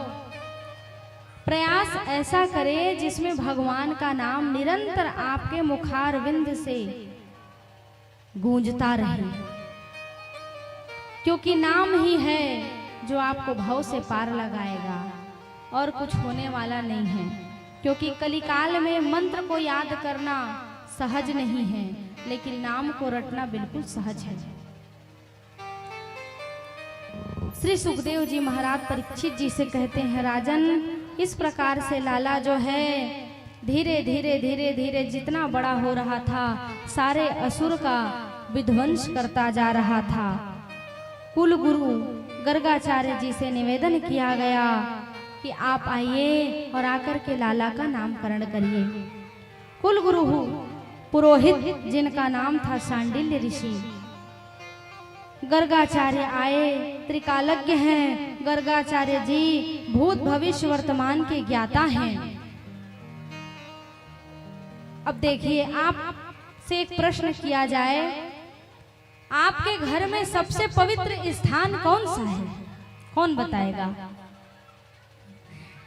प्रयास ऐसा करें जिसमें भगवान का नाम निरंतर आपके मुखारविंद से गूंजता रहे, क्योंकि नाम ही है जो आपको भव से पार लगाएगा और कुछ होने वाला नहीं है। क्योंकि कलिकाल में मंत्र को याद करना सहज नहीं है, लेकिन नाम को रटना बिल्कुल सहज है। श्री सुखदेव जी महाराज परीक्षित जी से कहते हैं, राजन इस प्रकार से लाला जो है धीरे धीरे धीरे धीरे जितना बड़ा हो रहा था सारे असुर का विध्वंस करता जा रहा था। कुल गुरु गर्गाचार्य जी से निवेदन किया गया कि आप आइए और आकर के लाला का नामकरण करिए। कुल गुरु पुरोहित जिनका नाम था सांडिल्य ऋषि, गर्गाचार्य आए, त्रिकालज्ञ हैं गर्गाचार्य जी, भूत भविष्य वर्तमान के ज्ञाता हैं। अब देखिए आप से एक प्रश्न किया जाए, आपके घर में सबसे पवित्र स्थान कौन सा है? कौन बताएगा?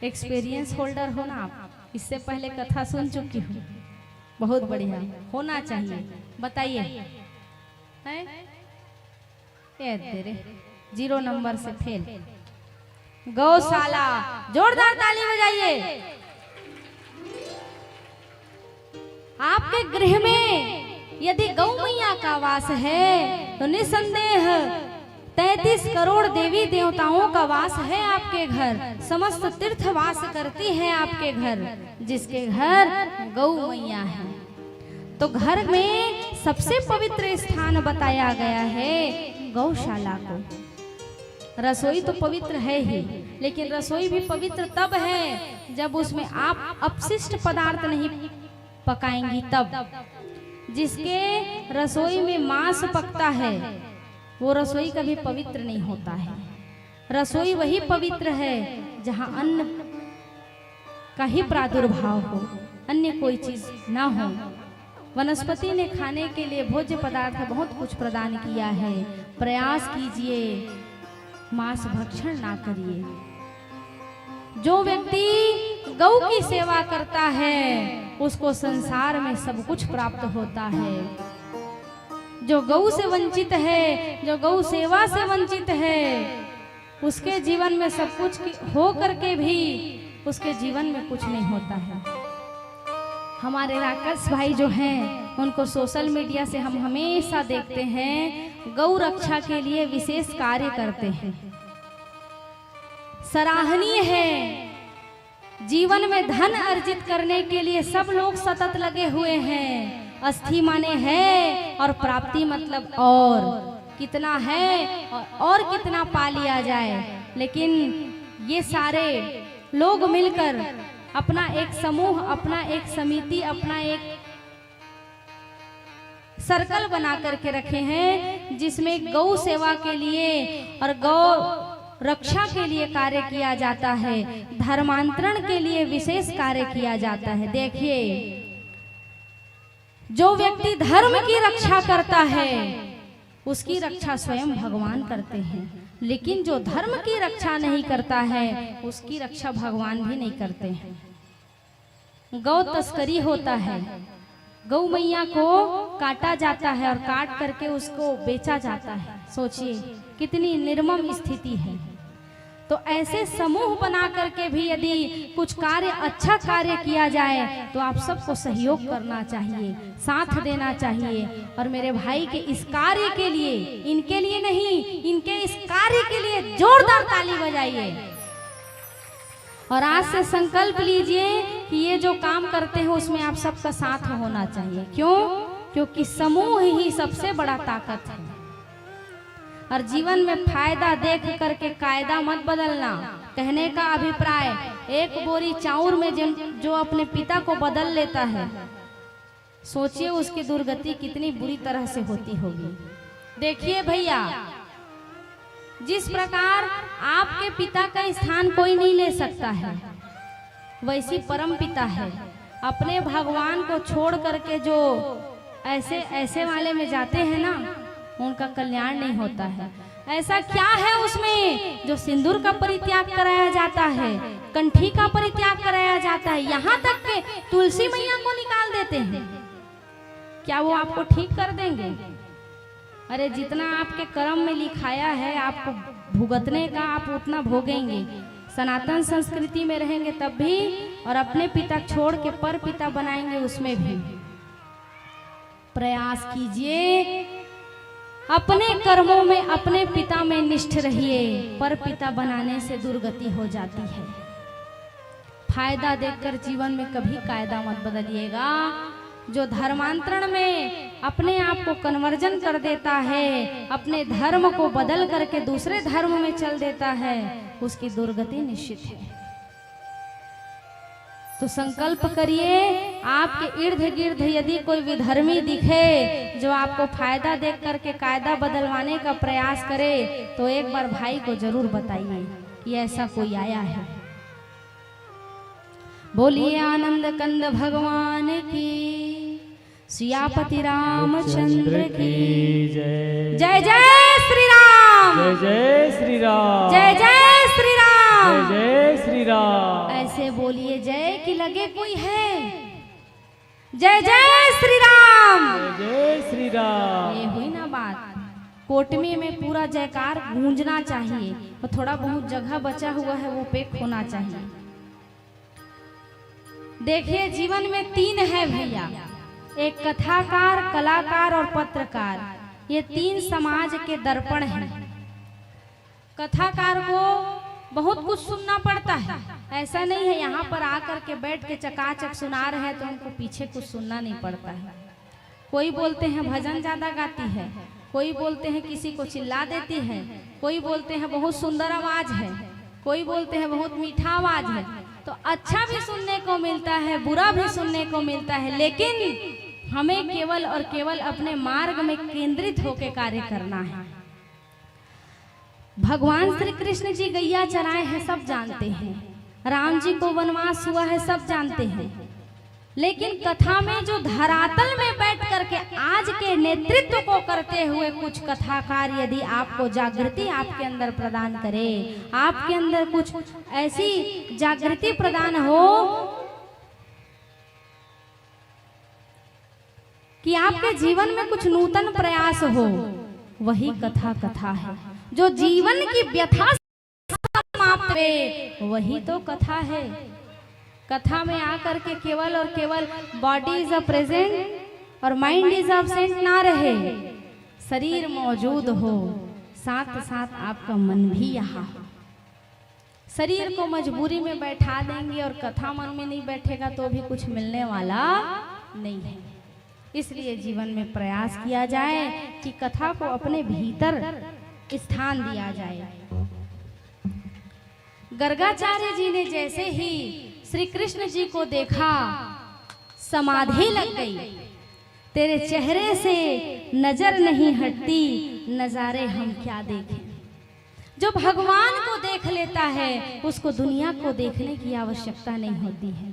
एक्सपीरियंस होल्डर हो ना आप, इससे पहले कथा सुन चुकी हूँ, बहुत बढ़िया होना चाहिए। बताइए। तेरे 0 नंबर से फेल। गौशाला, जोरदार ताली बजाइए। आपके गृह में यदि गौ मैया का वास है तो निसंदेह 33 करोड़ देवी देवताओं का वास है आपके घर। समस्त तीर्थ वास करती है आपके घर, जिसके घर गौ मैया है। तो घर में सबसे पवित्र स्थान बताया गया है गौशाला को। रसोई तो पवित्र है ही, लेकिन रसोई भी पवित्र तब है जब उसमें आप अपशिष्ट पदार्थ नहीं पकाएंगी तब। जिसके रसोई में मांस पकता है वो रसोई कभी पवित्र नहीं होता है। रसोई वही पवित्र है जहां अन्न का ही प्रादुर्भाव हो, अन्य कोई चीज ना हो। वनस्पति ने खाने के लिए भोज्य पदार्थ बहुत कुछ प्रदान किया है। प्रयास कीजिए, मांस भक्षण ना करिए। जो व्यक्ति गौ की सेवा करता है उसको संसार में सब कुछ प्राप्त होता है। जो गौ से वंचित है, जो गौ सेवा से वंचित है, उसके जीवन में सब कुछ हो करके भी उसके जीवन में कुछ नहीं होता है। हमारे राकेश भाई जो हैं उनको सोशल मीडिया से हम हमेशा देखते हैं, गौ रक्षा के लिए विशेष कार्य करते हैं। सराहनीय है। जीवन में धन अर्जित करने के लिए सब लोग सतत लगे हुए हैं। अस्थि माने है और प्राप्ति मतलब और कितना है और कितना पा लिया जाए। लेकिन ये सारे लोग मिलकर अपना एक समूह, अपना एक समिति, अपना एक सर्कल बना करके रखे हैं जिसमें गौ सेवा के लिए और गौ रक्षा के लिए कार्य किया जाता है। धर्मांतरण के लिए विशेष कार्य किया जाता है। देखिए, जो व्यक्ति धर्म की रक्षा करता है उसकी रक्षा स्वयं भगवान करते हैं, लेकिन जो धर्म की रक्षा नहीं करता है उसकी रक्षा भगवान भी नहीं करते हैं। गौ तस्करी होता है, गौ मैया को काटा जाता है और काट करके उसको बेचा जाता है। सोचिए कितनी निर्मम स्थिति है। तो ऐसे समूह बना करके भी यदि कुछ कार्य, अच्छा कार्य किया जाए तो आप सबको सहयोग करना चाहिए, साथ देना चाहिए। और मेरे भाई के इस कार्य के लिए, इनके लिए नहीं, इनके इस कार्य के लिए जोरदार ताली बजाइए। और आज से संकल्प लीजिए कि ये जो काम करते हैं उसमें आप सबका साथ होना चाहिए। क्यों? क्योंकि समूह ही सबसे बड़ा ताकत है। और जीवन में फायदा देख करके कायदा मत बदलना। कहने का अभिप्राय, एक बोरी चाउर में जो अपने पिता को बदल लेता है, सोचिए उसकी दुर्गति कितनी बुरी तरह से होती होगी। देखिए भैया, जिस प्रकार आपके पिता का स्थान कोई नहीं ले सकता है, वैसी परम पिता है। अपने भगवान को छोड़ करके जो ऐसे वाले में जाते हैं ना, उनका कल्याण नहीं होता है। ऐसा क्या है उसमें जो सिंदूर का परित्याग कराया जाता है, कंठी का परित्याग कराया जाता है, यहाँ तक के तुलसी मैया को निकाल देते हैं। क्या वो आपको ठीक कर देंगे? अरे जितना आपके कर्म में लिखाया है आपको भुगतने का, आप उतना भोगेंगे। सनातन संस्कृति में रहेंगे तब भी, और अपने पिता छोड़ के पर पिता बनाएंगे उसमें भी। प्रयास कीजिए, अपने कर्मों में, अपने पिता में निष्ठ रहिए। पर पिता बनाने से दुर्गति हो जाती है। फायदा देखकर जीवन में कभी कायदा मत बदलिएगा। जो धर्मांतरण में अपने आप को कन्वर्जन कर देता है, अपने धर्म को बदल करके दूसरे धर्म में चल देता है, उसकी दुर्गति निश्चित है। तो संकल्प करिए, आपके इर्द गिर्द यदि कोई विधर्मी दिखे जो आपको फायदा देख करके कायदा बदलवाने का प्रयास करे, तो एक बार भाई को जरूर बताइए कि ऐसा कोई आया है। बोलिए आनंद कंद भगवान की, सियापति रामचंद्र की जय। जय जय श्री राम, जय जय श्री राम, जय जय श्री राम, जय जय श्री राम। ऐसे बोलिए जय की लगे कोई है। जय जय श्री राम, जय जय श्री राम। ये हुई ना बात। कोटमी में पूरा जयकार गूंजना चाहिए, तो थोड़ा बहुत जगह बचा हुआ है वो पेक होना चाहिए। देखिए, जीवन में तीन है भैया, एक कथाकार, कलाकार और पत्रकार। ये तीन समाज के दर्पण हैं। कथाकार को बहुत कुछ सुनना पड़ता है, ऐसा नहीं है यहाँ पर आकर के बैठ के चकाचक सुना रहे हैं तो उनको पीछे कुछ सुनना नहीं पड़ता है। कोई बोलते हैं भजन ज्यादा गाती है, कोई बोलते हैं किसी को चिल्ला देती है, कोई बोलते हैं बहुत सुंदर आवाज है, कोई बोलते हैं बहुत मीठा आवाज है। तो अच्छा भी सुनने को मिलता है, बुरा भी सुनने को मिलता है, लेकिन हमें केवल और केवल अपने मार्ग में केंद्रित होकर कार्य करना है। भगवान श्री कृष्ण जी गैया चराए हैं, सब जानते हैं। राम जी को वनवास हुआ है, सब जानते हैं। लेकिन कथा में जो धरातल में बैठ करके आज के नेतृत्व को करते हुए कुछ कथाकार यदि आपको जागृति आपके अंदर प्रदान करे, आपके अंदर कुछ ऐसी जागृति प्रदान हो कि आपके जीवन में कुछ नूतन प्रयास हो, वही कथा है। जो जीवन की व्यथा समाप्त है, वही तो कथा है। कथा में आकर के केवल और केवल बॉडी इज अ प्रेजेंट और माइंड इज अब्सेंट ना रहे, शरीर मौजूद हो, साथ साथ आपका मन भी यहाँ। शरीर को मजबूरी में बैठा देंगे और कथा मन में नहीं बैठेगा तो भी कुछ मिलने वाला नहीं है। इसलिए जीवन में प्रयास किया जाए कि कथा को अपने भीतर स्थान दिया जाए। गर्गाचार्य जी ने जैसे ही श्री कृष्ण जी को देखा, समाधि लग गई। तेरे चेहरे से नजर नहीं हटती, नजारे हम क्या देखें। जो भगवान को देख लेता है उसको दुनिया को देखने की आवश्यकता नहीं होती है।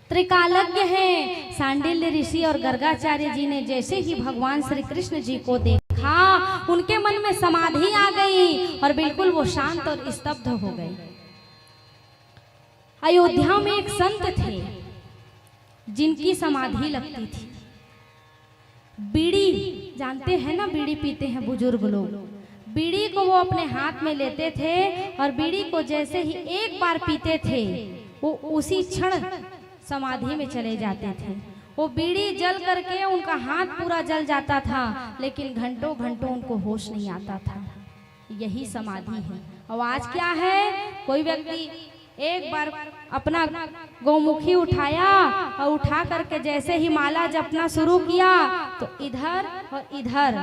त्रिकालज्ञ है सांडिल्य ऋषि और गर्गाचार्य जी ने जैसे ही भगवान श्री कृष्ण जी को देखा, उनके मन में समाधि आ गई और बिल्कुल वो शांत और स्तब्ध हो गए। अयोध्या में एक संत थे जिनकी समाधि लगती थी। बीड़ी जानते हैं ना, बीड़ी पीते हैं बुजुर्ग लोग। बीड़ी को वो अपने हाथ में लेते थे और बीड़ी को जैसे ही एक बार पीते थे वो उसी क्षण समाधि में चले जाते थे। वो बीड़ी जल करके उनका हाथ पूरा जल जाता था, लेकिन घंटों घंटों उनको होश नहीं आता था। यही समाधि है। और आज क्या है, कोई व्यक्ति एक बार अपना गौमुखी उठाया और उठा करके जैसे ही माला जपना शुरू किया तो इधर और इधर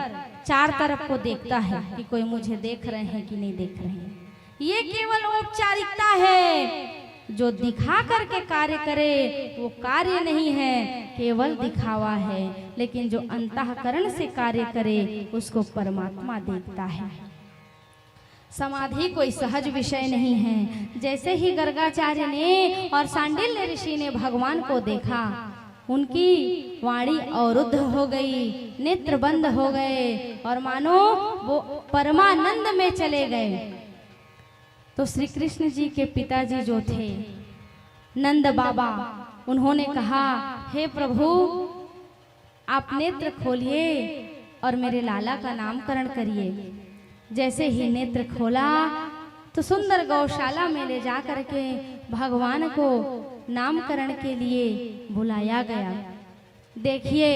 चार तरफ को देखता है कि कोई मुझे देख रहे हैं कि नहीं देख रहे हैं। ये केवल औपचारिकता है। जो दिखा करके कार्य करे वो कार्य नहीं है, केवल दिखावा है। लेकिन जो अंतःकरण से कार्य करे उसको परमात्मा देखता है। समाधि कोई सहज विषय नहीं है। जैसे ही गर्गाचार्य ने और सांडिल्य ऋषि ने भगवान को देखा, उनकी वाणी अवरुद्ध हो गई, नेत्र बंद हो गए और मानो वो परमानंद में चले गए। तो श्री कृष्ण जी के पिताजी जो थे नंद बाबा, उन्होंने कहा, हे प्रभु आप नेत्र खोलिए और मेरे लाला का नामकरण करिए। जैसे ही नेत्र खोला तो सुंदर गौशाला में ले जा करके भगवान को नामकरण के लिए बुलाया गया। देखिए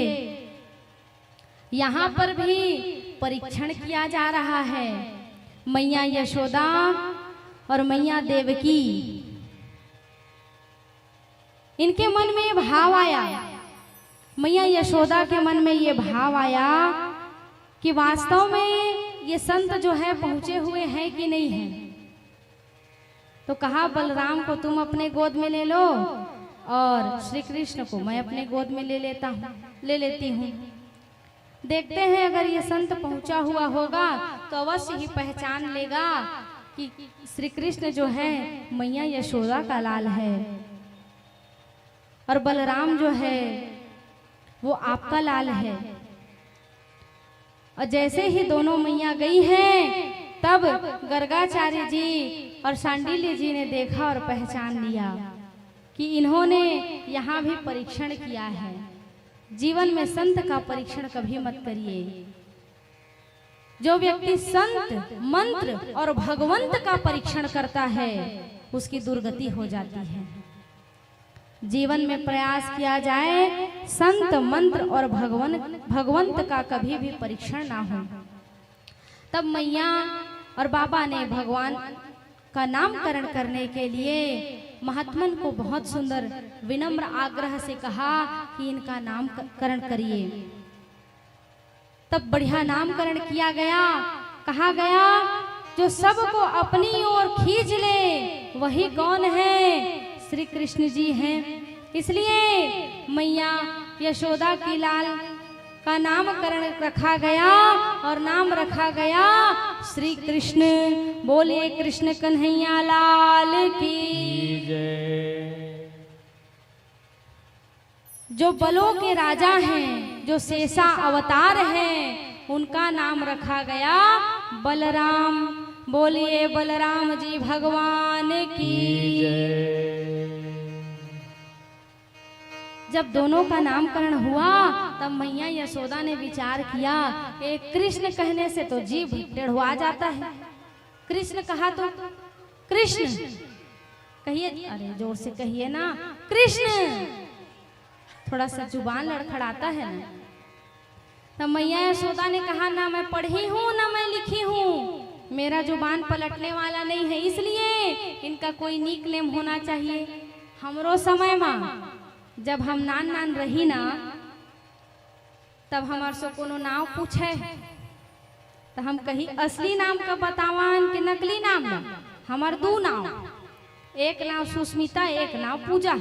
यहाँ पर भी परीक्षण किया जा रहा है। मैया यशोदा और मैया देवकी, इनके मन में ये भाव आया, मैया यशोदा के मन में ये भाव आया कि वास्तव में ये संत जो है पहुंचे हुए हैं कि नहीं है। तो कहा बलराम को तुम अपने गोद में ले लो और श्री कृष्ण को मैं अपने गोद में ले लेती हूँ। देखते हैं अगर ये संत पहुंचा हुआ होगा तो अवश्य ही पहचान लेगा कि श्री कृष्ण जो है मैया यशोदा का लाल है और बलराम जो है वो आपका लाल है। और जैसे ही दोनों मैया गई हैं, तब गर्गाचार्य जी और सांडिल्य जी ने देखा और पहचान लिया कि इन्होंने यहाँ भी परीक्षण किया है। जीवन में संत का परीक्षण कभी मत करिए। जो व्यक्ति संत, मंत्र और भगवंत का परीक्षण करता है उसकी दुर्गति हो जाती है। जीवन में प्रयास किया जाए संत, मंत्र और भगवंत का कभी भी परीक्षण ना हो। तब मैया और बाबा ने भगवान का नामकरण करने के लिए महात्मन को बहुत सुंदर विनम्र आग्रह से कहा कि इनका नामकरण करिए। तब बढ़िया नामकरण किया गया। कहा गया जो सबको अपनी ओर खींच ले वही कौन है? श्री कृष्ण जी हैं। इसलिए मैया यशोदा की लाल का नामकरण रखा गया और नाम रखा गया श्री कृष्ण। बोले कृष्ण कन्हैया लाल की जय। जो बलों के राजा हैं, जो शेषा अवतार हैं, उनका नाम रखा गया बलराम। बोलिए बलराम जी भगवान की जय। जब दोनों का नामकरण हुआ तब मैया यशोदा ने विचार किया, एक कृष्ण कहने से तो जीभ टेढ़ुआ जाता है। कृष्ण कहा तो कृष्ण कहिए, अरे जोर से कहिए ना कृष्ण, थोड़ा सा जुबान लड़खड़ाता है ना। तब मैया यशोदा ने कहा ना मैं पढ़ी हूँ ना मैं लिखी हूँ, मेरा जुबान पलटने वाला नहीं है, इसलिए इनका कोई निक नेम होना चाहिए। हमरो समय में जब हम नान नान रही ना तब हमार से कोनो नाम पूछे तो हम कही असली नाम का बतावन कि नकली नाम ना। हमार दो नाम, एक नाम सुस्मिता, एक नाम पूजा।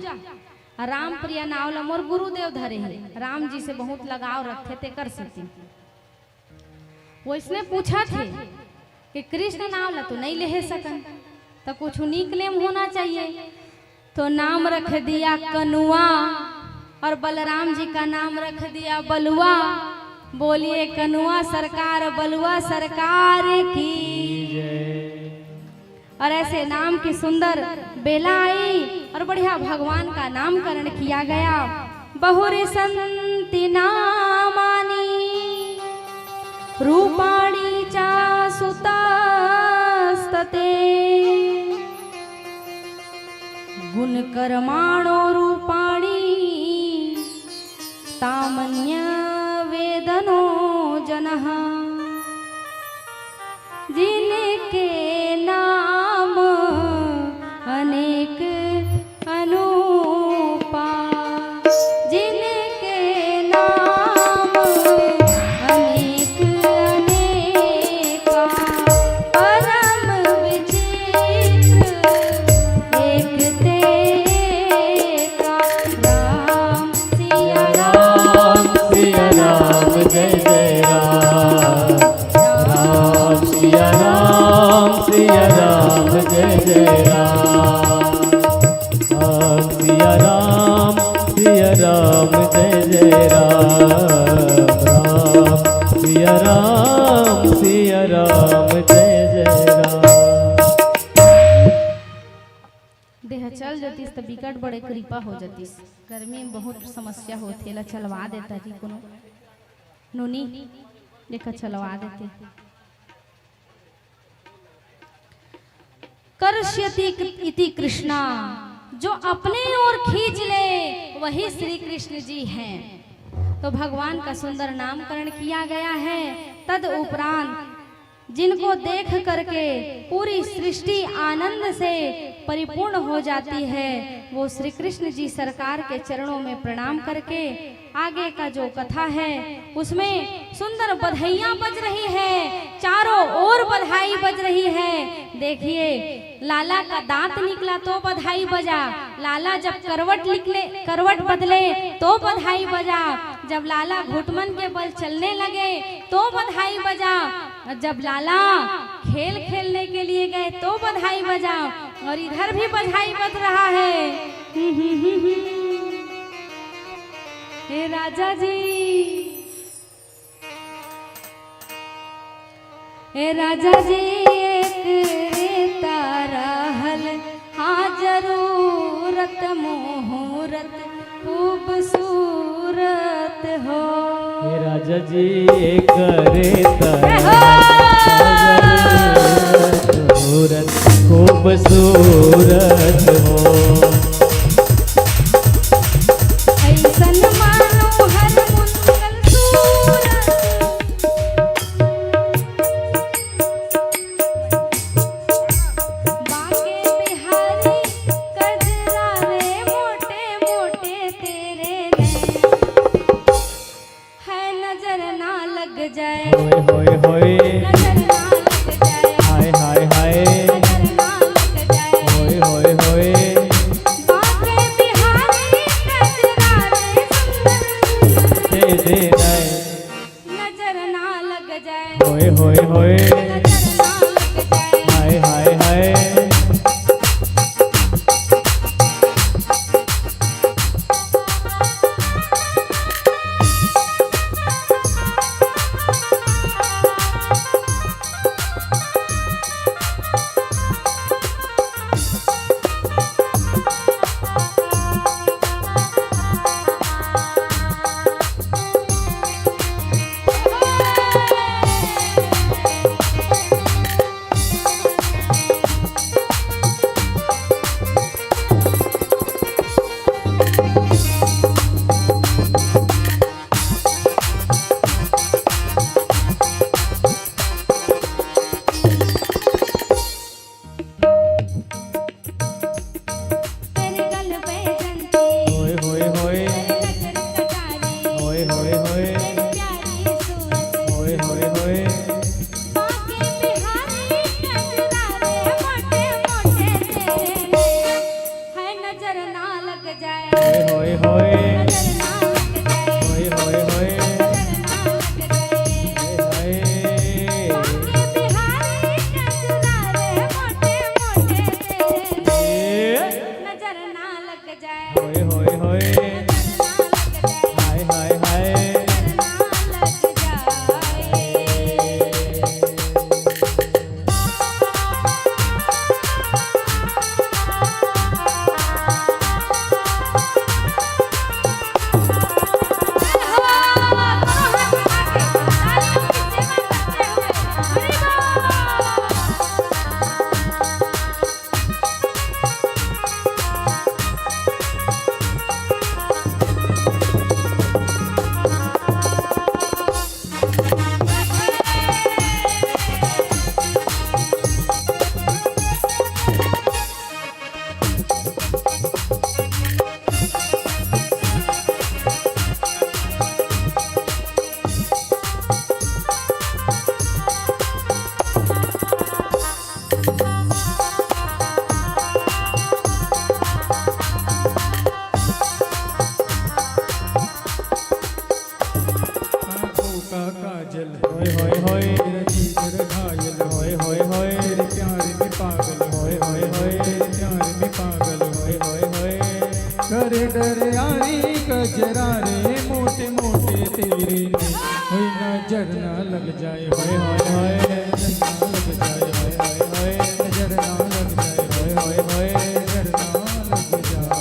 राम प्रिया नाव ला मोर गुरुदेव धरे है, राम जी से बहुत लगाव रखते थे कर सकती। वो इसने पूछा थे कि कृष्ण नाम ला तो नहीं ले सकन, तो कुछ निक नेम होना चाहिए। तो नाम रख दिया कनुआ और बलराम जी का नाम रख दिया बलुआ। बोलिए कनुआ सरकार बलुआ सरकार की जय। और ऐसे नाम की सुंदर बेला आई और बढ़िया भगवान का नामकरण किया गया। बहुरी संति नामानी रूपाणी चा सुतास्तते गुण कर्माणो रूपाणी तामन्य वेदनो जनः। जिनके नाम अनेक अनुपा, जिनके नाम अनेक अनेका, परम विचित्र एक तेका। राम सिया राम सिया राम जय जय राम। राम सिया राम जय जय राम। राम सिया राम जय जय राम। राम सिया राम जय जय राम। देह चल जतीस तो बिकट बड़े कृपा हो जतीस। गर्मी में बहुत समस्या होती है, चलवा देता जी कोनो नोनी देखा चलवा देते। कर्ष्यति इति कृष्णा, जो अपने ओर खींच ले वही श्री कृष्ण जी हैं। तो भगवान का सुंदर नामकरण किया गया है। तद उपरांत जिनको देख करके पूरी सृष्टि आनंद से परिपूर्ण हो जाती है, वो श्री कृष्ण जी सरकार के चरणों में प्रणाम करके आगे का जो कथा है उसमें सुंदर बधाइयां बज रही है, चारों ओर बधाई बज रही है। देखिए लाला का दांत निकला तो बधाई बजा, लाला जब करवट बदले तो बधाई बजा, जब लाला घुटमन के बल चलने लगे तो बधाई बजा, जब लाला खेल खेलने के लिए गए तो बधाई बजा, और इधर भी बधाई बज रहा है। हे राजा जी, हे राजा जी, एक तारा हल हाँ जरूरत मुहूर्त खूबसूरत हो। हे राजा जी करे सूरत खूबसूरत हो। ऐसन मानो हर मुंगल सूरत, बाके बिहारी कजरा रे मोटे मोटे तेरे नैन, है नजर ना लग लग जाए, होए होए होए, नजर ना लग जाए, हाय हाय हाय, नजर ना लग जाए, होए होए होए, बाके बिहारी कजरा रे सुंदर दे दे नए, नजर ना लग जाए, होए होए होए, नजर ना लग जाए। हाय हाय हाय, तेरे गल पे जंती, होए होए होए, तेरी नजर कटारी, होए होए होए, तेरी प्यारी सूरत, होए होए होए, बाके बिहारी कजरा रे मोटे मोटे तेरे नैन, है नजर ना लग जाए, होए होए, नजर ना लग जाए, होए होए होए, नजर ना लग जाए। हाय हाय, बाके बिहारी कजरा रे मोटे मोटे तेरे नैन, नजर ना लग जाए, होए होए होए, नजर ना लग जाए, हाय हाय हाय, नजर ना लग जाए। आंखों का काजल होए होए होए, तेरा जिगर घायल होए होए होए, तेरे प्यार में पागल होए होए होए, तेरे प्यार में पागल होए होए होए, करे डर यारी कजरा रे मोटे मोटे तेरे ने होई नजर ना लग जाए होए होए होए, नजर ना लग जाए होए होए होए, नजर ना लग जाए होए होए होए, नजर ना लग जाए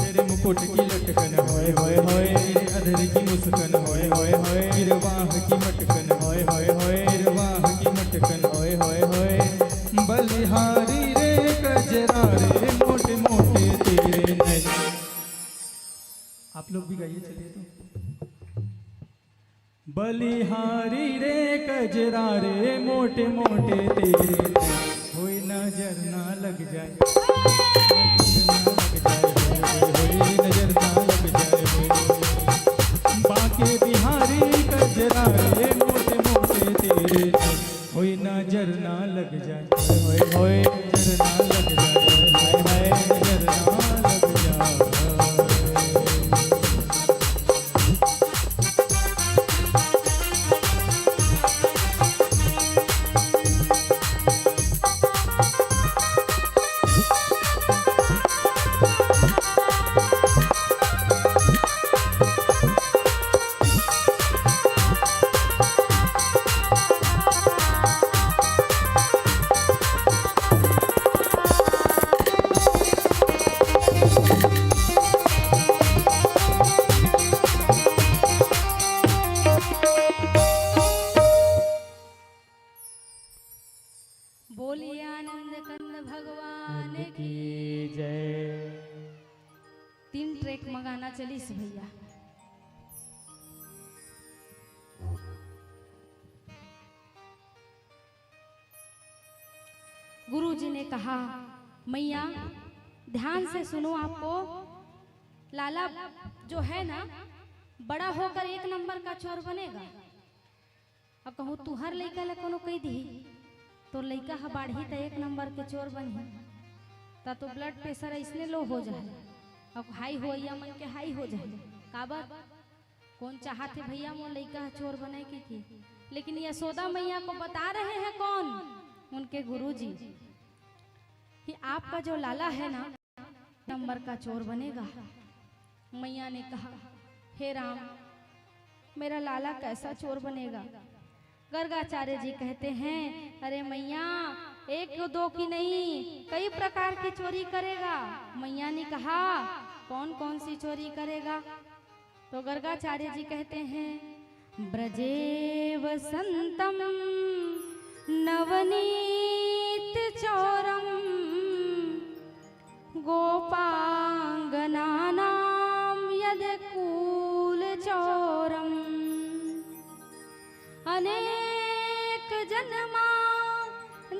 तेरे मुकुट की लटकन होए होए होए, तेरे अधर की मुस्कान होए होए होए, गिरवाह की मटकन होए होए होए, गिरवाह की मटकन होए होए होए, बलिहारी रे कजरा रे मोटे मोटे तेरे नैन। आप लोग भी गाइए चलिए तो बलिहारी रे कजरा रे मोटे मोटे तेरे नैन होई नजर ना लग जाए नजर ना लग जाए बाके बिहारी कजरा रे मोटे मोटे तेरे नैन होई नजर ना लग जाए होए होए, नजर ना लग जाए हाय हाय, नजर ना लग जाए भगवान की की जय। 3 ट्रैक में गाना चलीस भैया। गुरु जी ने कहा मैया ध्यान से सुनो, आपको लाला जो है ना बड़ा होकर 1 नंबर का चोर बनेगा। अब कहूँ तुहर लइका ले कोनो कही दी तो लइका ह बाढ़ी त 1 नंबर के चोर बनी ता तो ब्लड प्रेशर इसने लो हो जाए, अब हाई हो या मन के हाई हो जाए। काबर कौन चाहते भैया मोर लइका चोर बने की। लेकिन यशोदा मैया को बता रहे हैं कौन, उनके गुरुजी, कि आपका जो लाला है ना नंबर का चोर बनेगा। मैया ने कहा हे राम, मेरा लाला कैसा चोर बनेगा। गर्गाचार्य जी कहते हैं अरे मैया 1-2 की नहीं, कई प्रकार की चोरी करेगा। मैया ने कहा कौन कौन सी चोरी करेगा। तो गर्गाचार्य जी कहते हैं ब्रजे वसंतम नवनीत चोरम गोपांगनानाम यदकूल चोरम अनेक जन्मा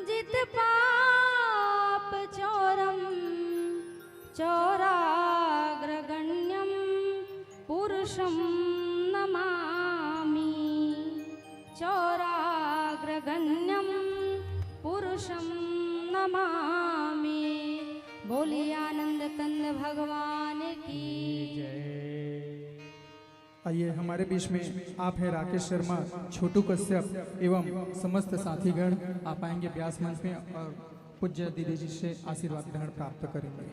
जित पाप चोरम चोराग्रगण्यम पुरुषम नमामि। चोराग्रगण्यम पुरुषम नमामि। बोलिए आनंद कंद भगवान की जय। आइए हमारे बीच में आप हैं राकेश शर्मा, छोटू कश्यप एवं समस्त साथीगण। आप आएंगे व्यास मंच में और पूज्य दीदी जी से आशीर्वाद ग्रहण प्राप्त करेंगे।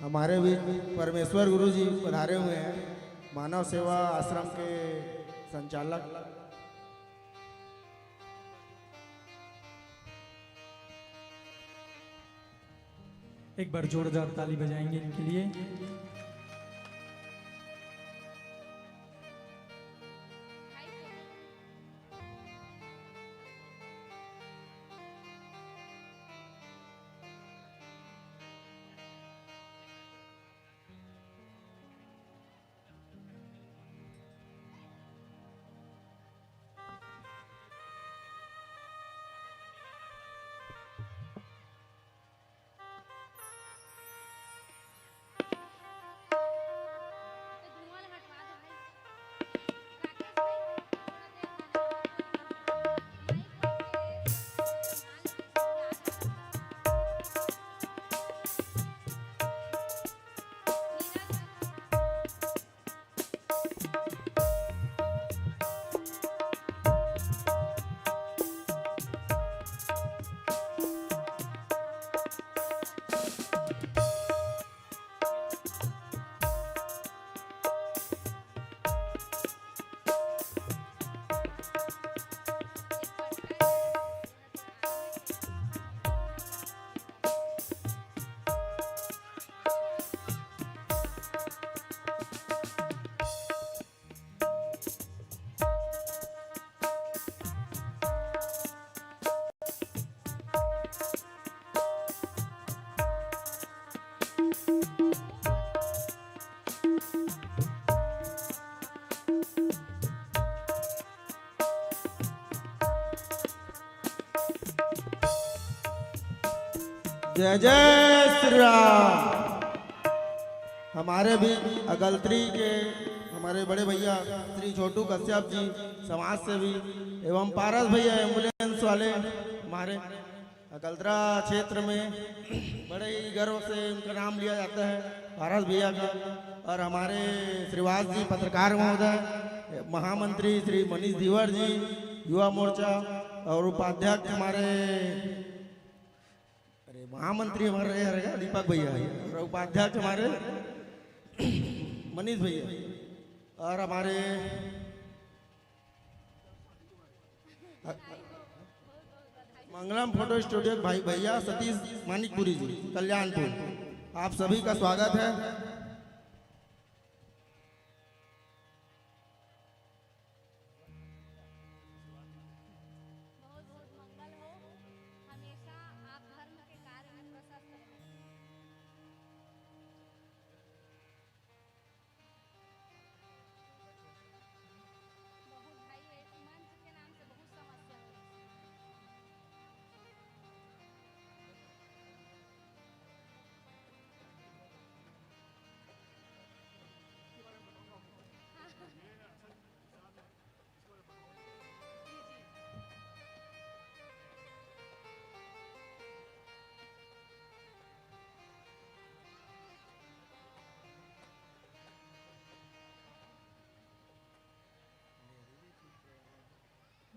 हमारे भी परमेश्वर गुरु जी पधारे हुए हैं, मानव सेवा आश्रम के संचालक। एक बार जोरदार ताली बजाएंगे इनके लिए। जय जय श्री राम। हमारे भी अगलत्री के हमारे बड़े भैया श्री छोटू कश्यप जी समाज सेवी एवं पारस भैया एम्बुलेंस वाले हमारे अगलतरा क्षेत्र में बड़े ही गर्व से उनका नाम लिया जाता है, पारस भैया का। और हमारे श्रीवास जी पत्रकार महोदय, महामंत्री श्री मनीष धीवर जी युवा मोर्चा, और उपाध्यक्ष हमारे महामंत्री हमारे रहेगा दीपक भैया, और उपाध्यक्ष हमारे मनीष भैया, और हमारे मंगलम फोटो स्टूडियो भाई भैया सतीश मानिकपुरी जी कल्याणपुर, आप सभी का स्वागत है।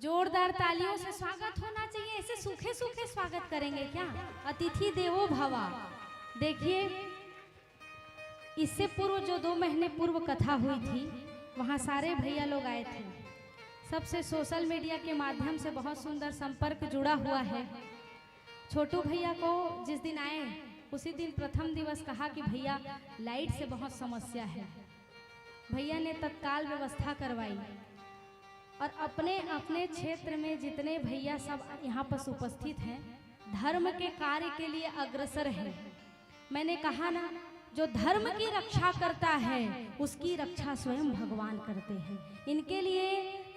जोरदार तालियों से स्वागत होना चाहिए। ऐसे सूखे सूखे स्वागत करेंगे क्या? अतिथि देवो भवा। देखिए, इससे पूर्व जो 2 महीने पूर्व कथा हुई थी, वहाँ सारे भैया लोग आए थे। सबसे सोशल मीडिया के माध्यम से बहुत सुंदर संपर्क जुड़ा हुआ है। छोटू भैया को जिस दिन आए उसी दिन प्रथम दिवस कहा कि भैया लाइट से बहुत समस्या है। भैया ने तत्काल व्यवस्था करवाई और अपने अपने क्षेत्र में जितने भैया सब यहाँ पर उपस्थित हैं, धर्म के कार्य के लिए अग्रसर हैं। मैंने कहा ना, जो धर्म की रक्षा करता है उसकी रक्षा स्वयं भगवान करते हैं। इनके लिए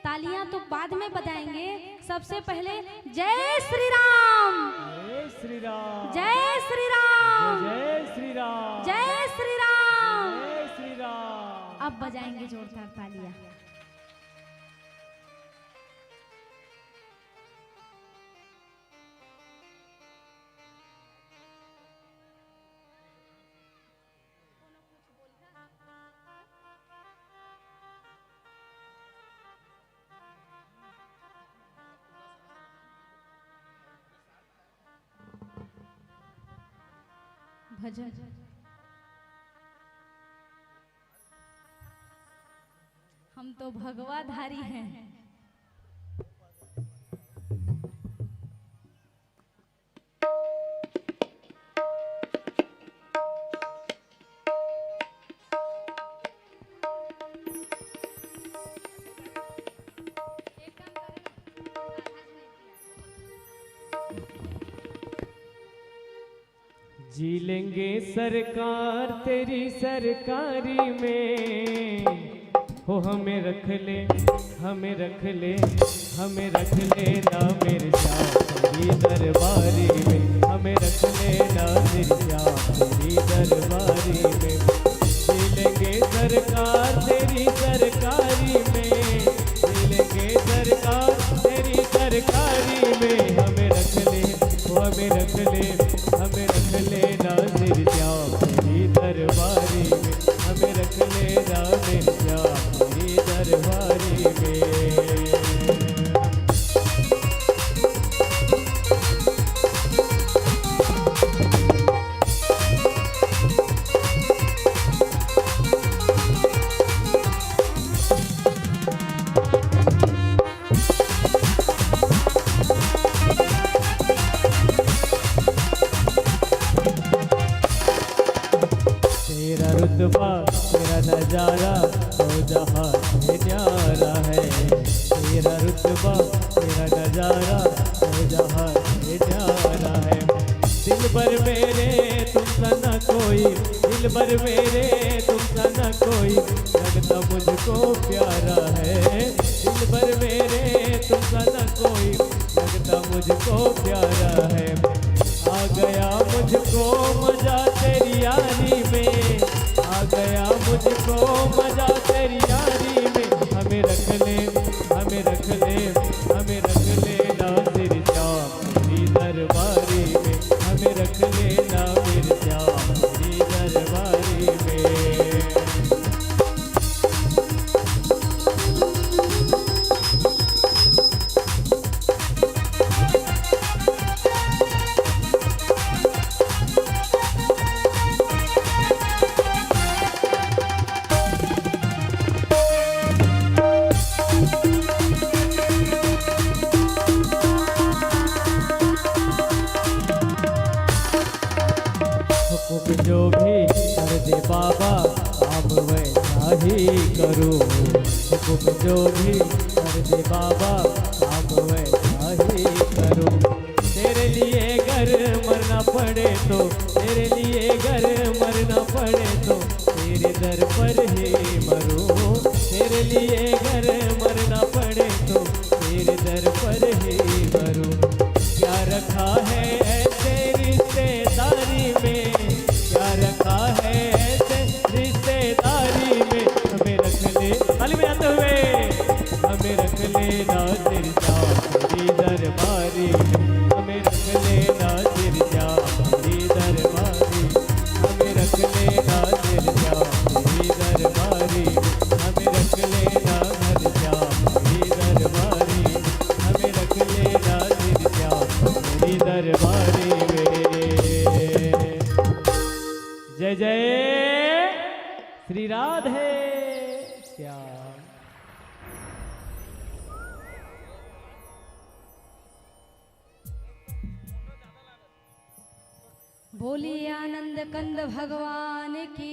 तालियां तो बाद में बजाएंगे, सबसे पहले जय श्री राम, जय श्री राम, जय श्री राम, जय श्री राम, जय श्री राम। जय श्री राम। अब बजाएंगे जोरदार तालियां। भजन हम तो भगवाधारी हैं। जी लेंगे सरकार तेरी सरकारी में, हो हमें रख ले, हमें रख ले, हमें रख ले ना मेरे श्याम तेरी दरबारी में, हमें रख ले ना मेरे श्याम तेरी दरबारी में। जी लेंगे सरकार तेरी सरकारी में, जी लेंगे सरकार तेरी सरकारी में, हमें रख ले, हो हमें रख ले, हमें रख ले ना मेरे श्याम तेरी दरबारी में, हमें रख ले ना मेरे श्याम तेरी दरबारी में। तेरा रुतबा तेरा नजारा तो जहाँ से न्यारा है, तेरा रुतबा तेरा नजारा तो जहाँ से न्यारा है। दिल भर मेरे तुम सा न कोई, दिल भर मेरे तुम सा न कोई, लगता मुझको प्यारा है। दिल भर मेरे तुम सा न कोई, लगता मुझको प्यारा है। आ गया मुझको मजा तेरी यारी में, आ गया मुझको मजा तेरी यारी में, हमें रख ले, हमें रख ले, हमें रख ले ना तेरी श्याम तेरी दरबारी में, हमें रख ले ना मेरे श्याम तेरी दरबारी में। हुक्म जो भी कर दे बाबा अब वैसा ही करूँ, हुक्म जो भी कर दे बाबा अब वैसा ही करूँ। तेरे लिए घर मरना पड़े तो, तेरे लिए घर मरना पड़े तो, तेरे दर पर ही मरूँ। तेरे लिए घर मरना पड़े तो, तेरे दर पर ही मरूँ। क्या रखा है ऐसे रिश्तेदारी में, क्या रखा है ऐसे रिश्तेदारी में, हमें रख ले, ताली में आते हुए, हमें रख ले ना तेरी श्याम तेरी दरबारी में, हमें रख ले ना तेरी श्याम तेरी दरबारी, हमें रख ले ना तेरी श्याम तेरी दरबारी, हमें रख ले ना तेरी श्याम तेरी दरबारी, बोलिए आनंद कंद भगवान की।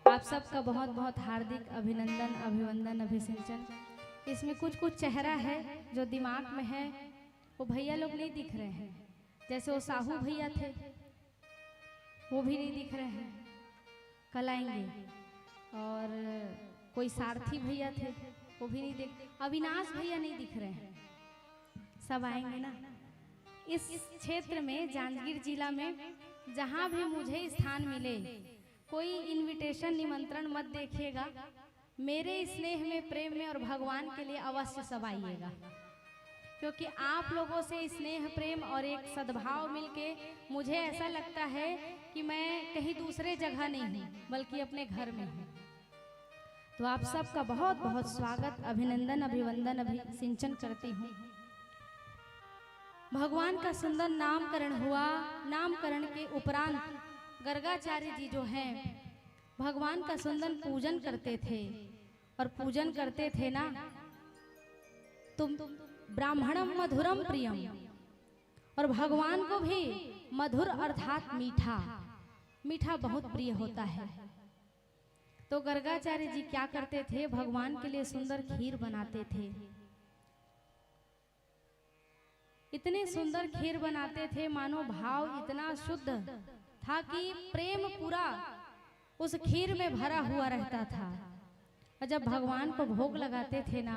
आप सबका बहुत बहुत हार्दिक अभिनंदन, अभिवंदन, अभिसिंचन। इसमें कुछ कुछ चेहरा है जो दिमाग में है, वो भैया लोग नहीं दिख रहे हैं। जैसे वो साहू भैया थे, वो भी नहीं दिख रहे हैं, कल आएंगे। और कोई सारथी भैया थे, वो भी नहीं दिख। अविनाश भैया नहीं दिख रहे हैं, सब आएंगे ना। इस क्षेत्र में, जांजगीर जिला में, जहाँ भी मुझे स्थान मिले, कोई इनविटेशन, निमंत्रण मत देखिएगा। मेरे स्नेह में, प्रेम में और भगवान के लिए अवश्य सब आइएगा, क्योंकि आप लोगों से स्नेह, प्रेम और एक सद्भाव मिलके मुझे ऐसा लगता है कि मैं कहीं दूसरे जगह नहीं हूँ, बल्कि अपने घर में हूँ। तो आप सबका बहुत बहुत स्वागत, अभिनंदन, अभिवंदन, अभिसिंचन करती हूँ। भगवान का सुंदर नामकरण हुआ। नामकरण के उपरांत गर्गाचार्य जी जो हैं, भगवान का सुंदर पूजन करते थे। और पूजन करते थे ना, तुम ब्राह्मणम मधुरम प्रियम, और भगवान को भी मधुर अर्थात मीठा, मीठा बहुत प्रिय होता है। तो गर्गाचार्य जी क्या करते थे, भगवान के लिए सुंदर खीर बनाते थे। इतने सुंदर खीर बनाते थे, मानो भाव इतना शुद्ध था कि प्रेम पूरा उस खीर में भरा हुआ रहता था। और जब भगवान को भोग लगाते थे ना,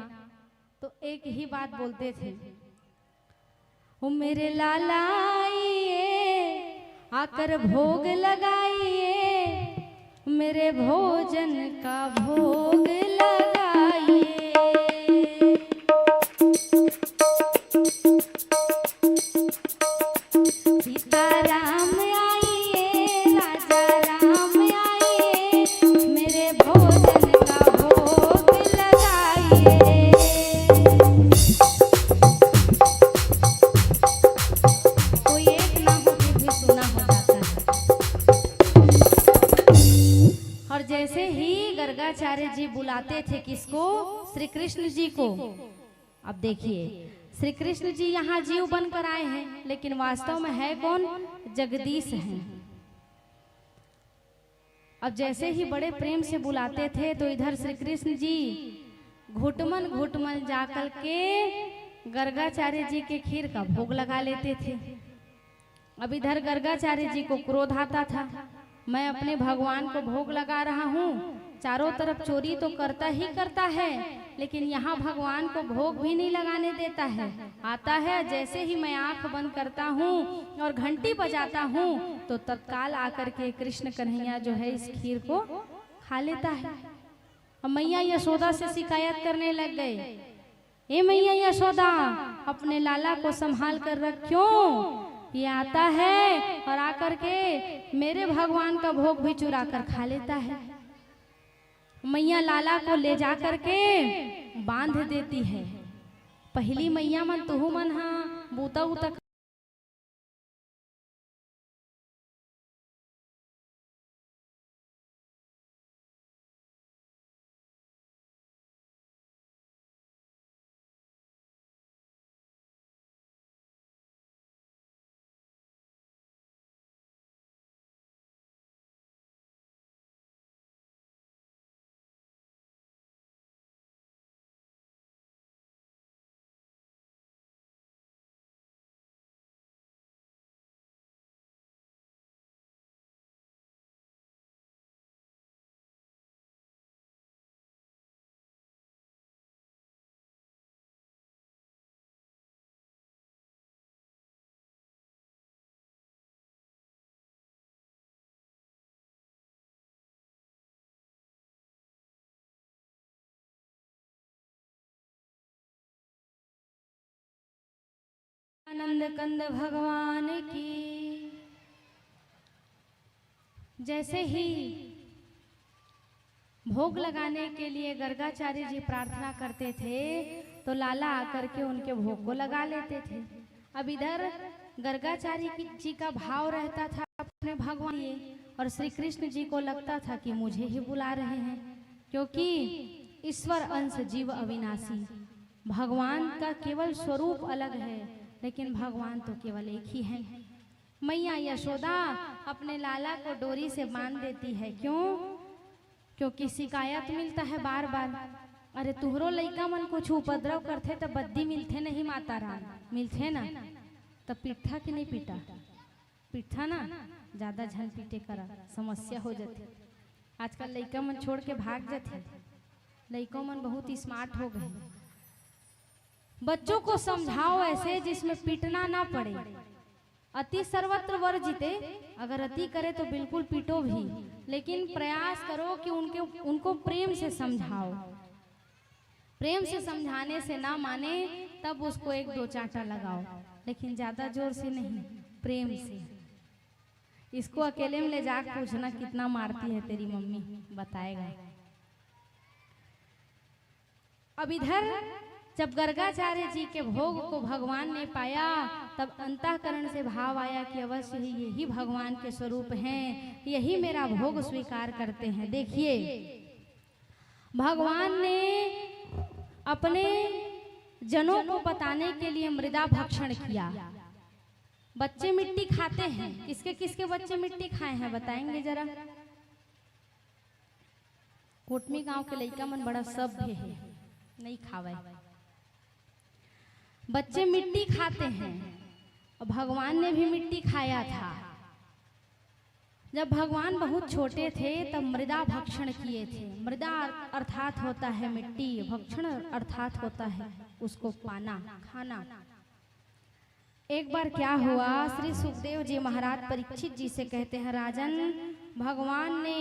तो एक ही बात बोलते थे, ओ मेरे लाला आइए, आकर भोग लगाइए, मेरे भोजन का भोग लगाइए। सीताराम आइए, राजा राम आइए, मेरे भोजन का भोग लगाइए। कोई एक ना हो तो भी सुना हो जाता है। और जैसे ही गर्गाचार्य जी बुलाते थे किसको, श्री कृष्ण जी को। अब देखिए, श्री कृष्ण जी यहाँ जीव बनकर आए हैं, लेकिन वास्तव में है कौन, जगदीश हैं। अब जैसे ही बड़े प्रेम से बुलाते थे, तो इधर श्री कृष्ण जी घुटमन घुटमन जाकर के गर्गाचार्य जी के खीर का भोग लगा लेते थे। अब इधर गर्गाचार्य जी को क्रोध आता था, मैं अपने भगवान को भोग लगा रहा हूँ, चारों तरफ चोरी तो करता ही करता है, लेकिन यहाँ भगवान को भोग भी नहीं लगाने देता है। आता है, जैसे ही मैं आंख बंद करता हूँ और घंटी बजाता हूँ, तो तत्काल आकर के कृष्ण कन्हैया जो है इस खीर को खा लेता है। अब मैया यशोदा से शिकायत करने लग गए, ए मैया यशोदा, अपने लाला को संभाल कर रखो, ये आता है और आकर के मेरे भगवान का भोग भी चुरा कर खा लेता है। मैया लाला को ले जा कर के बांध देती है। पहली मैया मन तुहु मन हाँ बूता उता आनंद कंद भगवान की। जैसे ही भोग लगाने के लिए गर्गाचार्य जी प्रार्थना करते थे, तो लाला आकर के उनके भोग को लगा लेते थे। अब इधर गर्गाचार्य जी का भाव रहता था अपने भगवान ये, और श्री कृष्ण जी को लगता था कि मुझे ही बुला रहे हैं, क्योंकि ईश्वर अंश जीव अविनाशी, भगवान का केवल स्वरूप अलग है, लेकिन भगवान तो केवल एक ही है। मैया यशोदा अपने लाला को डोरी से बांध देती है। क्यों? क्योंकि शिकायत मिलता है बार बार, अरे तुहरो लइका मन कुछ उपद्रव करते तो बद्दी मिलते नहीं माता राम, मिलते ना तब पीठा कि नहीं पीटा? पीठा ना, ज्यादा झन पीटे करा समस्या हो जाती। आजकल लइका मन छोड़ के भाग जाते, लइकों मन बहुत स्मार्ट हो गए। बच्चों को समझाओ ऐसे जिसमें पीटना ना पड़े। अति सर्वत्र वर्जिते, अगर अति करे तो बिल्कुल पीटो भी, लेकिन प्रयास करो कि उनको प्रेम से समझाओ। प्रेम से समझाने से ना माने तब उसको एक दो चांटा लगाओ, लेकिन ज्यादा जोर से नहीं, प्रेम से। इसको अकेले में ले जाकर पूछना कितना मारती है तेरी मम्मी, बताएगा। अब इधर जब गर्गाचार्य जी के भोग को भगवान ने पाया तब अंतःकरण से भाव आया कि अवश्य ही यही भगवान के स्वरूप हैं, यही मेरा भोग स्वीकार करते हैं। देखिए भगवान ने अपने जनों को बताने के लिए मृदा भक्षण किया। बच्चे मिट्टी खाते हैं, किसके किसके बच्चे मिट्टी खाए हैं बताएंगे जरा? कोटमी गांव के लड़का मन बड़ा सभ्य है, नहीं खावे। बच्चे मिट्टी खाते हैं, भगवान ने भी मिट्टी खाया था। जब भगवान बहुत छोटे थे तब मृदा भक्षण किए थे। मृदा अर्थात होता है मिट्टी, भक्षण अर्थात होता है उसको पाना, खाना। एक बार क्या हुआ, श्री सुखदेव जी महाराज परीक्षित जी से कहते हैं, राजन भगवान ने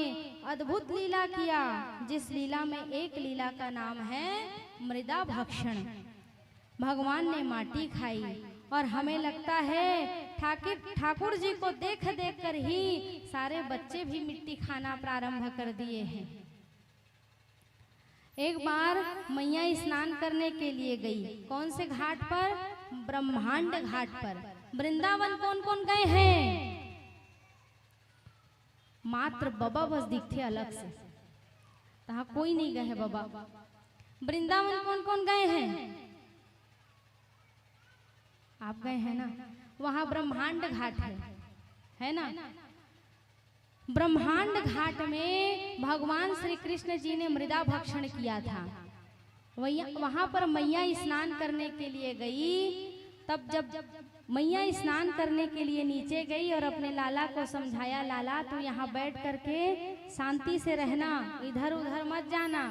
अद्भुत लीला किया, जिस लीला में एक लीला का नाम है मृदा भक्षण। भगवान ने माटी खाई और हमें लगता है ठाकुर जी को देख देख कर ही सारे बच्चे भी मिट्टी खाना प्रारंभ कर दिए हैं। एक बार मैया स्नान करने के लिए गई, कौन से घाट पर? ब्रह्मांड घाट पर। वृंदावन कौन कौन गए हैं? मात्र बाबा बस दिखते अलग से, तहाँ कोई नहीं गए हैं बाबा। वृंदावन कौन कौन गए हैं? आप गए हैं ना? वहां ब्रह्मांड घाट है ना? ब्रह्मांड घाट में भगवान श्री कृष्ण जी ने मृदा भक्षण किया था। वहां पर मैया स्नान करने के लिए गई। तब जब मैया स्नान करने के लिए नीचे गई और अपने लाला को समझाया, लाला तू यहाँ बैठ करके शांति से रहना, इधर उधर मत जाना।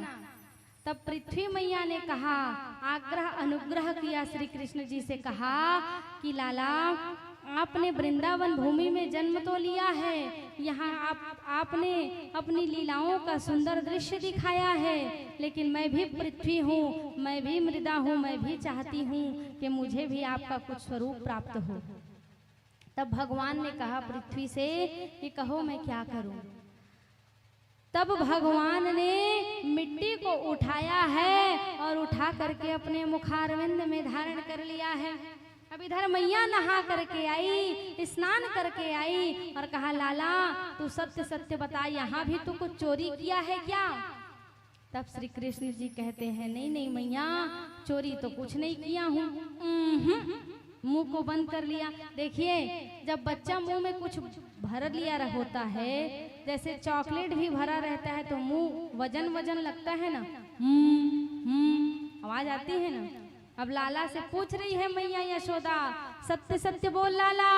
तब पृथ्वी मैया ने कहा, आग्रह अनुग्रह किया, श्री कृष्ण जी से कहा कि लाला आपने वृंदावन भूमि में जन्म तो लिया है, यहाँ आपने अपनी लीलाओं का सुंदर दृश्य दिखाया है, लेकिन मैं भी पृथ्वी हूँ, मैं भी मृदा हूँ, मैं भी चाहती हूँ कि मुझे भी आपका कुछ स्वरूप प्राप्त हो। तब भगवान ने कहा पृथ्वी से कि कहो मैं क्या करूँ। तब भगवान ने मिट्टी को उठाया है और उठा करके अपने मुखारविंद में धारण कर लिया है। अब इधर मैया नहा करके आई, स्नान करके आई और कहा, लाला तू सत्य सत्य बता, यहाँ भी तू कुछ चोरी किया है क्या? तब श्री कृष्ण जी कहते हैं, नहीं नहीं मैया, चोरी तो कुछ नहीं किया हूँ। मुंह को बंद कर लिया। देखिए जब बच्चा मुंह में कुछ भर लिया होता है, जैसे चॉकलेट भी भरा रहता है तो मुंह वजन वजन लगता है ना, आवाज आती है ना। अब लाला से पूछ रही है मैया यशोदा, सत्य सत्य बोल लाला,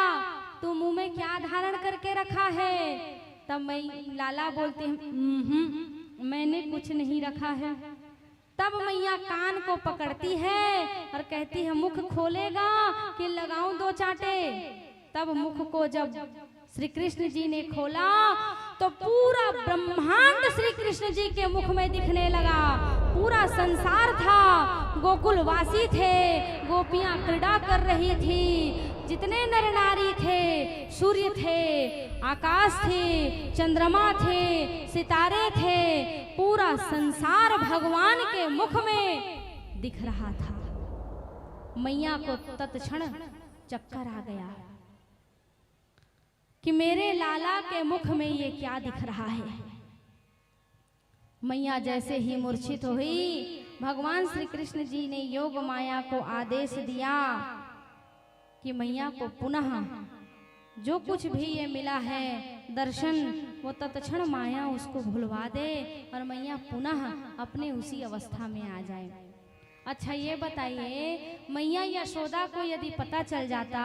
तू मुंह में क्या धारण करके रखा है? तब मैं लाला बोलते हैं, मैंने कुछ नहीं रखा है। तब मैया कान को पकड़ती है और कहती है, मुख खोलेगा कि लगाऊं दो चांटे? तब मुख को जब श्री कृष्ण जी ने खोला तो पूरा ब्रह्मांड श्री कृष्ण जी के मुख में दिखने लगा। पूरा संसार था, गोकुलवासी थे, गोपियां क्रीड़ा कर रही थी, जितने नर नारी थे, सूर्य थे, आकाश थे, चंद्रमा थे, सितारे थे, पूरा संसार भगवान के मुख में दिख रहा था। मैया को तत्क्षण चक्कर आ गया कि मेरे लाला के मुख में ये क्या दिख रहा है। मैया जैसे ही मूर्छित हुई, भगवान श्री कृष्ण जी ने योग माया को आदेश दिया कि मैया को पुनः जो कुछ भी ये मिला है दर्शन, वो तत्क्षण माया उसको भुलवा दे और मैया पुनः अपने उसी अवस्था में आ जाए। अच्छा ये बताइए, मैया यशोदा को यदि पता चल जाता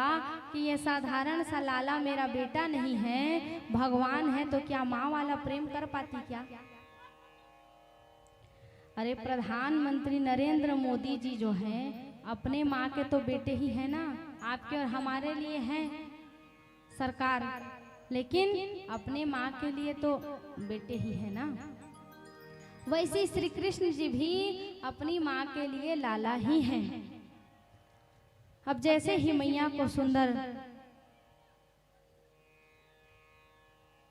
कि ये साधारण सा लाला मेरा बेटा नहीं है, भगवान है, तो क्या माँ वाला प्रेम कर पाती क्या? अरे प्रधानमंत्री नरेंद्र मोदी जी जो हैं, अपने माँ के तो बेटे ही है ना, आपके और हमारे लिए हैं सरकार, लेकिन अपने माँ के लिए तो बेटे ही है ना। वैसे श्री कृष्ण जी भी अपनी माँ के लिए लाला ही हैं। अब जैसे ही मैया को सुंदर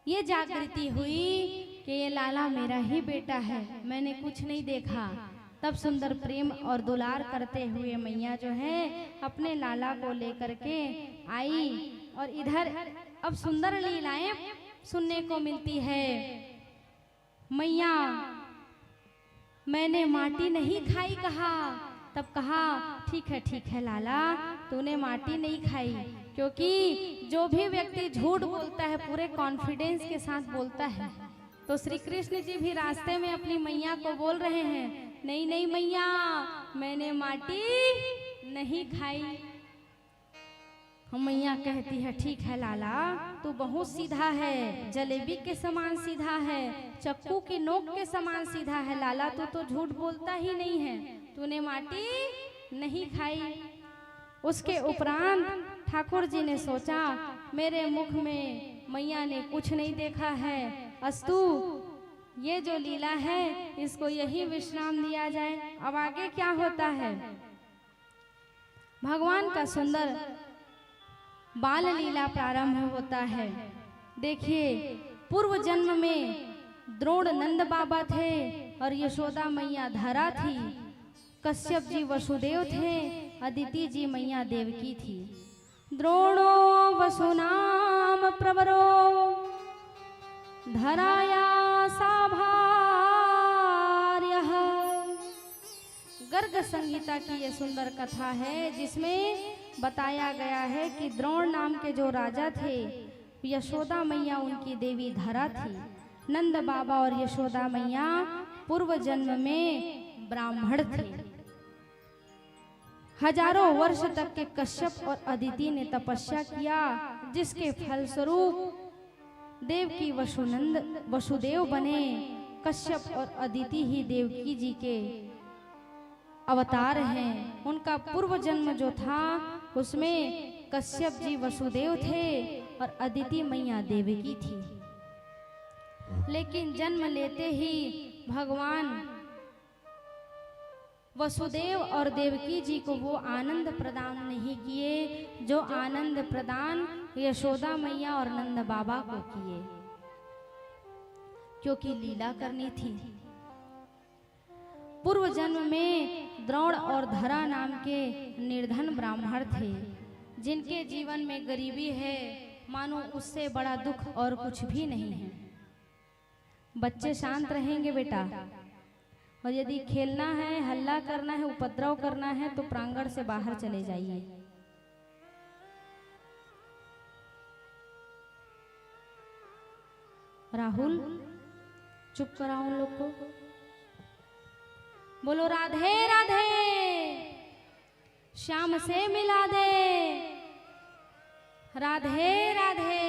ये जागृति हुई कि ये लाला मेरा ही बेटा है, मैंने कुछ नहीं देखा, तब सुंदर प्रेम और दुलार करते हुए मैया जो है अपने लाला को लेकर के आई। और इधर अब सुंदर लीलाएं सुनने को मिलती है। मैया मैंने माटी नहीं खाई कहा, तब कहा ठीक है लाला, तूने माटी नहीं खाई, क्योंकि जो भी व्यक्ति झूठ बोलता है पूरे कॉन्फिडेंस के साथ बोलता है। तो श्री कृष्ण जी भी रास्ते में अपनी मैया को बोल रहे हैं, नहीं नहीं मैया, मैंने माटी नहीं खाई। मैया कहती है ठीक है लाला, तू बहुत सीधा है, जलेबी के समान सीधा है, चक्कू की नोक के समान सीधा है लाला, तू तो झूठ बोलता ही नहीं है, तूने माटी नहीं खाई। उसके उपरांत ठाकुर जी ने सोचा मेरे मुख में मैया ने कुछ नहीं देखा है, अस्तु ये जो लीला है इसको यही विश्राम दिया जाए। अब आगे क्या होता है, भगवान का सुंदर बाल लीला प्रारंभ होता है। देखिए, पूर्व जन्म में द्रोण नंद बाबा थे और यशोदा मैया धरा थी, कश्यप जी वसुदेव थे, अदिति जी मैया देवकी थी। द्रोणो वसुनाम प्रवरो धराया साभार्यः। गर्ग संगीता की ये सुंदर कथा है जिसमें बताया गया है कि द्रोण नाम के जो राजा थे, यशोदा मैया उनकी देवी धरा थी। नंद बाबा और यशोदा मैया पूर्व जन्म में ब्राह्मण थे। हजारों वर्ष तक के कश्यप और अदिति ने तपस्या किया, जिसके फलस्वरूप देवकी वसुदेव बने। कश्यप और अदिति ही देवकी जी के अवतार हैं। उनका पूर्व जन्म जो था उसमें कश्यप जी वसुदेव थे और अदिति मैया देवकी थी। लेकिन जन्म लेते ही भगवान वसुदेव और देवकी जी को वो आनंद प्रदान नहीं किए जो आनंद प्रदान यशोदा मैया और नंद बाबा को किए, क्योंकि लीला करनी थी। पूर्व जन्म में द्रोण और धरा नाम के निर्धन ब्राह्मण थे, जिनके जीवन में गरीबी है, मानो उससे बड़ा दुख और कुछ भी नहीं है। बच्चे शांत रहेंगे बेटा, और यदि खेलना है, हल्ला करना है, उपद्रव करना है तो प्रांगण से बाहर चले जाइए। राहुल चुप कराओ उन लोग को। बोलो राधे राधे, श्याम से मिला दे, राधे राधे।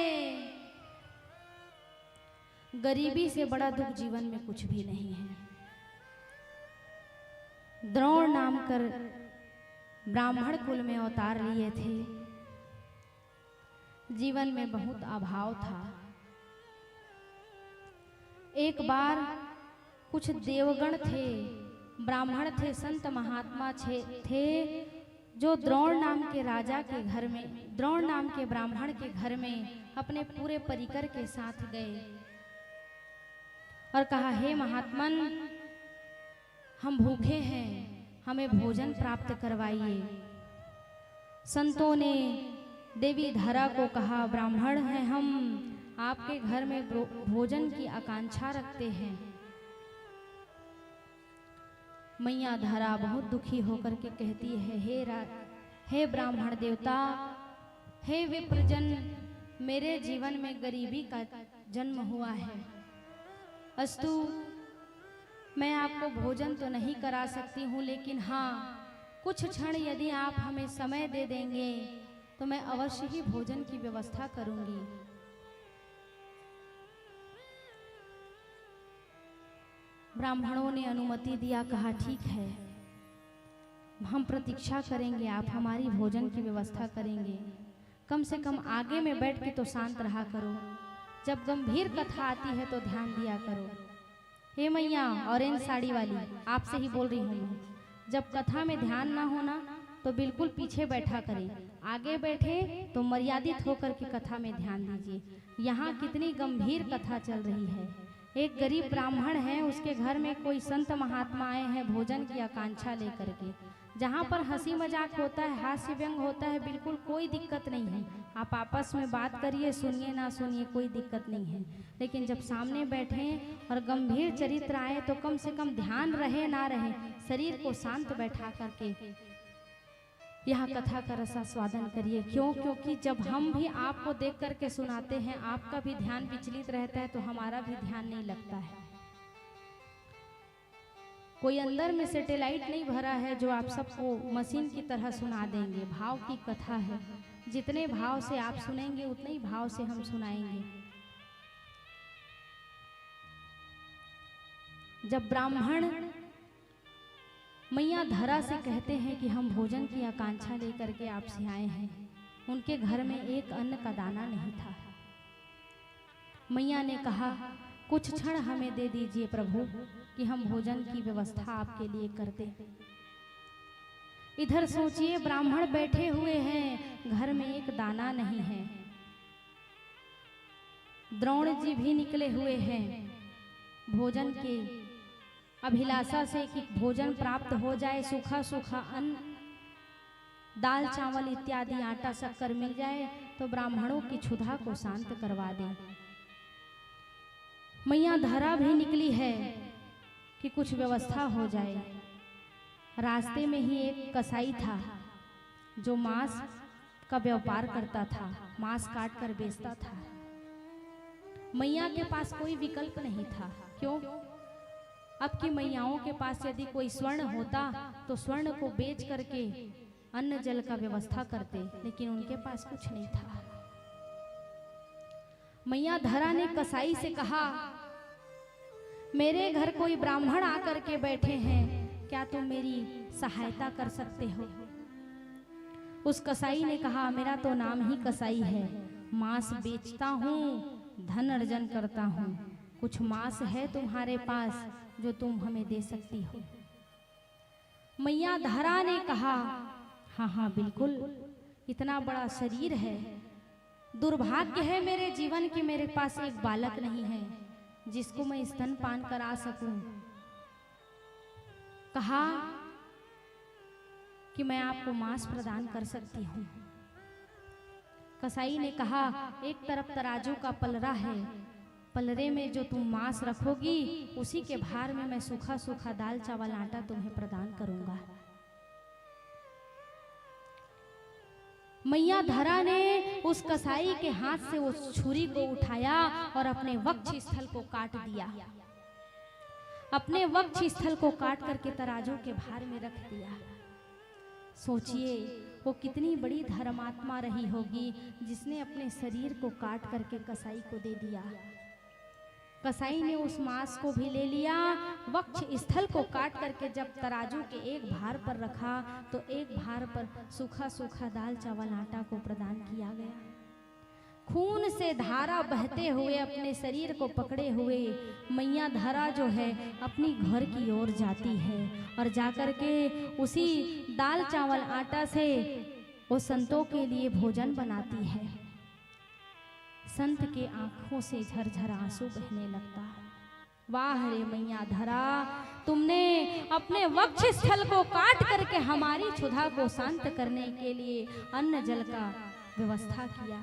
गरीबी से बड़ा दुख जीवन में कुछ भी नहीं है। द्रोण नाम कर ब्राह्मण कुल में अवतार लिए थे। जीवन में बहुत अभाव था। एक बार कुछ देवगण थे, ब्राह्मण थे, संत महात्मा थे, जो द्रोण नाम के राजा के घर में, द्रोण नाम के ब्राह्मण के घर में अपने पूरे परिकर के साथ गए और कहा, हे महात्मन, हम भूखे हैं, हमें भोजन प्राप्त करवाइए। संतों ने देवी धरा को कहा, ब्राह्मण हैं हम, आपके घर में भोजन की आकांक्षा रखते हैं। मैया धरा बहुत दुखी होकर के कहती है, हे ब्राह्मण देवता, हे विप्रजन, मेरे जीवन में गरीबी का जन्म हुआ है। अस्तु मैं आपको भोजन तो नहीं करा सकती हूँ, लेकिन हाँ कुछ क्षण यदि आप हमें समय दे देंगे तो मैं अवश्य ही भोजन की व्यवस्था करूंगी। ब्राह्मणों ने अनुमति दिया, कहा ठीक है, हम प्रतीक्षा करेंगे, आप हमारी भोजन की व्यवस्था करेंगे। कम से कम आगे में बैठ के तो शांत रहा करो, जब गंभीर कथा आती है तो ध्यान दिया करो। हे मैया ऑरेंज साड़ी वाली, आपसे ही बोल रही हूँ मैं, जब कथा में ध्यान ना होना तो बिल्कुल पीछे बैठा करें, आगे बैठे तो मर्यादित होकर के कथा में ध्यान दीजिए। यहाँ कितनी गंभीर कथा चल रही है। एक गरीब ब्राह्मण है, उसके घर में कोई संत महात्मा आए हैं भोजन की आकांक्षा लेकर के। जहाँ पर हंसी मजाक होता है, हास्य व्यंग होता है, बिल्कुल कोई दिक्कत नहीं है, आप आपस में बात करिए, सुनिए ना सुनिए कोई दिक्कत नहीं है। लेकिन जब सामने बैठे और गंभीर चरित्र आए तो कम से कम ध्यान रहे ना रहे, शरीर को शांत बैठा करके यह कथा का रसास्वादन करिए। क्यों? क्योंकि जब हम भी आपको देख करके सुनाते हैं, आपका भी ध्यान विचलित रहता है तो हमारा भी ध्यान नहीं लगता है। कोई अंदर में सैटेलाइट नहीं भरा है जो आप सबको मशीन की तरह सुना देंगे। भाव की कथा है, जितने भाव से आप सुनेंगे उतने ही भाव से हम सुनाएंगे। जब ब्राह्मण मैया धरा से कहते हैं कि हम भोजन की आकांक्षा लेकर के आपसे आए हैं, उनके घर में एक अन्न का दाना नहीं था। मैया ने कहा कुछ क्षण हमें दे दीजिए प्रभु कि हम भोजन की व्यवस्था आपके लिए कर दें। इधर सोचिए, ब्राह्मण बैठे हुए हैं, घर में एक दाना नहीं है। द्रोण जी भी निकले हुए हैं भोजन के अभिलाषा से कि भोजन प्राप्त हो जाए, सूखा सूखा अन्न, दाल चावल इत्यादि, आटा शक्कर मिल जाए तो ब्राह्मणों की क्षुधा को शांत करवा दें। मैया धरा भी निकली है कि कुछ व्यवस्था हो जाए। रास्ते में ही एक कसाई था जो मांस का व्यापार करता था, मांस काट कर बेचता था। मैया के पास कोई विकल्प नहीं था। क्यों? अब की मैयाओं के पास यदि कोई स्वर्ण होता तो स्वर्ण को बेच करके अन्न जल का व्यवस्था करते, लेकिन उनके पास कुछ नहीं था। मैया धरा ने कसाई से कहा, मेरे घर कोई ब्राह्मण आकर के बैठे हैं, क्या तुम मेरी सहायता कर सकते हो? उस कसाई ने कहा, मेरा तो नाम ही कसाई है, मांस बेचता हूँ, धन अर्जन करता हूँ, कुछ मांस है तुम्हारे पास जो तुम हमें दे सकती हो? मैया धरा ने कहा, हाँ हाँ बिल्कुल, इतना बड़ा शरीर है, दुर्भाग्य है मेरे जीवन की, मेरे पास एक बालक नहीं है जिसको मैं स्तनपान करा सकूं। कहा कि मैं आपको मांस प्रदान कर सकती हूँ। कसाई ने कहा, एक तरफ तराजू का पलरा है, पलरे में जो तुम मांस रखोगी उसी के भार में मैं सूखा सूखा दाल चावल आटा तुम्हें प्रदान करूंगा। मैया धरा ने उस कसाई के हाथ से उस छुरी को उठाया और अपने वक्ष स्थल को काट दिया। अपने वक्ष स्थल को काट करके तराजू के भार में रख दिया। सोचिए वो कितनी बड़ी धर्मात्मा रही होगी जिसने अपने शरीर को काट करके कसाई को दे दिया। कसाई ने उस मांस को भी ले लिया, वक्ष स्थल को काट करके जब तराजू के एक भार पर रखा तो एक भार पर सूखा सूखा दाल चावल आटा को प्रदान किया गया। खून से धारा बहते हुए अपने शरीर को पकड़े हुए मैया धरा जो है अपनी घर की ओर जाती है और जाकर के उसी दाल चावल आटा से वो संतों के लिए भोजन बनाती है। संत के आंखों से झरझर आंसू बहने लगता है। वाह रे मैया धरा, तुमने अपने वक्ष स्थल को काट करके हमारी क्षुधा को शांत करने के लिए अन्न जल का व्यवस्था किया।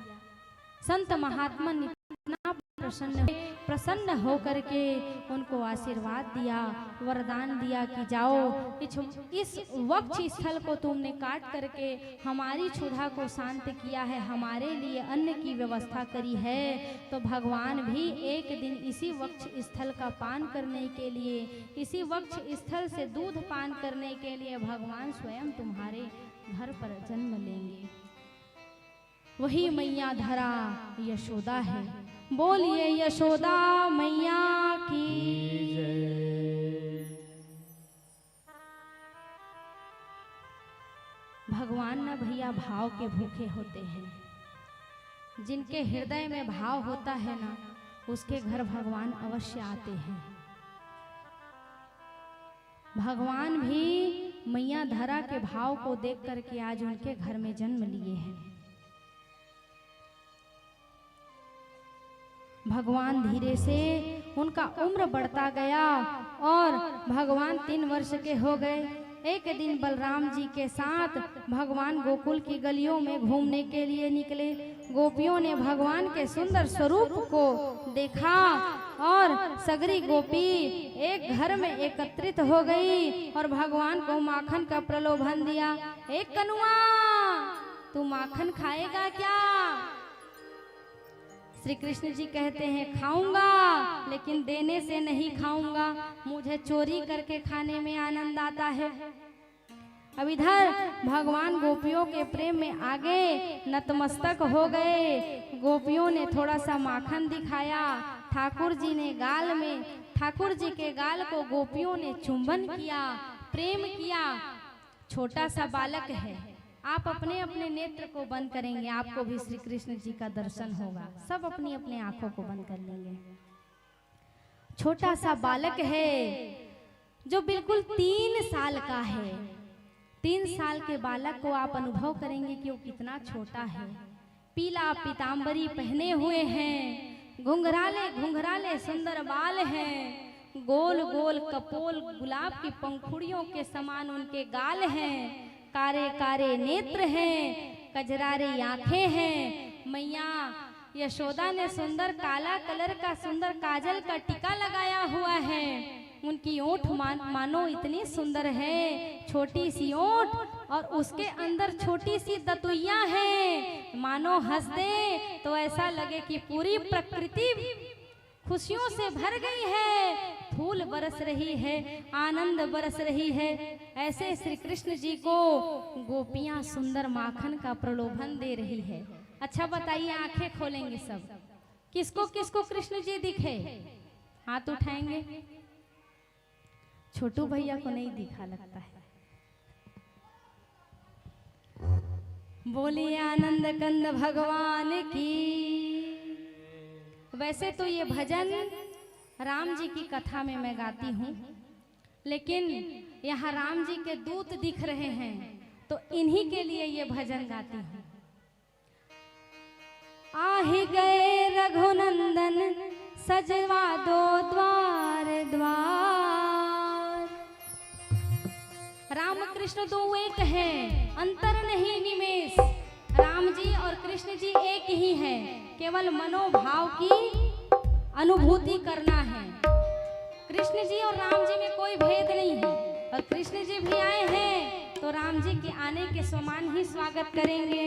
संत महात्मा ने इतना प्रसन्न हो करके उनको आशीर्वाद दिया, वरदान दिया कि जाओ इस वक्ष स्थल को तुमने काट करके हमारी क्षुधा को शांत किया है, हमारे लिए अन्न की व्यवस्था करी है। तो भगवान भी एक दिन इसी वक्ष स्थल का पान करने के लिए, इसी वक्ष स्थल से दूध पान करने के लिए भगवान स्वयं तुम्हारे घर पर जन्म लेंगे। वही मैया धरा यशोदा है। बोलिए यशोदा मैया की जय। भगवान ना भैया भाव के भूखे होते हैं। जिनके हृदय में भाव होता है ना, उसके घर भगवान अवश्य आते हैं। भगवान भी मैया धरा के भाव को देख करके आज उनके घर में जन्म लिए हैं। भगवान धीरे से उनका उम्र बढ़ता गया और भगवान 3 वर्ष के हो गए। एक दिन बलराम जी के साथ भगवान गोकुल की गलियों में घूमने के लिए निकले। गोपियों ने भगवान के सुंदर स्वरूप को देखा और सगरी गोपी एक घर में एकत्रित हो गई और भगवान को माखन का प्रलोभन दिया। एक कनुआ, तू माखन खाएगा क्या? श्री कृष्ण जी कहते हैं खाऊंगा, लेकिन देने से नहीं खाऊंगा, मुझे चोरी करके खाने में आनंद आता है। अब इधर भगवान गोपियों के प्रेम में आगे नतमस्तक हो गए। गोपियों ने थोड़ा सा माखन दिखाया, ठाकुर जी के गाल को गोपियों ने चुंबन किया, प्रेम किया। छोटा सा बालक है, आप अपने अपने नेत्र को बंद करेंगे, आपको भी श्री कृष्ण जी का दर्शन होगा। सब अपनी अपनी आंखों को बंद कर लेंगे। छोटा सा बालक है जो बिल्कुल 3 साल का है। 3 साल के बालक को आप अनुभव करेंगे कि वो कितना छोटा है। पीला पीतांबरी पहने हुए हैं, घुंघराले घुंघराले सुंदर बाल हैं, गोल गोल कपोल गुलाब की पंखुड़ियों के समान उनके गाल हैं, कारे कारे नेत्र हैं, कजरारी आंखें हैं। मैया यशोदा ने सुंदर काला कलर का सुंदर काजल का टीका लगाया हुआ है। उनकी ओंठ मानो इतनी सुंदर है, छोटी सी ओंठ और उसके अंदर छोटी सी दतुइया है। मानो हंस दे तो ऐसा लगे कि पूरी प्रकृति खुशियों से भर गई है, फूल बरस रही है, आनंद बरस रही है। ऐसे श्री कृष्ण जी को गोपियां सुंदर माखन का प्रलोभन दे रही है। अच्छा बताइए, आंखें खोलेंगे सब, किसको किसको कृष्ण जी दिखे? हाथ उठाएंगे। छोटू भैया को नहीं दिखा लगता है। बोलिए आनंद कंद भगवान की। वैसे तो ये भजन राम जी की कथा में मैं गाती हूँ, लेकिन यहाँ राम जी के दूत दिख रहे हैं तो इन्हीं के लिए ये भजन गाती हूँ। आहि गए रघुनंदन सजवा दो द्वार द्वार। राम कृष्ण दो एक हैं, अंतर नहीं निमेष। राम जी और कृष्ण जी एक ही हैं, केवल मनोभाव की अनुभूति करना है। कृष्ण जी और राम जी में कोई भेद नहीं है, और कृष्ण जी भी आए हैं तो राम जी के आने के समान ही स्वागत करेंगे।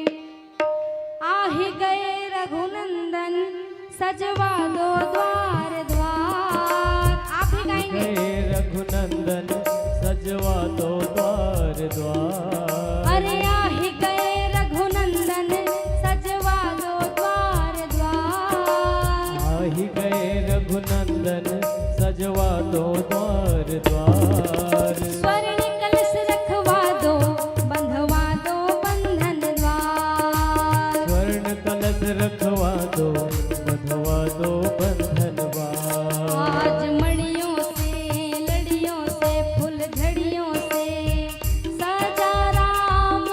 आहि गए रघुनंदन सजवा दो द्वार द्वार। आप भी गाएंगे। रघुनंदन सजवा दो द्वार द्वार। अरे आहि गए रघुनंदन सजवा दो द्वार द्वार। आहि गए रघुनंदन सजवा दो द्वार द्वार। स्वर्ण कलश रखवा दो बंधवा दो बंधन द्वार। स्वर्ण कलश रखवा दो बंधवा दो बंधन द्वार। आज मणियों से लड़ियों से फूल झड़ियों से सजा राम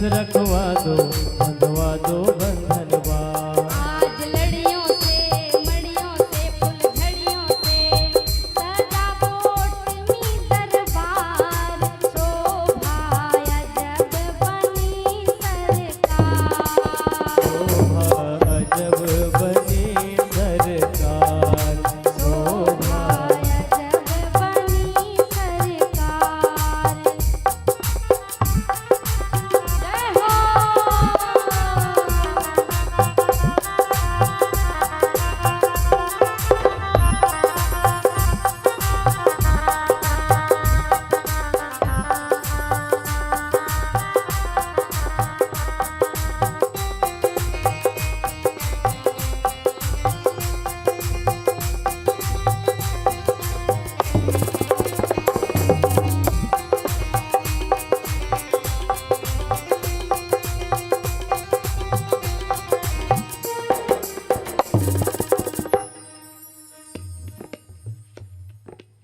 रखवा दो बंधवा दो बंधनवा। आज लड़ियों से मड़ियों से फुलझड़ियों से सजा कोटमी दरबार, शोभा अजब बनी सरकार। शोभा अजब बनी सरकार, शोभा अजब बनी सरकार। जय हो।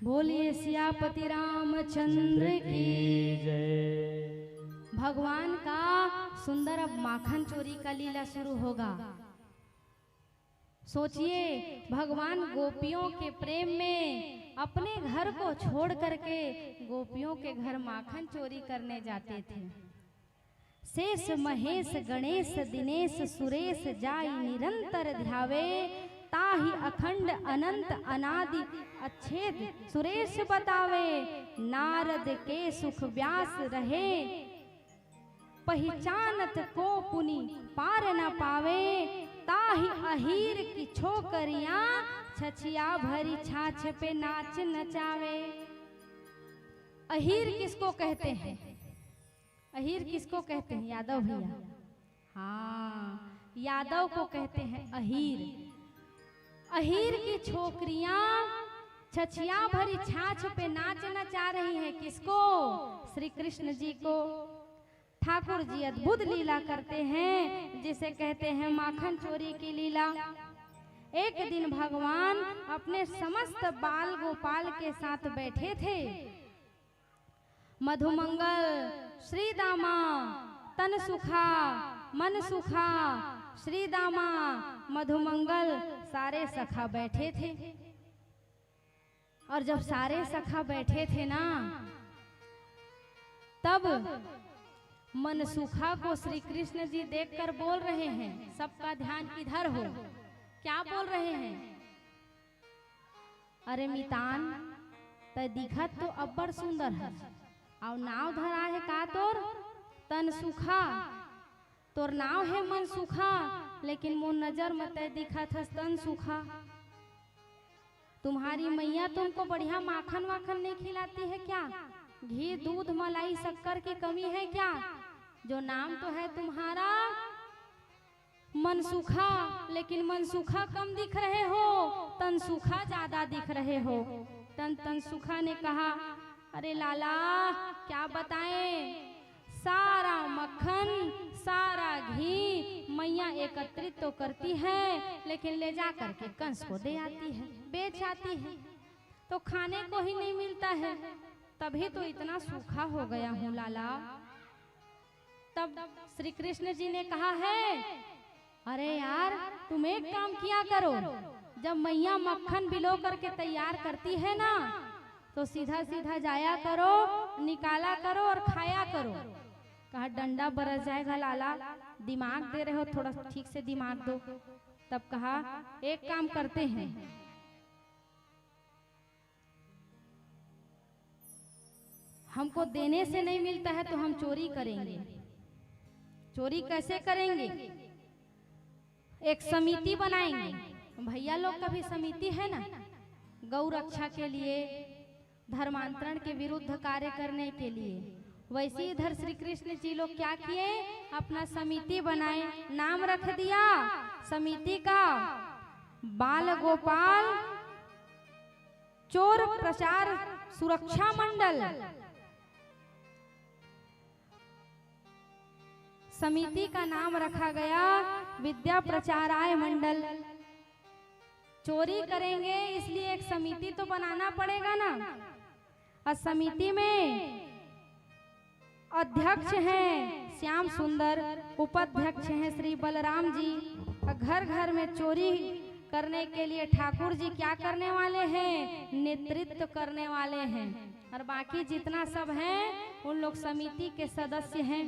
बोलिए सियापति रामचंद्र की। जय। भगवान का सुंदर अब माखन चोरी का लीला शुरू होगा। सोचिए, भगवान गोपियों के प्रेम में अपने घर को छोड़ करके गोपियों के घर माखन चोरी करने जाते थे। शेष महेश गणेश दिनेश सुरेश जाई निरंतर ध्यावे, ताहि अखंड अनंत अनादि अच्छेद सुरेश बतावे। नारद के सुख व्यास रहे, पहचानत को पुनि पार न पावे। ताहि अहीर की छोकरियां छछिया भरी छाछ पे नाच नचावे। अहीर किसको कहते हैं? अहीर किसको कहते हैं यादव भैया? हाँ, यादव को कहते हैं अहीर। अहीर की छोकरियां छछिया भरी छाछ पे नाच नचा रही हैं। किसको? श्री कृष्ण जी को। ठाकुर जी अद्भुत लीला करते हैं, जिसे कहते हैं माखन चोरी की लीला। एक दिन भगवान अपने समस्त बाल गोपाल के साथ बैठे थे। मधुमंगल, श्रीदामा, तन सुखा, मन सुखा, श्रीदामा, मधुमंगल सारे सखा बैठे थे। और जब सारे सखा बैठे थे ना, तब मनसुखा को श्री कृष्ण जी देखकर बोल रहे हैं, सबका ध्यान इधर हो। क्या बोल रहे हैं? अरे मितान, तय दिखत तो अब्बड़ सुंदर है, और नाव धरा है का तोर? तन सुखा। तोर नाव है मन सुखा, लेकिन मोर नजर में तय दिखत है तन सुखा। तुम्हारी मैया तुमको बढ़िया माखन वाखन नहीं खिलाती है क्या? घी दूध मलाई शक्कर की कमी है क्या? जो नाम तो है तुम्हारा मनसुखा, लेकिन मनसुखा कम दिख रहे हो, तनसुखा ज्यादा दिख रहे हो। तनसुखा ने कहा, अरे लाला क्या बताएं, सारा मक्खन सारा घी मैया एकत्रित तो करती है, लेकिन ले जा करके कंस को दे आती है, बेच आती है, तो खाने को ही नहीं मिलता है। तभी तो इतना सूखा हो गया हूँ लाला। तब श्री कृष्ण जी ने कहा है, अरे यार तुम एक काम किया करो, जब मैया मक्खन बिलो करके तैयार करती है ना, तो सीधा सीधा जाया करो, निकाला करो और खाया करो। कहा डंडा बरस जाएगा लाला, दिमाग दे रहे हो, थोड़ा ठीक से दिमाग दो। तब कहा एक काम करते हैं, हमको देने से नहीं मिलता है तो हम चोरी करेंगे। चोरी कैसे करेंगे? एक समिति बनाएंगे। भैया लोग का भी समिति है ना, गौ रक्षा के लिए, धर्मांतरण के विरुद्ध कार्य करने के लिए। वैसे इधर श्री कृष्ण जी लोग क्या किए, अपना समिति बनाए, नाम रख दिया समिति का बाल गोपाल चोर प्रचार सुरक्षा मंडल। समिति का नाम रखा गया विद्या प्रचाराय मंडल। चोरी करेंगे इसलिए एक समिति तो बनाना पड़ेगा ना। और समिति में अध्यक्ष हैं श्याम सुंदर उपाध्यक्ष हैं श्री बलराम जी। घर घर में चोरी करने के लिए ठाकुर जी क्या करने वाले हैं? नेतृत्व करने वाले हैं। और बाकी जितना सब हैं उन लोग समिति के सदस्य हैं।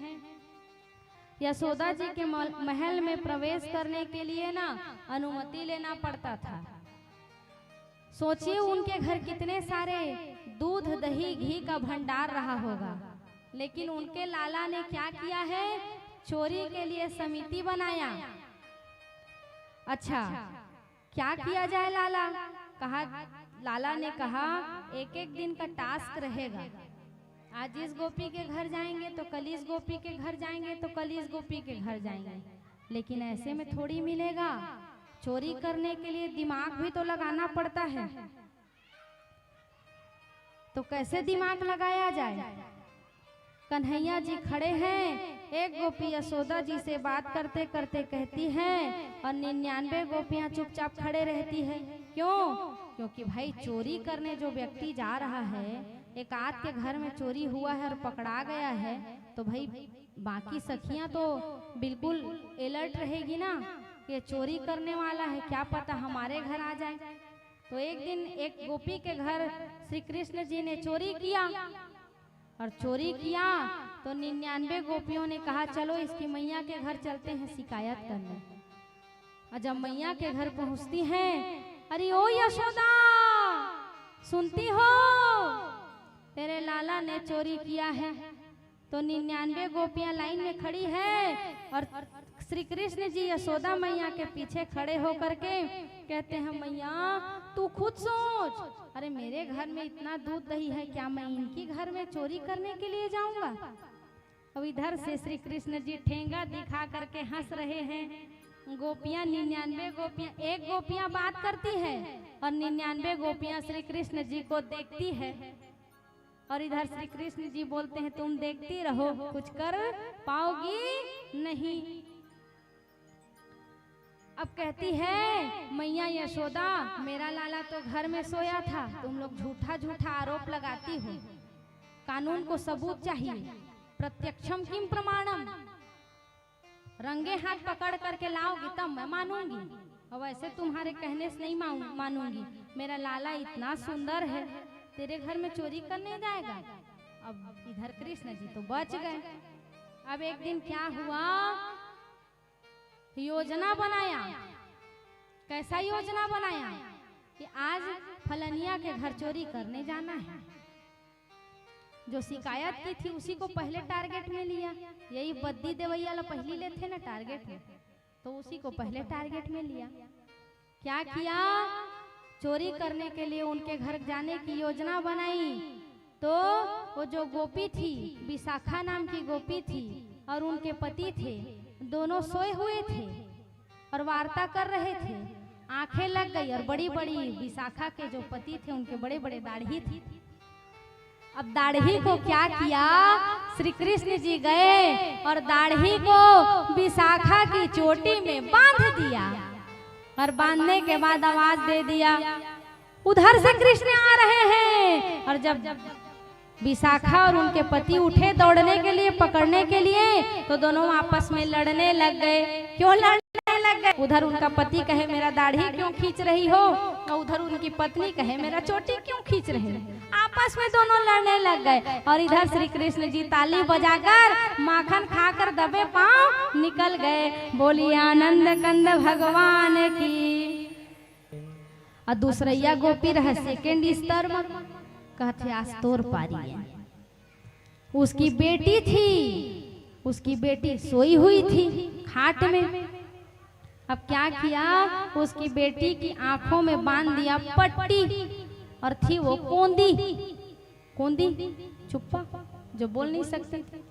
यशोदा जी के महल में प्रवेश करने के लिए ना अनुमति लेना पड़ता था। सोचिए उनके घर कितने सारे दूध दही घी का भंडार रहा होगा, लेकिन उनके लाला ने क्या किया है? चोरी के लिए समिति बनाया। अच्छा, क्या किया जाए? लाला ने कहा एक एक दिन का टास्क रहेगा। आज इस गोपी के घर जाएंगे तो कल इस गोपी के घर जाएंगे तो कल इस गोपी के घर जाएंगे। लेकिन ऐसे में थोड़ी मिलेगा। चोरी करने के लिए दिमाग भी तो लगाना पड़ता है। तो कैसे दिमाग लगाया जाए? कन्हैया जी खड़े हैं। एक गोपी यशोदा जी से बात करते करते कहती है और 99 गोपियां चुपचाप खड़े रहती है। क्यों? क्योंकि भाई चोरी करने जो व्यक्ति जा रहा है, एक आध के घर में चोरी हुआ है और पकड़ा गया है, तो भाई बाकी सखियां तो बिल्कुल अलर्ट रहेगी ना, ये चोरी करने वाला है, क्या पता हमारे घर आ जाए। तो एक दिन एक गोपी के घर श्री कृष्ण जी ने चोरी किया, और चोरी किया तो 99 गोपियों ने कहा चलो इसकी मैया के घर चलते हैं शिकायत करने। और जब मैया के घर पहुंचती हैं, अरे ओ यशोदा सुनती हो, तेरे लाला ने चोरी किया है। तो 99 गोपियां लाइन में खड़ी है और श्री कृष्ण जी यशोदा मैया के पीछे खड़े होकर के कहते हैं मैया तू खुद सोच, अरे मेरे घर में इतना दूध दही है, क्या मैं इनकी घर में चोरी करने के लिए जाऊंगा? अब इधर से श्री कृष्ण जी ठेंगा दिखा करके हंस रहे हैं। गोपियां 99 गोपियां, एक गोपियां बात करती है और 99 गोपियां श्री कृष्ण जी को देखती है। और इधर श्री कृष्ण जी बोलते हैं तुम देखती रहो, कुछ कर पाओगी नहीं। अब कहती है मैया यशोदा मेरा लाला तो घर में सोया था, तुम लोग झूठा झूठा आरोप लगाती हो, कानून को सबूत चाहिए, प्रत्यक्षम किम प्रमाणम, रंगे हाथ पकड़ करके लाओगी तब मैं मानूंगी, और वैसे तुम्हारे कहने से नहीं मानूंगी। मेरा लाला इतना सुंदर है, तेरे घर में चोरी करने जाएगा। अब इधर कृष्ण जी तो बच गए। अब एक दिन क्या हुआ, योजना बनाया। कैसा योजना बनाया कि आज फलनिया के घर चोरी करने जाना है। जो शिकायत की थी उसी को पहले टारगेट में लिया, यही बद्दी देवैया ला पहली लेते ना टारगेट में, तो उसी को पहले टारगेट में लिया। क्या किया, चोरी करने के लिए उनके घर जाने की योजना बनाई। तो वो जो गोपी थी, विशाखा नाम की गोपी थी, और उनके पति थे, दोनों सोए हुए थे और वार्ता कर रहे थे। आंखें लग गई और बड़ी बड़ी विशाखा के जो पति थे उनके बड़े बड़े दाढ़ी थी। अब दाढ़ी को क्या किया, श्री कृष्ण जी गए और दाढ़ी को विशाखा की चोटी में बांध दिया, और बांधने के बाद आवाज दे दिया उधर से कृष्ण आ रहे हैं। और जब विशाखा और उनके पति उठे दौड़ने के लिए, पकड़ने के लिए, तो दोनों आपस में लड़ने लग गए। क्यों लड़ने लग गए? उधर उनका पति कहे मेरा दाढ़ी क्यों खींच रही हो, और उधर उनकी पत्नी कहे मेरा चोटी क्यों खींच रही हो। आपस में दोनों लड़ने लग गए। और इधर श्री कृष्ण जी ताली बजाकर माखन खाकर दबे पांव निकल गए। बोलिए आनंद कंद भगवान की। और दूसरैया गोपी रहे सेकेंड स्तर में, कहते आज तोर पारी है। उसकी बेटी थी, उसकी बेटी सोई हुई थी खाट में। अब क्या किया, उसकी बेटी की आंखों में बांध दिया पट्टी, और थी वो कोंदी, कोंदी चुप्पा जो बोल नहीं सकती थी,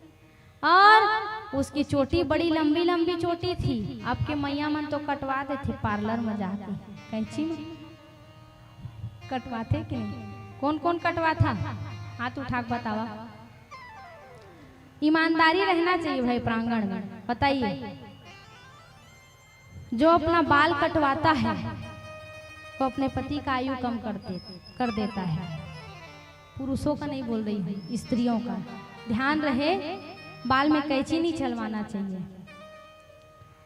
और उसकी चोटी बड़ी लंबी लंबी चोटी थी। आपके मैया मन तो कटवाते थे पार्लर में जाके, कैंची में कटवाते कि नहीं? कौन कौन कटवा था? हाथ उठा के बतावा। ईमानदारी रहना चाहिए भाई प्रांगण में। बताइए, जो अपना बाल कटवाता है वो अपने पति का आयु कम कर देता है। पुरुषों का नहीं बोल रही हूँ, स्त्रियों का। ध्यान रहे, बाल में कैंची नहीं चलवाना चाहिए।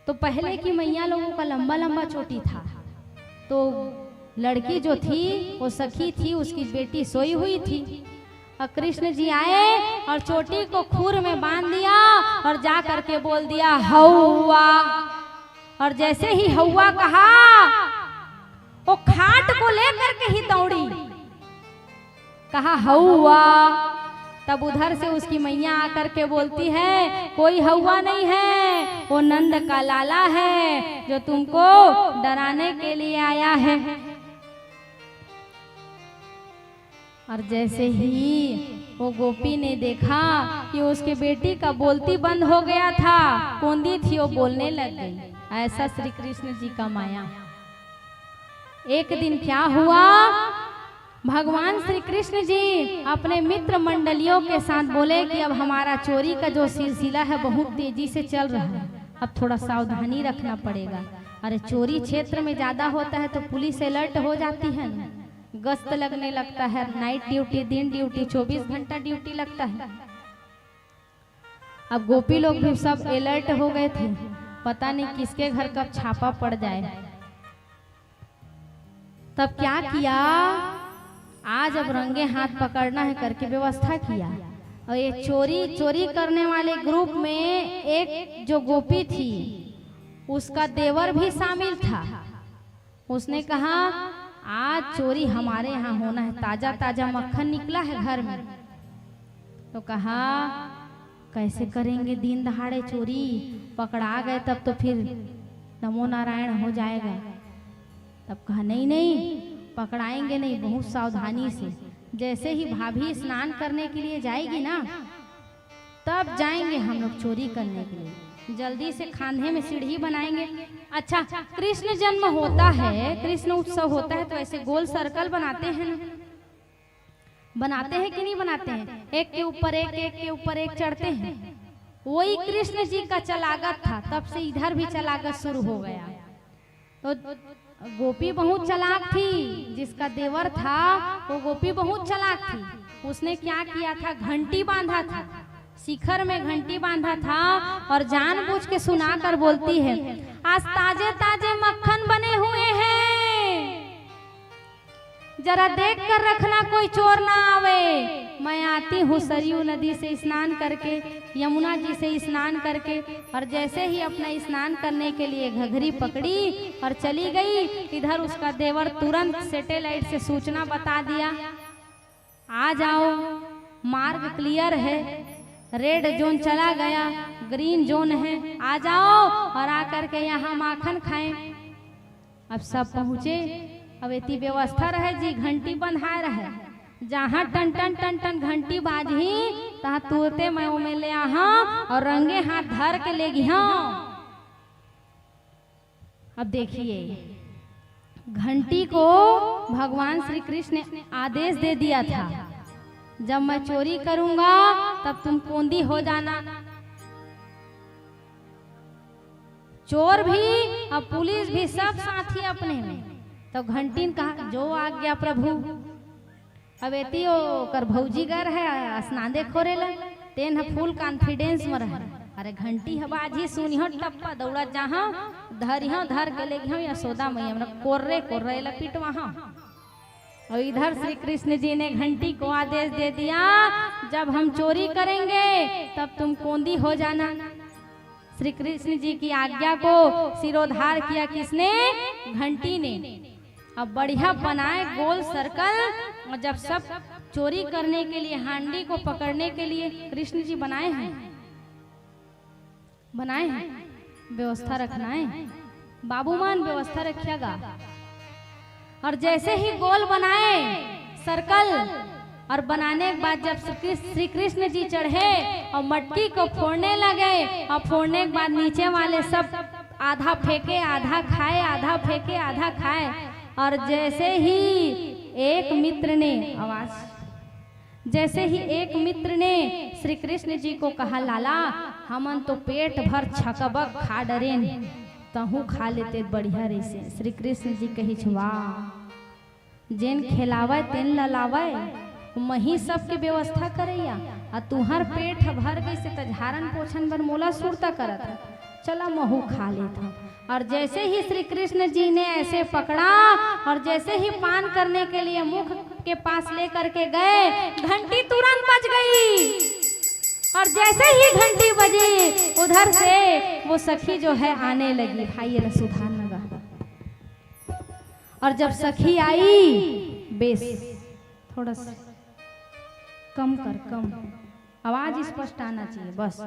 तो पहले की मैया लोगों का लंबा लंबा चोटी था, तो लड़की जो थी वो सखी थी, उसकी बेटी सोई हुई थी और कृष्ण जी आए और चोटी को खूर में बांध दिया और जा करके बोल दिया हौवा। और जैसे ही हौवा कहा वो खाट को लेकर के ही दौड़ी, कहा हौवा। तब उधर से उसकी मैया आकर के बोलती है कोई हौवा नहीं है, वो नंद का लाला है जो तुमको डराने के लिए आया है। और जैसे ही वो गोपी ने देखा कि उसके बेटी का बोलती बंद हो गया था, कोंदी थी वो बोलने लग गई। ऐसा श्री कृष्ण जी का माया। एक दिन क्या हुआ, भगवान श्री कृष्ण जी अपने मित्र मंडलियों के साथ बोले कि अब हमारा चोरी का जो सिलसिला है बहुत तेजी से चल रहा है, अब थोड़ा सावधानी रखना पड़ेगा। अरे चोरी क्षेत्र में ज्यादा होता है तो पुलिस अलर्ट हो जाती है ना, गश्त लगने लगता है, नाइट ड्यूटी, दिन ड्यूटी, 24 घंटा ड्यूटी लगता है। अब गोपी लोग भी सब अलर्ट हो गए थे, पता नहीं किसके घर कब छापा पड़ जाए। तब क्या किया, आज अब रंगे हाथ पकड़ना है करके व्यवस्था किया। और ये चोरी करने वाले ग्रुप में एक जो गोपी थी उसका देवर भी शामिल था। उसने कहा आज चोरी हमारे यहाँ होना है, ताजा ताजा मक्खन निकला है घर में। तो कहा कैसे करेंगे, दिन दहाड़े चोरी, पकड़ा गए तब तो फिर नमो नारायण हो जाएगा। तब कहा नहीं नहीं पकड़ाएंगे नहीं, बहुत सावधानी से। जैसे ही भाभी स्नान करने के लिए जाएगी ना तब जाएंगे हम लोग चोरी करने के लिए, जल्दी से खांधे में सीढ़ी बनाएंगे। अच्छा कृष्ण जन्म होता है, कृष्ण उत्सव होता है तो ऐसे गोल सर्कल बनाते हैं ना, बनाते हैं कि नहीं बनाते हैं, एक के ऊपर एक, एक के ऊपर एक चढ़ते हैं। वही कृष्ण जी का चलागत था, तब से इधर भी चलागत शुरू हो गया। तो गोपी बहुत चालाक थी, जिसका देवर था वो गोपी बहुत चालाक थी। उसने क्या किया था, घंटी बांधा था, शिखर में घंटी बांधा था और जानबूझ के सुना कर बोलती है आज ताजे ताजे मक्खन बने हुए हैं, जरा देख कर रखना कोई चोर ना आवे। मैं आती हूँ सरयू नदी से स्नान करके, यमुना जी से स्नान करके। और जैसे ही अपना स्नान करने के लिए घघरी पकड़ी और चली गई, इधर उसका देवर तुरंत सैटेलाइट से सूचना बता दिया आ जाओ, मार्ग क्लियर है, रेड जोन चला गया, ग्रीन जोन है, आ जाओ और आकर के यहाँ माखन खाएं। अब सब पहुँचे, अब इतनी व्यवस्था रहे जी, घंटी बंधाए रहे, जहाँ टन टन टन टन घंटी बाजी तहाँ तुरते मैं उमे ले आहा और रंगे हाथ धर के ले गई। अब देखिए घंटी को भगवान श्री कृष्ण ने आदेश दे दिया था, जब मैं चोरी करूंगा तब तुम कोंदी हो जाना। चोर भी और पुलिस भी सब साथी अपने में। तो घंटी ने कहा जो आज्ञा प्रभु। अब एती कर भौजी गर है स्नादे खोरेला, तेन फुल कॉन्फिडेंस में रहे। अरे घंटी हबाजी सुनियो टप्पा दौड़ा जहाँ धरियो धर के ले गयो यशोदा मैया हमरा कोर्रे कोर्रे लपीट वहाँ। और इधर श्री कृष्ण जी ने घंटी को आदेश दे दिया, जब हम चोरी करेंगे तब तुम कोंदी हो जाना। श्री कृष्ण जी की आज्ञा को सिरोधार किया किसने? घंटी ने। अब बढ़िया बनाए गोल सर्कल, और जब सब चोरी करने के लिए हांडी को पकड़ने के लिए कृष्ण जी बनाए हैं व्यवस्था रखना है। बाबूमान व्यवस्था रखिएगा। और जैसे ही गोल बनाए सर्कल, और बनाने के बाद जब श्री कृष्ण जी चढ़े और मटकी को फोड़ने लगे, और फोड़ने के बाद नीचे वाले सब आधा फेंके आधा खाए, आधा फेंके आधा खाए। और जैसे ही एक मित्र ने श्री कृष्ण जी को कहा, लाला हमन तो पेट भर छकबक खा डरे, तहु खा लेते बढ़िया रे से। श्री कृष्ण जी कही वाह, जेन खिलावे तेन ललावे, मही सबके व्यवस्था करैया। और तुहर पेट भर गई से तझारन पोछन बर मोला सुरता करत है, चला महू खा लेता। और जैसे ही श्री कृष्ण जी ने ऐसे पकड़ा और जैसे ही पान करने के लिए मुख के पास लेकर के गए, घंटी तुरंत बज गई। और जैसे ही घंटी बजी उधर से वो सखी जो है आने लगी, भाई रसुधान लगा। और जब सखी आई, बेस थोड़ा सा कम कर, कम आवाज स्पष्ट आना चाहिए बस।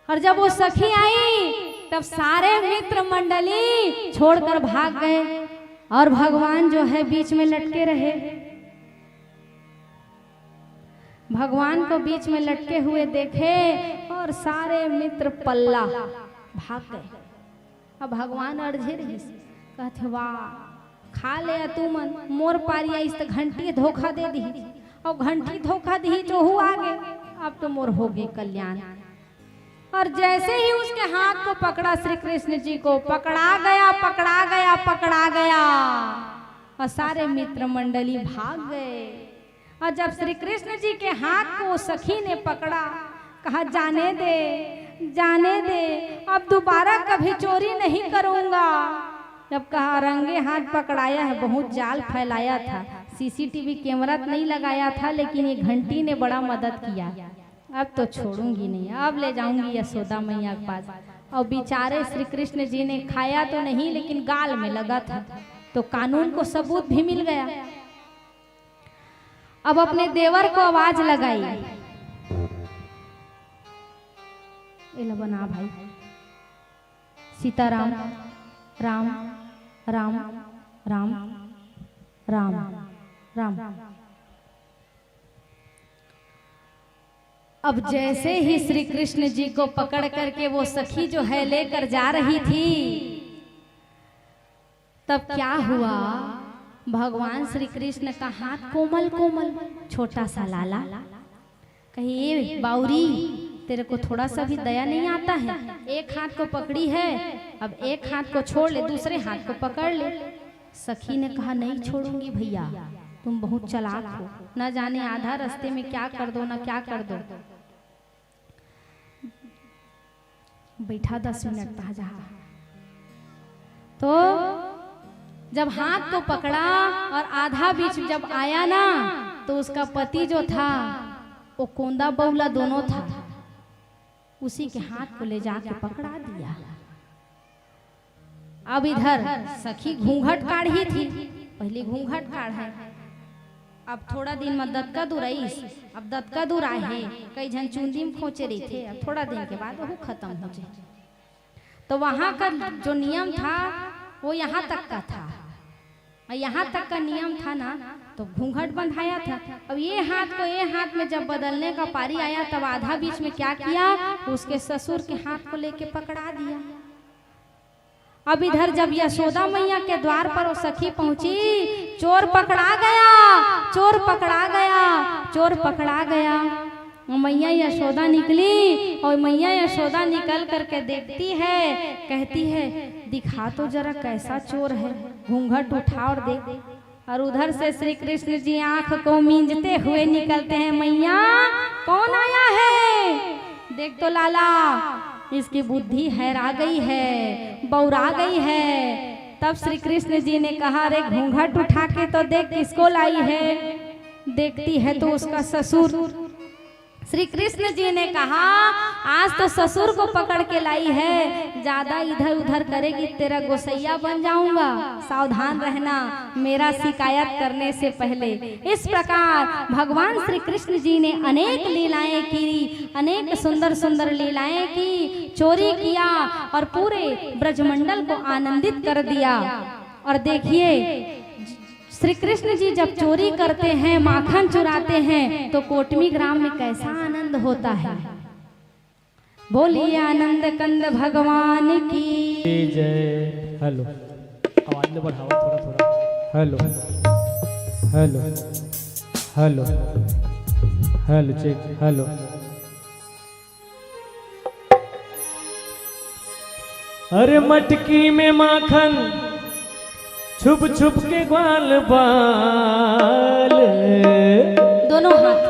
और जब वो सखी आई तब सारे मित्र मंडली छोड़कर भाग गए और भगवान जो है बीच में लटके रहे। भगवान को बीच में लटके हुए देखे और सारे मित्र पल्ला भाग गए। अब भगवान अड़झे रही, कहते वाह खा ले तू मन, मोर पारिया इस घंटी धोखा दे दी, और घंटी धोखा दी जो हूँ आगे, अब तो मोर हो गए कल्याण। और जैसे ही उसके हाथ को पकड़ा श्री कृष्ण जी को, पकड़ा गया पकड़ा गया पकड़ा गया और सारे मित्र मंडली भाग गए। और जब श्री कृष्ण जी के हाथ को सखी ने पकड़ा, कहा जाने दे जाने दे, अब दोबारा कभी चोरी नहीं करूंगा। जब कहा रंगे हाथ पकड़ाया है, बहुत जाल फैलाया था, सीसीटीवी कैमरा नहीं लगाया था, लेकिन ये घंटी ने बड़ा मदद किया। अब तो छोड़ूंगी नहीं, अब ले जाऊंगी यशोदा मैया के पास। और बेचारे श्री कृष्ण जी ने खाया तो नहीं, लेकिन गाल में लगा था, तो कानून को सबूत भी मिल गया। अब अपने देवर को आवाज लगाई, इला बना भाई, सीताराम राम राम राम राम राम। अब जैसे ही श्री कृष्ण जी को पकड़ करके वो सखी जो है लेकर जा रही थी, तब क्या हुआ, भगवान श्री कृष्ण का हाथ कोमल कोमल छोटा सा लाला, कहिए बाउरी तेरे को थोड़ा सा भी दया नहीं आता है, एक हाथ को पकड़ी है, अब एक हाथ को छोड़ ले, दूसरे हाथ को पकड़ ले। सखी ने कहा नहीं छोड़ूंगी भैया, तुम बहुत चालाक हो, न जाने आधा रास्ते में क्या कर दो ना क्या कर दो। बैठा 10 मिनट ताजा। तो जब हाथ को पकड़ा और आधा बीच जब आया ना, तो उसका पति जो था वो कोंदा बौला दोनों था, उसी के हाथ को ले जाके पकड़ा दिया। अब इधर सखी घूंघट काढ़ी थी, पहले घूंघट काढ़े, अब थोड़ा दिन में दत्का दूर आई, अब दत्का दूर आए हैं, कई जन चुंदी में खोचे रही थे, अब थोड़ा दिन के बाद वो खत्म हो जाए। तो वहां का जो नियम था वो यहाँ तक का था, यहाँ तक का नियम था ना, तो घूंघट बंधाया था। अब ये हाथ को ये हाथ में जब बदलने का पारी आया, तब आधा बीच में क्या किया, उसके ससुर के हाथ को लेके पकड़ा दिया। अब इधर जब यशोदा मैया के द्वार पर वो सखी पहुंची, चोर पकड़ा गया, चोर पकड़ा गया, चोर पकड़ा गया। मैया यशोदा निकली और मैया यशोदा निकल करके देखती है, कहती है दिखा तो जरा कैसा चोर है, घूंघट उठा और दे। और उधर से श्री कृष्ण जी आंख को मींजते हुए निकलते हैं, मैया कौन आया है, देख तो लाला, इसकी बुद्धि हैरा गई है, बौरा गई है। तब श्री कृष्ण जी ने कहा अरे घूंघट उठा के तो देख किसको लाई है। देखती है तो उसका ससुर। श्री कृष्ण जी ने कहा आज तो ससुर को पकड़ के लाई है, ज्यादा इधर उधर करेगी तेरा गोसैया बन जाऊंगा, सावधान रहना मेरा शिकायत करने से पहले। इस प्रकार भगवान श्री कृष्ण जी ने अनेक लीलाएं की, अनेक सुंदर सुंदर लीलाएं की, चोरी किया और पूरे ब्रजमंडल को आनंदित कर दिया। और देखिए श्री कृष्ण जी जब चोरी करते हैं, माखन चुराते हैं, तो कोटमी ग्राम में कैसा आनंद होता है। बोलिए आनंद कंद भगवान की जय। हेलो, आवाज में बढ़ाओ थोड़ा थोड़ा। Hello hello hello hello, check, hello. अरे मटकी में माखन छुप छुप के ग्वाल बाल, दोनों हाथ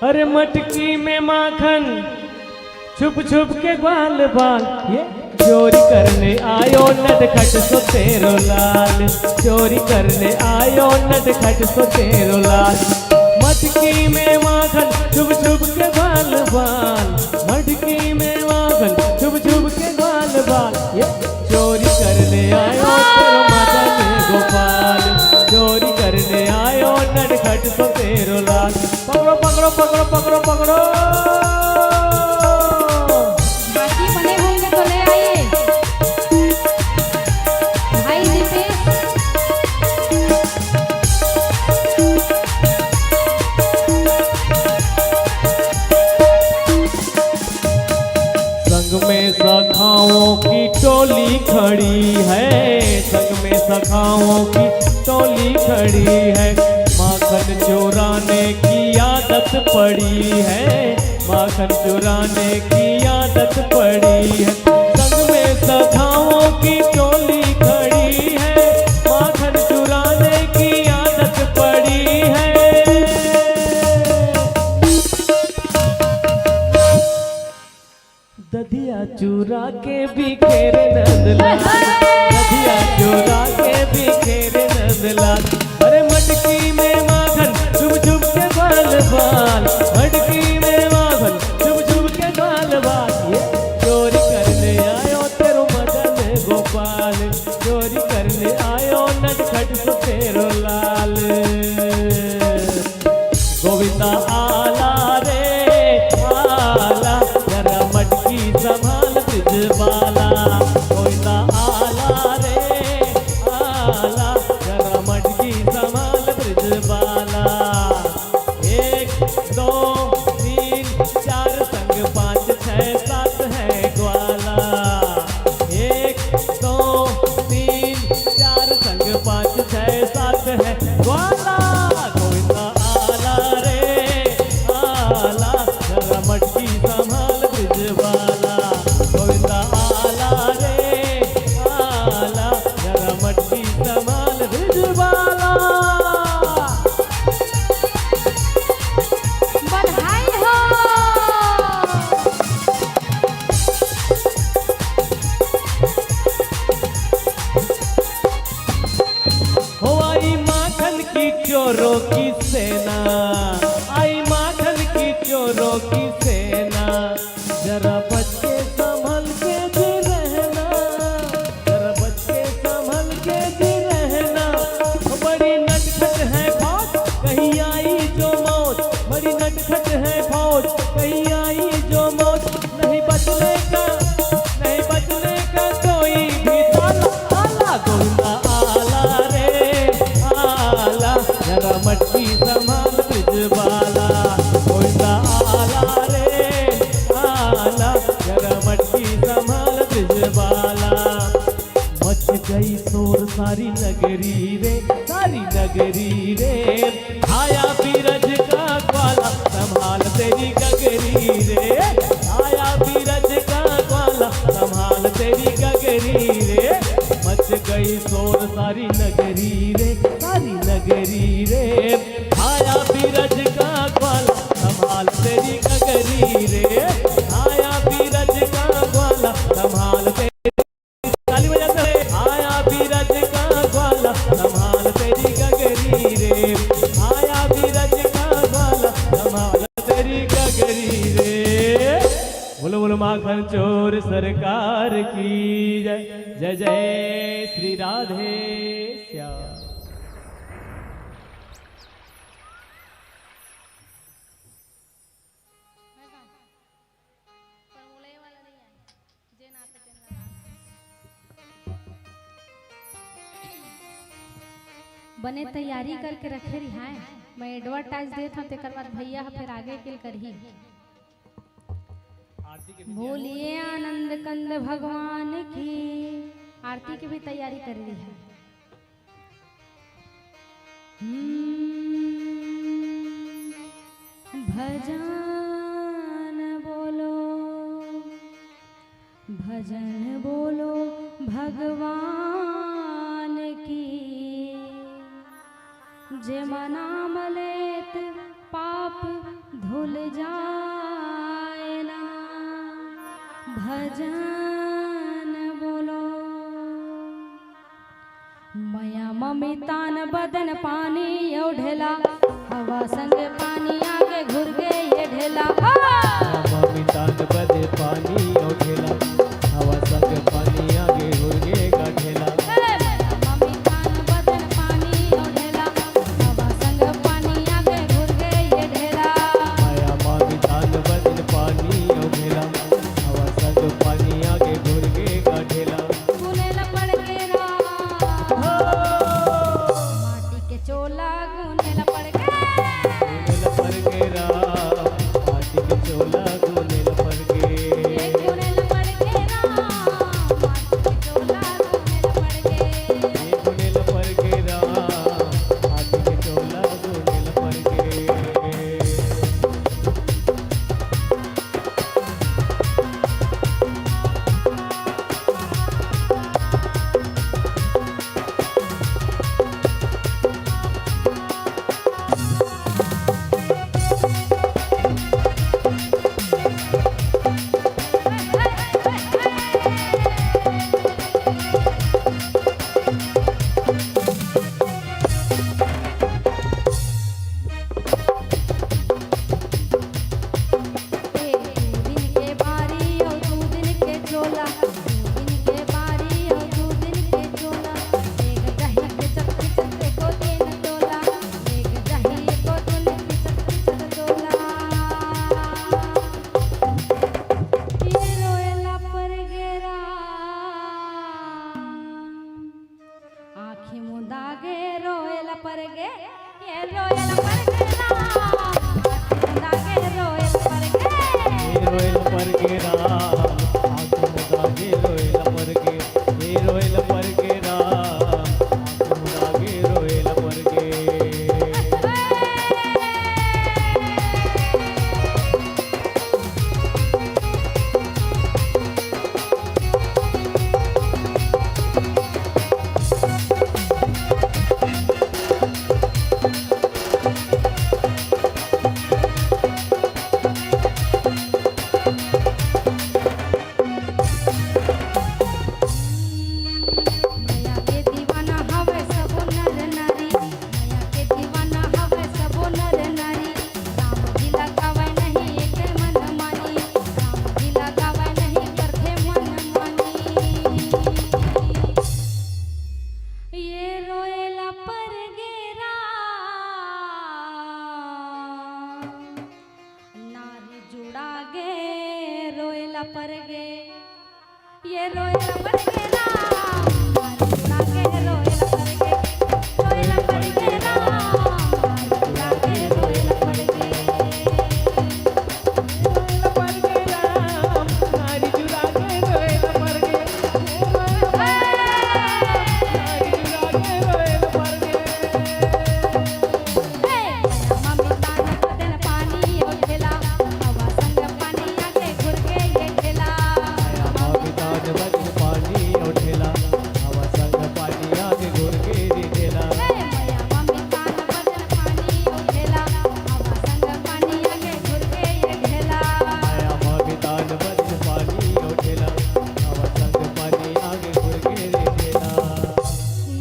अरे मटकी में माखन छुप छुप के ग्वाल बाल, ये चोरी करने आयो नटखट सो तेरो लाल, चोरी करने आयो नटखट सो तेरो लाल। मटकी में माखन छुप छुप के ग्वाल बाल, मटकी में माखन छुप छुप के ग्वाल बाल, ये चोरी करने आयो तेरो मदन गोपाल, चोरी करने आयो नटखट सो तेरो लाल। पकड़ो पकड़ो पकड़ो पकड़ो पकड़ो, बाकी बने होंगे तो ले आइए भाई दीपेश। संग में सखाओं की टोली खड़ी है, संग में सखाओं की टोली खड़ी है, माखन चुराने की आदत पड़ी है, माखन चुराने की आदत पड़ी है। संग में सखाओं की टोली खड़ी है, माखन चुराने की आदत पड़ी है। दधिया चुरा के बिखेरे नंदलाल, दधिया चुरा के बिखेरे नंदलाल। अरे मटकी में माखन छुप छुप के ग्वाल बाल, मटकी में माखन छुप छुप के ग्वाल बाल, ये चोरी करने आयो तेरो मदन गोपाल, चोरी करने आयो नटखट सो तेरो लाल। गोविंदा आला रे आला, जरा मटकी संभाल ब्रिजबाला, गोविंदा आला रे आला, जरा मटकी संभाल ब्रिजबाला। 1 2 3 4 संग 5 6 7 है ग्वाला, 1 2 3 4 संग 5 6 7 है ग्वाला। गोविंदा आला रे आला, जरा मटकी संभाल ब्रिजबाला, गोविंदा आला रे आला, जरा मटकी संभाल ब्रिजबाला। बधाई हो। हो आई माखन की चोरों की सेना, आई माखन की चोरों की सेना, जरा बच के संभल के जी रहना, जरा बच के संभल के जी रहना। बड़ी नटखट है फौज कहीं आई जो मौत, बड़ी नटखट है फौज कहीं आई जो मौत, नहीं बचने का, नहीं बचने का कोई भी ताला। आला गोविंदा आला रे आला, जरा मटकी संभाल ब्रिजबाला, गोविंदा आला रे आला, जरा मटकी संभाल ब्रिजबाला। मच गई शोर सारी नगरी रे, सारी नगरी रे, आया बीरज का ग्वाला संभाल तेरी गगरी रे, आया बीरज का ग्वाला संभाल तेरी गगरी रे। मच गई शोर सारी नगरी रे, सारी नगरी रे, आया बीरज का ग्वाला संभाल तेरी गगरी रे, आया बीरज का ग्वाला संभाल तेरी, ताली बजाते रहे, आया बीरज का ग्वाला संभाल तेरी गगरी रे, आया बीरज का ग्वाला संभाल तेरी गगरी रे। बोलो बोलो माखन चोर सरकार की जय, जय जय श्री राधे श्याम। बने तैयारी करके रखे रिहाए, मैं एडवर्टाइज देता हूँ तेकर बाद भैया फिर आगे के करही। बोलिए आनंद कंद भगवान की, आरती की भी तैयारी कर रही है। भजन बोलो, भजन बोलो भगवान की, जे मना मलेत पाप धो भूल जाए ना भजन बोलो मया ममितान बदन पानी यो ढेला हवा संग पानी आगे घुर गए ये ढेला ममितान बदे पानी और ढेला हवा संग पानी आगे हो गएगा ढेला ममितान बदन पानी यो ढेला हवा संग पानी आगे घुर गए ये ढेला माया ममितान बदन पानी और ढेला हवा संग पानी आगे घुर गएगा ढेला गुनेल पड़ के माटी के चोला गुनेल पड़ के गुनेल पर के माटी के चोला गुनेल पर के गुनेल पड़ के माटी के चोला गुनेल पड़ के गुनेल पर के माटी के चोला गुनेल पर के दिन के बारी और दू दिन के चोला दिन के बारी और दू दिन के चोला एक दही के चक्के चक्के को दिन चोला एक दही को दिन के चक्के चक्के चोला ये रोएला पर गेरा आँखी मुंदा गे रोएला पर गे ये रोएला पर गेरा आँखी मुंदा गे रोएला पर गे रोयल पर के आँख मुदा के रोयल पर के रोयल पर के आँख मुदा के रोयल पर के मैया के दीवाना हवे सबो नर नारी मैया के दीवाना हवे सबो नर नारी राम जी लगावे नहीं एक मन मानी राम जी लगावे नहीं करते मन मानी ये रोएला पर गेरा नारी जुड़ा गे रोएला पर गे ये रोएला पर गेरा नारी जुड़ा गे रोएला पर गे रोएला पर गेरा नारी जुड़ा गे रोएला पर गे रोयल पर के नारी जुड़ा के रोयल पर के नारी जुड़ा के रोयल पर के मम्मी तान बदन पानी ओ ढेला हवा संग पानी आगे घुर के ये ढेला ममितान बदन पानी और ढेला हवा संग पानी आगे घुर के ढेला मैया मम्मी तान बदन पानी ओ ढेला हवा संग पानी आगे घुर के ये ढेला माया ममितान बदन पानी और ढेला हवा संग पानी आगे घुर के ढेला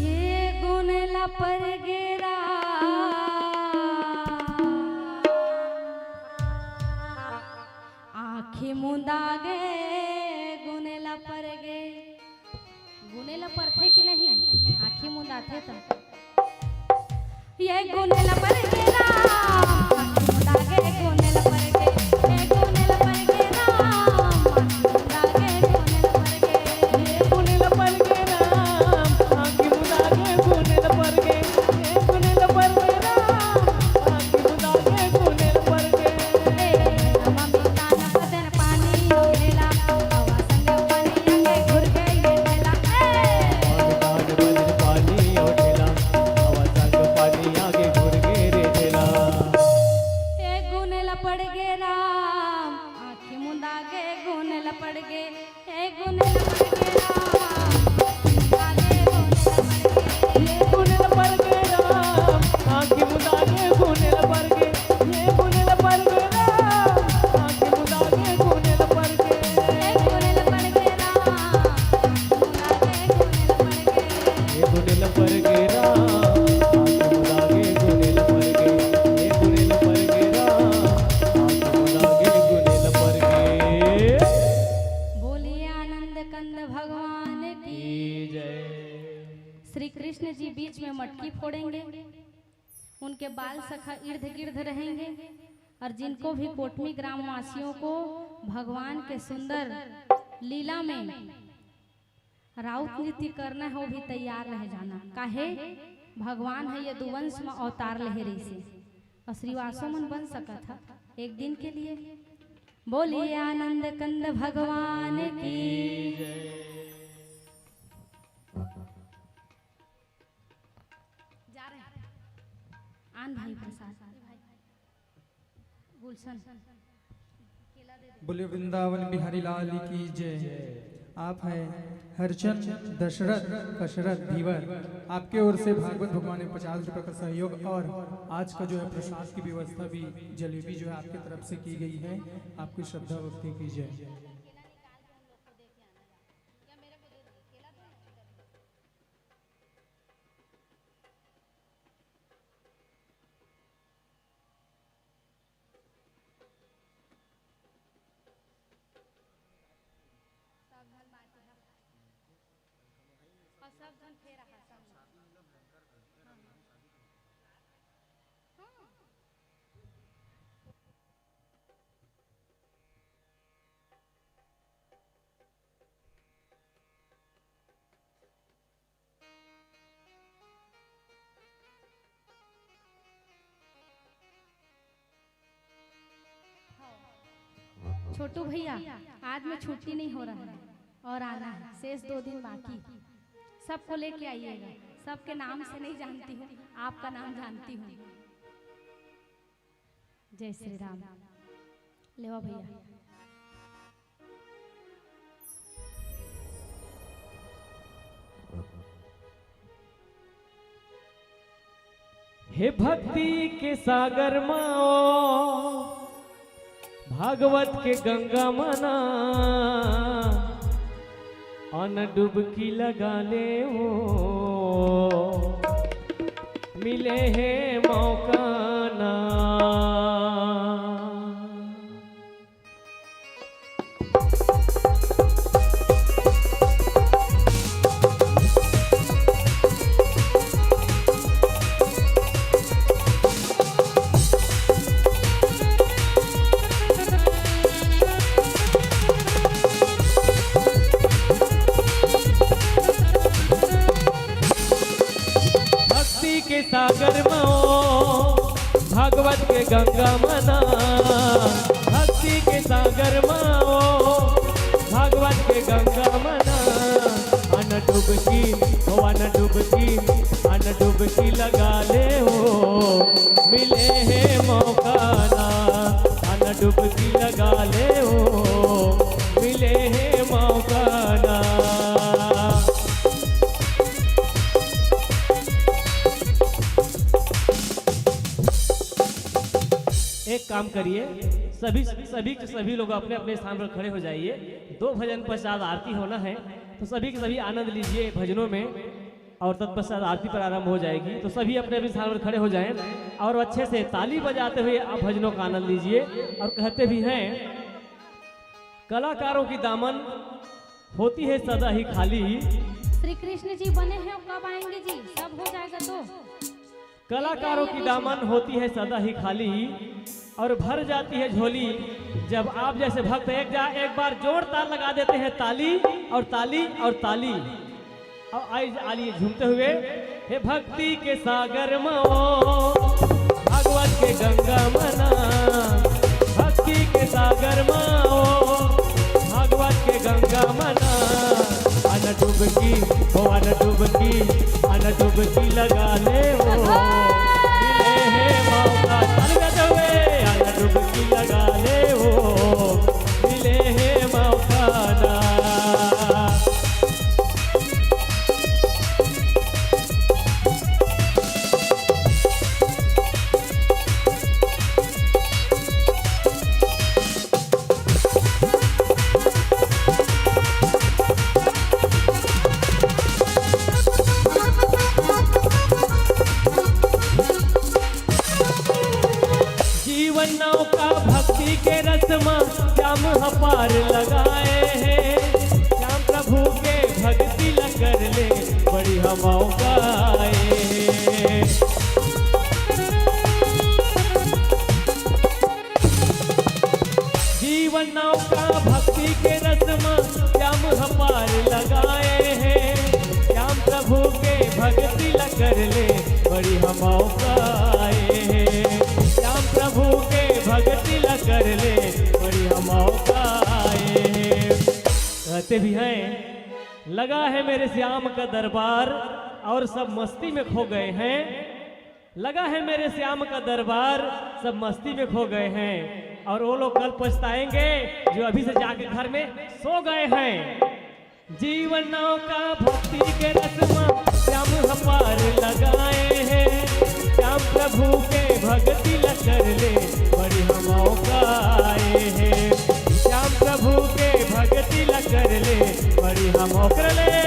ये गुनेला पर गेरा आँखी मुंदा गे गुनेला पर गे गुनेला पर थे कि नहीं आँखी मुंदा थे तो ये गुनेला पर गेरा आँखी मुंदा गे गुनेला पर गे ये गुनेला पर गेरा आँखी मुंदा गे गुनेला पर गे गुनेल पर के आँखी मुदा के गुनेल पर के गुनेल पर के आँखी मुदा के गुनेल पर के मम्मी तान बदन पानी ओ ढेला हवा संग पानी आगे घुर गए ये ढेला ममितान बदन पानी और ढेला हवा संग पानी आगे घुर के ढेला ए गुनेला पड़ गे राम आँखी मुंदा गे गुनेला पड़ गे ए गुनेला पड़ गे राम आगे गुनेला पड़ गे गुनेल पर के आँखी मुदा के गुनेल पर के गुनेल पर के बीच में मटकी फोड़ेंगे, उनके बाल सखा इर्द गिर्द रहेंगे, और जिनको भी कोटमी ग्रामवासियों को भगवान के सुंदर लीला में राउत नृत्य करना है वो भी तैयार रह जाना। काहे भगवान है ये दुवंश में अवतार लहरी से और श्रीवासो मन बन सका था एक दिन के लिए। बोलिए आनंद कंद भगवान की जा रहे हैं। आन भाई प्रसाद गुलशन बोले वृंदावन बिहारी लाल की जय। आप हैं हरचंद दशरथ कशरथ धीवर, आपके ओर से भागवत भगवान ने 50 रुपये का सहयोग और आज का जो है प्रसाद की व्यवस्था भी जलेबी जो है आपकी तरफ से की गई है। आपकी श्रद्धा भक्ति की जय। छोटू भैया आज में छुट्टी नहीं हो रहा है और आना है, शेष 2 दिन बाकी। सबको लेके आइएगा, सबके नाम से नहीं जानती हूँ, आपका नाम जानती हूँ। जय श्री राम। लेवा भैया हे भक्ति के सागर माओ भागवत के गंगा मना अन डुबकी लगा ले वो मिले है मौका ना। सागर माओ भागवत के गंगा मना, भक्ति के सागर माओ भागवत के गंगा मना। अन डुबकी लगा ले हो मिले है मौका ना। अन डुबकी लगा ले हो मिले है मौका ना। एक काम करिए, सभी लोग अपने अपने स्थान पर खड़े हो जाइए। 2 भजन पश्चात आरती होना है, तो सभी के सभी आनंद लीजिए भजनों में, और तत्पश्चात आरती प्रारंभ हो जाएगी। तो सभी अपने अपने स्थान पर खड़े हो जाएं और अच्छे से ताली बजाते हुए आप भजनों का आनंद लीजिए। और कहते भी हैं कलाकारों की दामन होती है सदा ही खाली। श्री कृष्ण जी बने हैं, कब आएंगे जी? सब हो जाएगा तो। कलाकारों की दामन होती है सदा ही खाली और भर जाती है झोली जब आप जैसे भक्त एक बार जोर ताल लगा देते हैं ताली और ताली और ताली। और आइए झूमते हुए हे भक्ति के सागर माओ भागवत के गंगा मना। भक्ति के सागर माओ भागवत के गंगा मना। अन डुबकी लगा ले हो मिले है मौका। ताली बजाते हुए अन डुबकी लगा ले हो मिले है मौका ना। नौका भक्ति के रस्मा श्याम पार लगाए हैं। श्याम प्रभु के भक्ति ल कर ले बड़ी हम गाए। जीवन नौका भक्ति के रस्म श्याम हमार लगाए हैं। श्याम प्रभु के भक्ति कर ले बड़ी हम गाए हैं। श्याम प्रभु के भक्ति कर ले बड़ी हम गाए हैं। कहते भी हैं लगा है मेरे श्याम का दरबार और सब मस्ती में खो गए हैं। लगा है मेरे श्याम का दरबार सब मस्ती में खो गए हैं और वो लोग कल पछताएंगे जो अभी से जाके घर में सो गए हैं। जीवन नौका भक्ति के रस्म श्याम हमार लगाए हैं। श्याम प्रभु के भक्ति कर ले बड़ी हम गाए हैं। श्याम प्रभु के भक्ति कर ले बड़ी हम कर ले।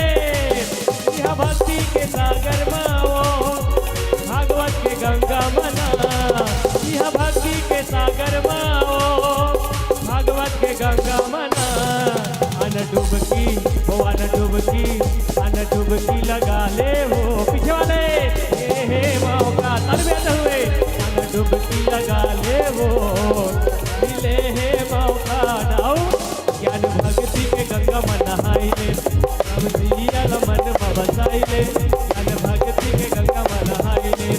यह भक्ति के सागर माओ भागवत के गंगा मना। यह भक्ति के सागर माओ भागवत के गंगा मना। अन डुबकी हो अन डुबकी लगा ले वो पीछे वाले हे मौका तरबियत हुए। अन डुबकी लगा ले वो मिले हे मौका नाओ। ज्ञान भक्ति के गंगा मन हाइले अब जियल मन बसाइले। ज्ञान भक्ति के गंगा मन हाइले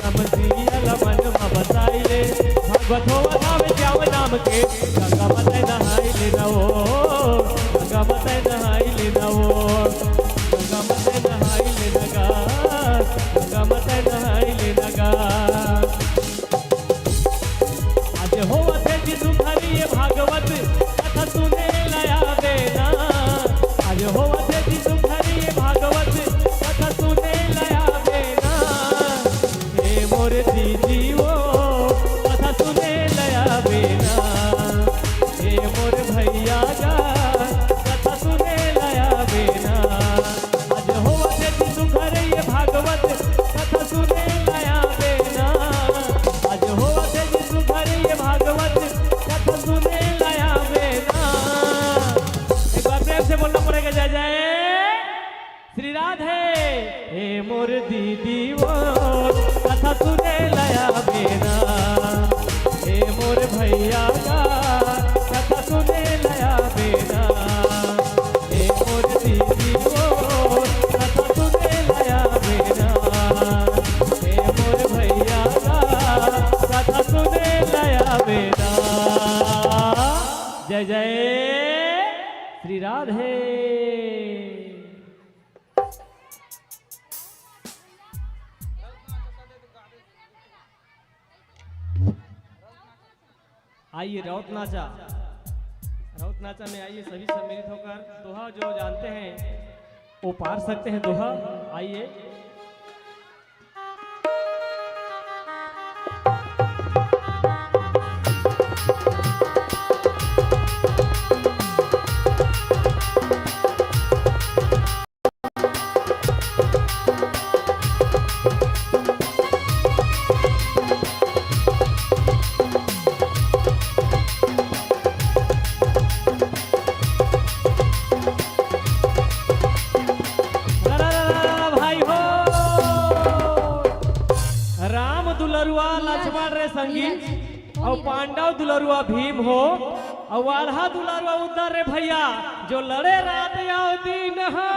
अब जियल मन बसाइले। भागवत हो नाम श्याम नाम के गंगा मत नहाइले नवो। गंगा मत नहाइले नवो। गंगा मत नहाइले नगा। गंगा मत नहाइले नगा। आज हो थे जिसु भरिए भागवत कथा सुने लया देना। आज हो थे जिसु भरिए भागवत कथा सुने लया देना। हे मोर दीदी वो कथा सुने लया देना। हे मोर भैया जा कथा सुने लया देना। आज हो थे जिसु भरिए भागवत कथा सुने लया देना। आज हो थे जिसु भरिए भागवत कथा सुने लया देना। एक बार प्रेम से बोलना पड़ेगा जय जय श्री राधे। हे मोर दीदी वो कथा सुने लया देना। हे मोर भैया का कथा सुने लया देना। हे मोर दीदी वो कथा सुने लया देना। हे मोर भैया का कथा सुने लया देना। जय जय श्री राधे। आइए रौत नाचा में आइए सभी सम्मिलित होकर दोहा जो जानते हैं वो पार सकते हैं दोहा। आइए संगीत और पांडव दुलरुआ भीम हो और वाल्हा दुलरुआ उधर रे भैया जो लड़े रात आओ दिन हो।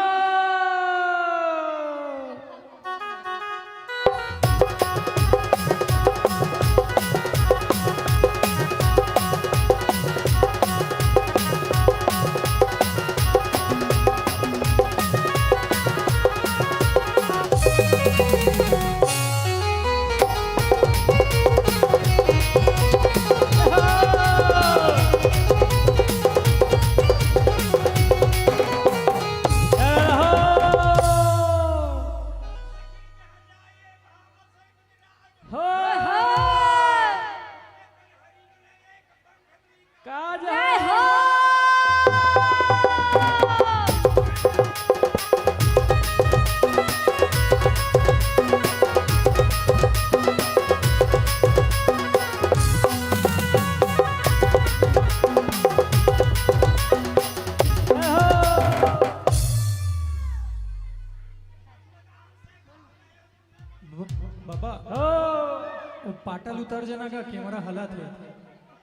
उतर जाना का कैमरा हला थे।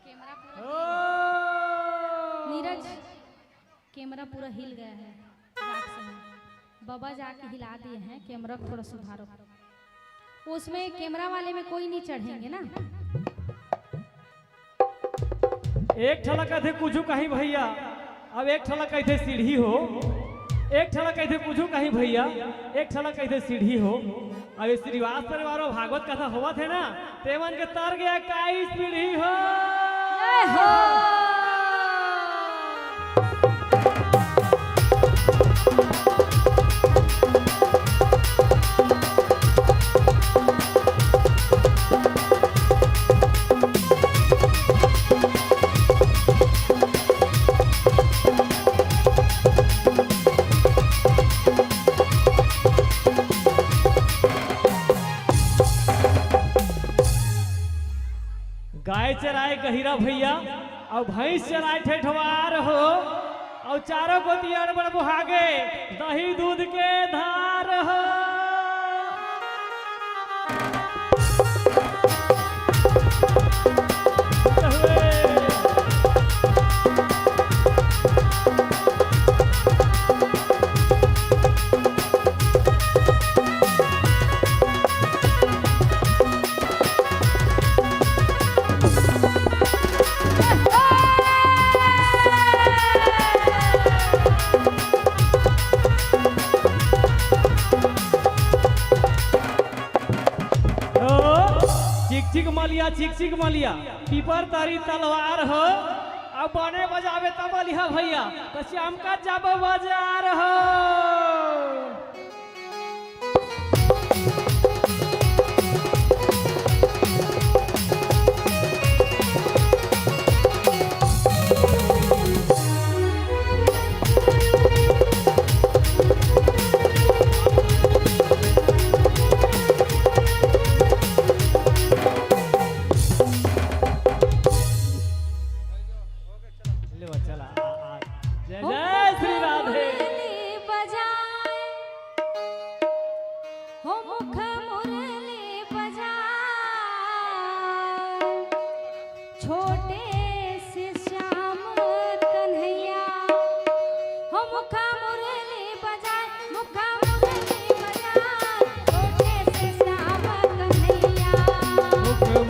कैमरा पूरा नीरज, कैमरा पूरा हिल गया है रात समय। बाबा जाके हिला दिए हैं, कैमरा को थोड़ा सुधारो। उसमें कैमरा वाले में कोई नहीं चढ़ेंगे ना। एक ठला कहते कुछ कहीं भैया, अब एक ठला कहते सीढ़ी हो, एक ठला कहते कुछ कहीं भैया, एक ठला कहते सीढ़ी हो। अब ये श्रीवास परिवार और भागवत कथा हुआ थे ना, तेवन के तर गया काई सीढ़ी हो। जय हो। गाय चराए गहिरा भैया और भैंस चराए ठेठवार हो, और चारों को दिया बड़ बुहागे दही दूध के धार हो। चिक चिक मलिया पीपर तारी तलवार हो, अब बने बजावे तब लिहा भैया तो श्याम का जब बाजार हो।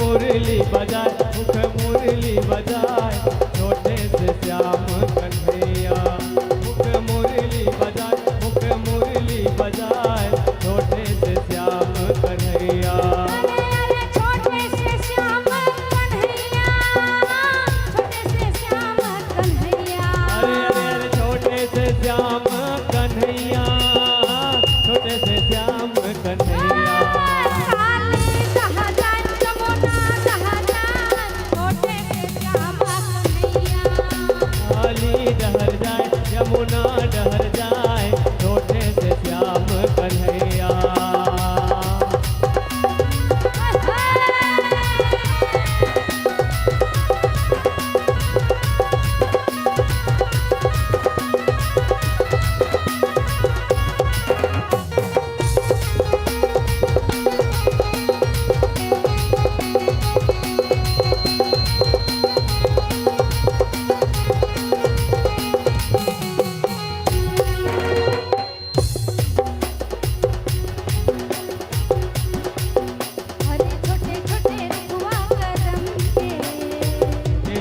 मुरली बजाए मुख मुरली बजाए छोटे से श्याम कन्हैया। मुख मुरली बजाए मुख मुरली बजाए छोटे से श्याम कन्हैया। छोटे से श्याम कन्हैया, छोटे से श्याम कन्हैया। अरे अरे अरे छोटे से श्याम कन्हैया, छोटे से श्याम कन्हैया। डहर जाए यमुना डहर जाए छोटे से श्याम कन्हैया।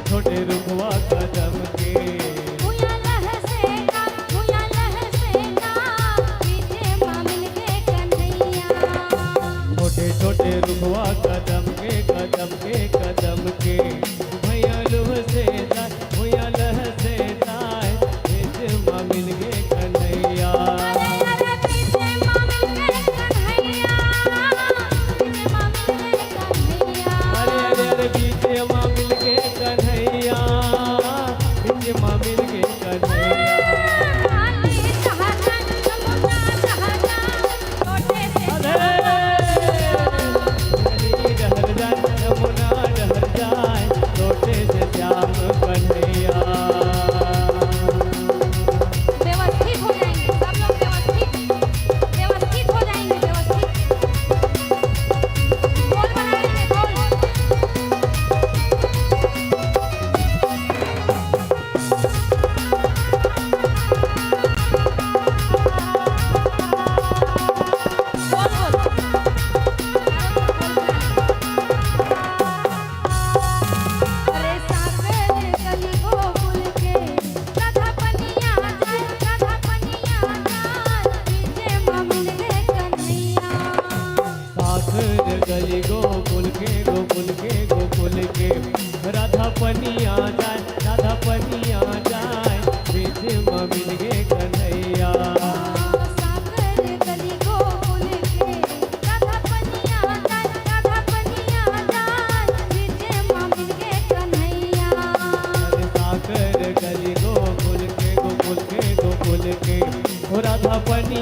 छोटे रुकवा कदम के भूया लह सेना पीछे मामिल के कन्हैया। छोटे छोटे रुकवा कदम के भैया लुह से जाए भैया लह से जाए पीछे मामिल के कन्हैया। अरे पीछे मामिल के कन्हैया, पीछे मामिल के कन्हैया। अरे अरे अरे पीछे मामिल के कन्हैया, पीछे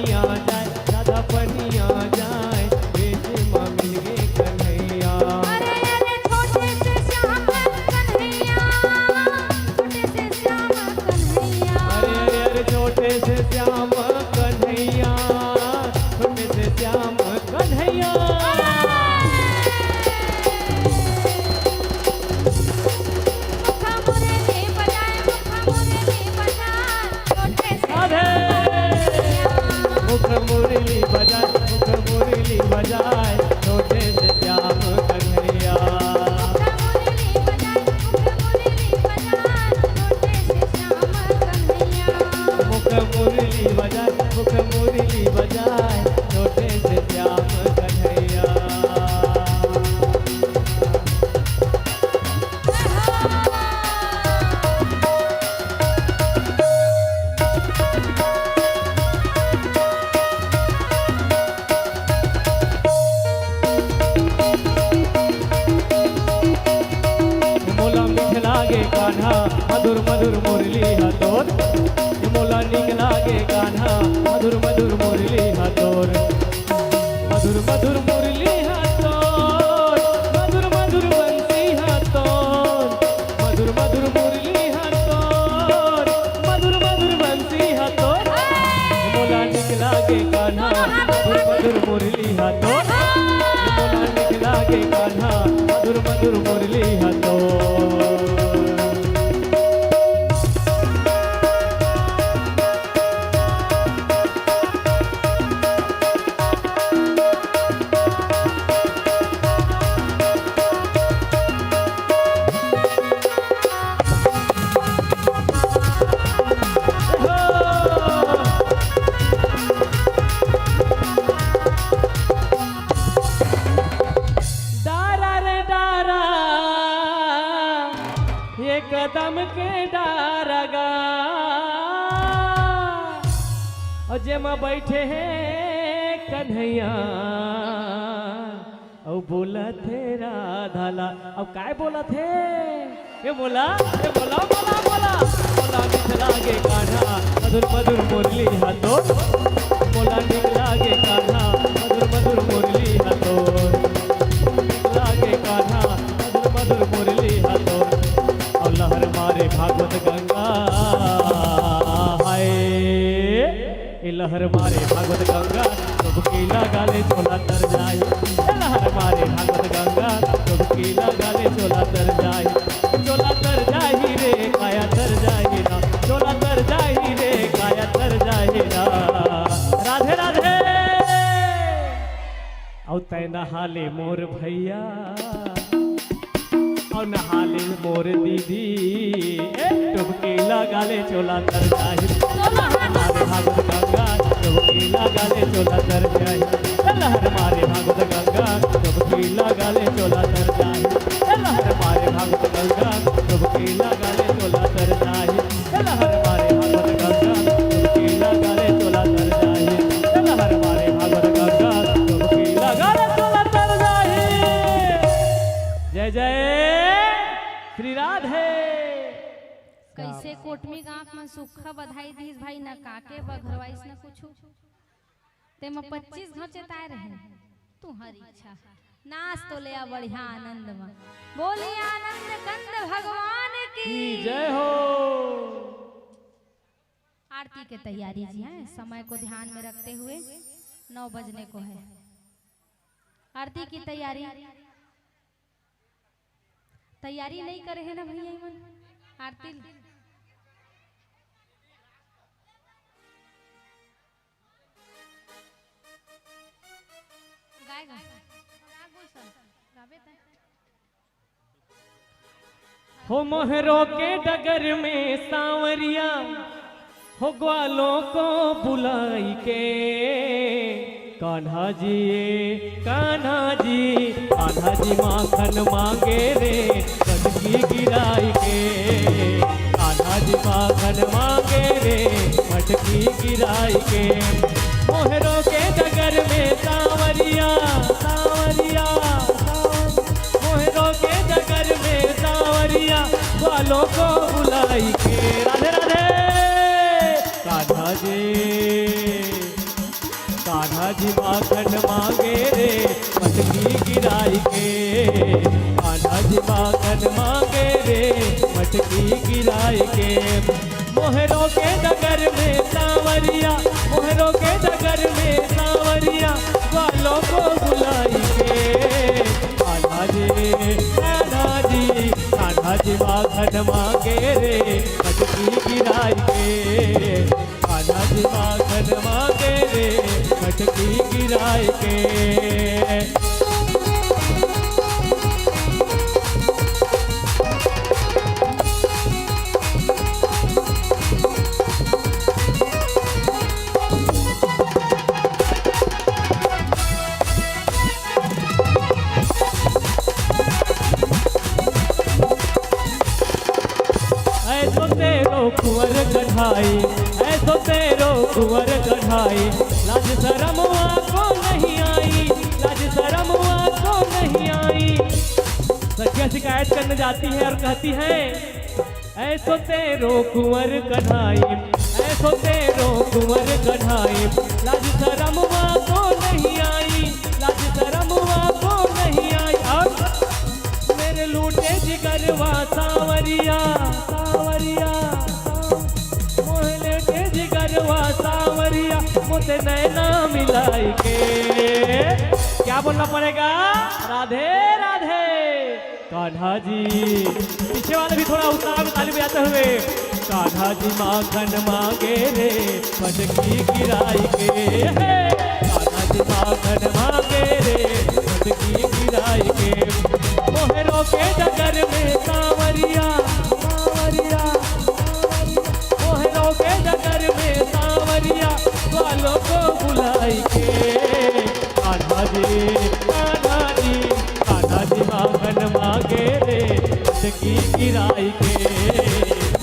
पनिया जाए, राधा पनिया जाए, भेष में मिल गए कन्हैया। अरे अरे छोटे से श्याम कन्हैया, छोटे से श्याम कन्हैया। अरे अरे अरे छोटे से श्याम कन्हैया, छोटे से श्याम कन्हैया। मुखा मुरली बजाए, मुखा मुरली बजाए, छोटे से राधे मुख मुरली बजाए, मुख मुरली बजाए, छोटे से श्याम कन्हैया। मुख मुरली बजाए, मुख मुरली बजाए, छोटे से श्याम कन्हैया। मुख मुरली बजाए, मुख मुरली बजाए, छोटे से श्याम कन्हैया। मोला मीठ लागे कान्हा, मधुर मधुर मुरली हतोर। मोला नीक लागे कान्हा, मधुर मधुर मुरली हतोर। मधुर मधुर मुरली हतोर, मधुर मधुर बंसी हतोर। मधुर मधुर मुरली हतोर, मधुर मधुर बंसी हतोर। मोला नीक लागे कान्हा, मधुर मधुर मुरली हतोर। मोला नीक लागे कान्हा, मधुर मधुर मुरली हतोर। डारा रे डारा, ये कदम के डारगा, और जेमा बैठे हैं कन्हैया, और बोला थे राधाला। अब काय बोला थे? ये बोला बोला बोला मीठ लागे कान्हा, मधुर मधुर मुरली हतोर। बोला नीक लागे कान्हा, मधुर मधुर मुरली हतोर। लागे कान्हा, मधुर मधुर मुरली हतोर। और लहर मारे भागवत गंगा, हाय ये लहर मारे भागवत गंगा, डुबकी लगाले चोला तर जाए। ये लहर मारे भागवत गंगा, डुबकी लगाले चोला तर जाए। चोला तर जाही रे काया तर जाही ना, चोला तर जाही रे काया तर जाही ना। राधे राधे। और तै नहाले मोर भैया, और नहाले मोर दीदी, डुबकी लगाले चोला तर जाही। मारे भागवत गंगा, डुबकी लगाले चोला तर जाही। लहर मारे भागवत गंगा, डुबकी लगाले चोला तर जाही। लहर मारे भागवत गंगा, डुबकी लगाले चोला तर जाही। लहर मारे भागवत गंगा, डुबकी लगाले चोला तर जाही। लहर मारे भागवत गंगा, डुबकी लगाले चोला तर जाही। जय जय श्री राधे। कैसे कोटमी गांव में सुखा बधाई दीस भाई न काके बघरवाइस न कुछ ते में 25 घचे ताय रहे तुम्हारी इच्छा नाच तो ले आ बढ़िया आनंद में बोली आनंद कंद भगवान की जय हो। आरती के तैयारी जी हैं, समय को ध्यान में रखते हुए 9 बजने को है। आरती की तैयारी नहीं करे है ना भैया मन आरती गाएगा हो मोहरों के डगर में सांवरिया, हो ग्वालों को बुलाई के कान्हा जी कान्हा जी माखन मांगे रे मटकी गिराई के। कान्हा जी माखन मांगे रे मटकी गिराई के। मोहरों के डगर में सांवरिया सांवरिया मोहरों के डगर में सांवरिया ग्वालों को बुलाई के। राधे राधे कान्हा जी कान्हा जी माखन मांगे रे मटकी गिराई के, कान्हा जी माखन मांगे रे मटकी गिराई के। मोहरों के डगर में सांवरिया, मोहरों के डगर में सांवरिया वालों को बुलाई के। कान्हा जी कान्हा जी कान्हा जी माखन मांगे रे मटकी गिराई के, कान्हा जी माखन मांगे रे मटकी गिराई के। ऐसो तेरो कुंवर कढ़ाई, ऐसो तेरो कुंवर कढ़ाई, लाज शरम को नहीं आई, लाज शरम को नहीं आई। सखिया शिकायत करने जाती है और कहती है ऐसो तेरो कुंवर कढ़ाई, ऐसो तेरो कुंवर कढ़ाई, लाज शरम को नहीं आई, लाज शरम को नहीं आई। अब मेरे लूटे जिगरवा सांवरिया, सांवरिया मोहले के जिगरवा सांवरिया मुझे नैना मिलाई के। क्या बोलना पड़ेगा? राधे राधे। कान्हा जी पीछे वाले भी थोड़ा उत्साह में ताली बजाते हुए, कान्हा जी माखन मांगे रे मटकी गिराई के, कान्हा जी माखन मांगे रे मटकी गिराई के। मोहरों के डगर में सांवरिया, सांवरिया मोहरों के डगर में सांवरिया वालों को बुलाई के। कान्हा जी कान्हा जी कान्हा जी माखन मांगे रे मटकी गिराई के,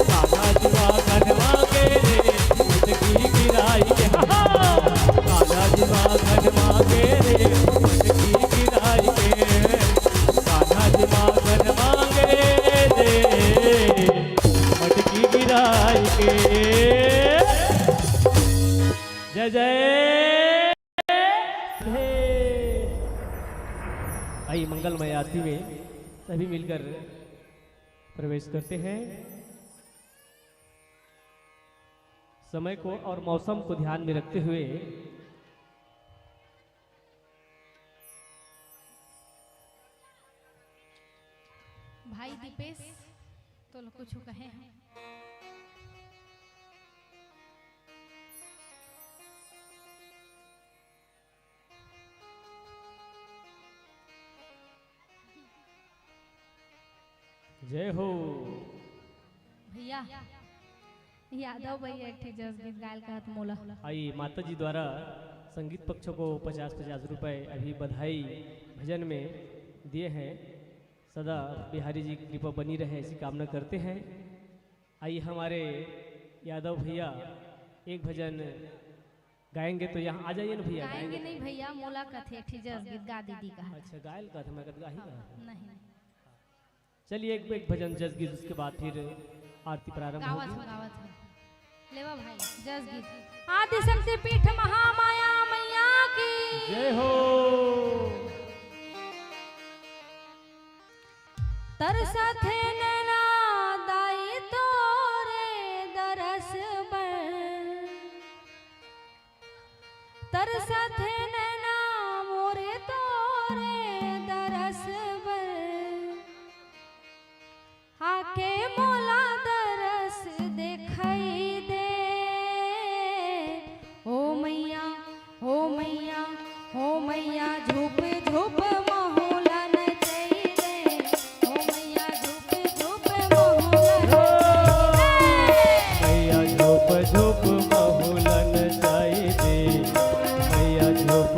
कान्हा जी माखन मांगे रे मटकी गिराई के। कान्हा जी माखन मांगे रे मटकी गिराई के, कान्हा जी माखन मांगे रे मटकी गिराई के। जय जय। आइए मंगलमय आरती में सभी मिलकर प्रवेश करते हैं। समय को और मौसम को ध्यान में रखते हुए भाई दीपेश तो लोग कुछ कहे हैं। जय हो भैया यादव भैया एक जस गीत गायल कहत मोला। आइए माता जी द्वारा संगीत पक्षों को 50-50 रुपए अभी बधाई भजन में दिए हैं। सदा बिहारी जी की कृपा बनी रहे ऐसी कामना करते हैं। आइए हमारे यादव भैया एक भजन गाएंगे तो यहाँ आ जाइए ना भैया। गाएंगे नहीं भैया, मोला कथे एक जस गीत गा दीदी का। अच्छा गायल का था, मैं गा ही रहा। नहीं चलिए एक भजन जस गीत, उसके बाद फिर आरती प्रारंभ गावत होगी। गावत है लेवा भाई जस गीत। आदि शक्ति पीठ महामाया मैया की जय हो। तरसत है नैना दाई तोरे दरस बर, तरसत है नैना मोरे तोरे दरस बर, आके मोला दरस देखई दे। ओ मैया ओ मैया ओ मैया झूप झूप महुलन चई दे, ओ मैया झूप झूप महुलन मैया झोप झोप महुलन चाई दे, मैया झोप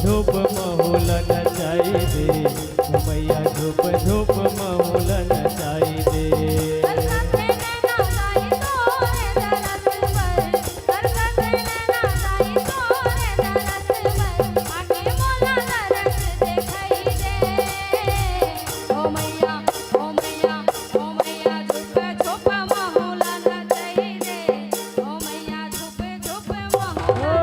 झूप महुल नचाई दे ओ मैया झूप झूप महुल नचाई दे करते नैना साई तोरे दरस पर करते नैना साई तोरे दरस पर आके मोला दरस दिखाई दे ओ मैया झुप झुप महुला नचाई दे ओ मैया झुप झुप महुला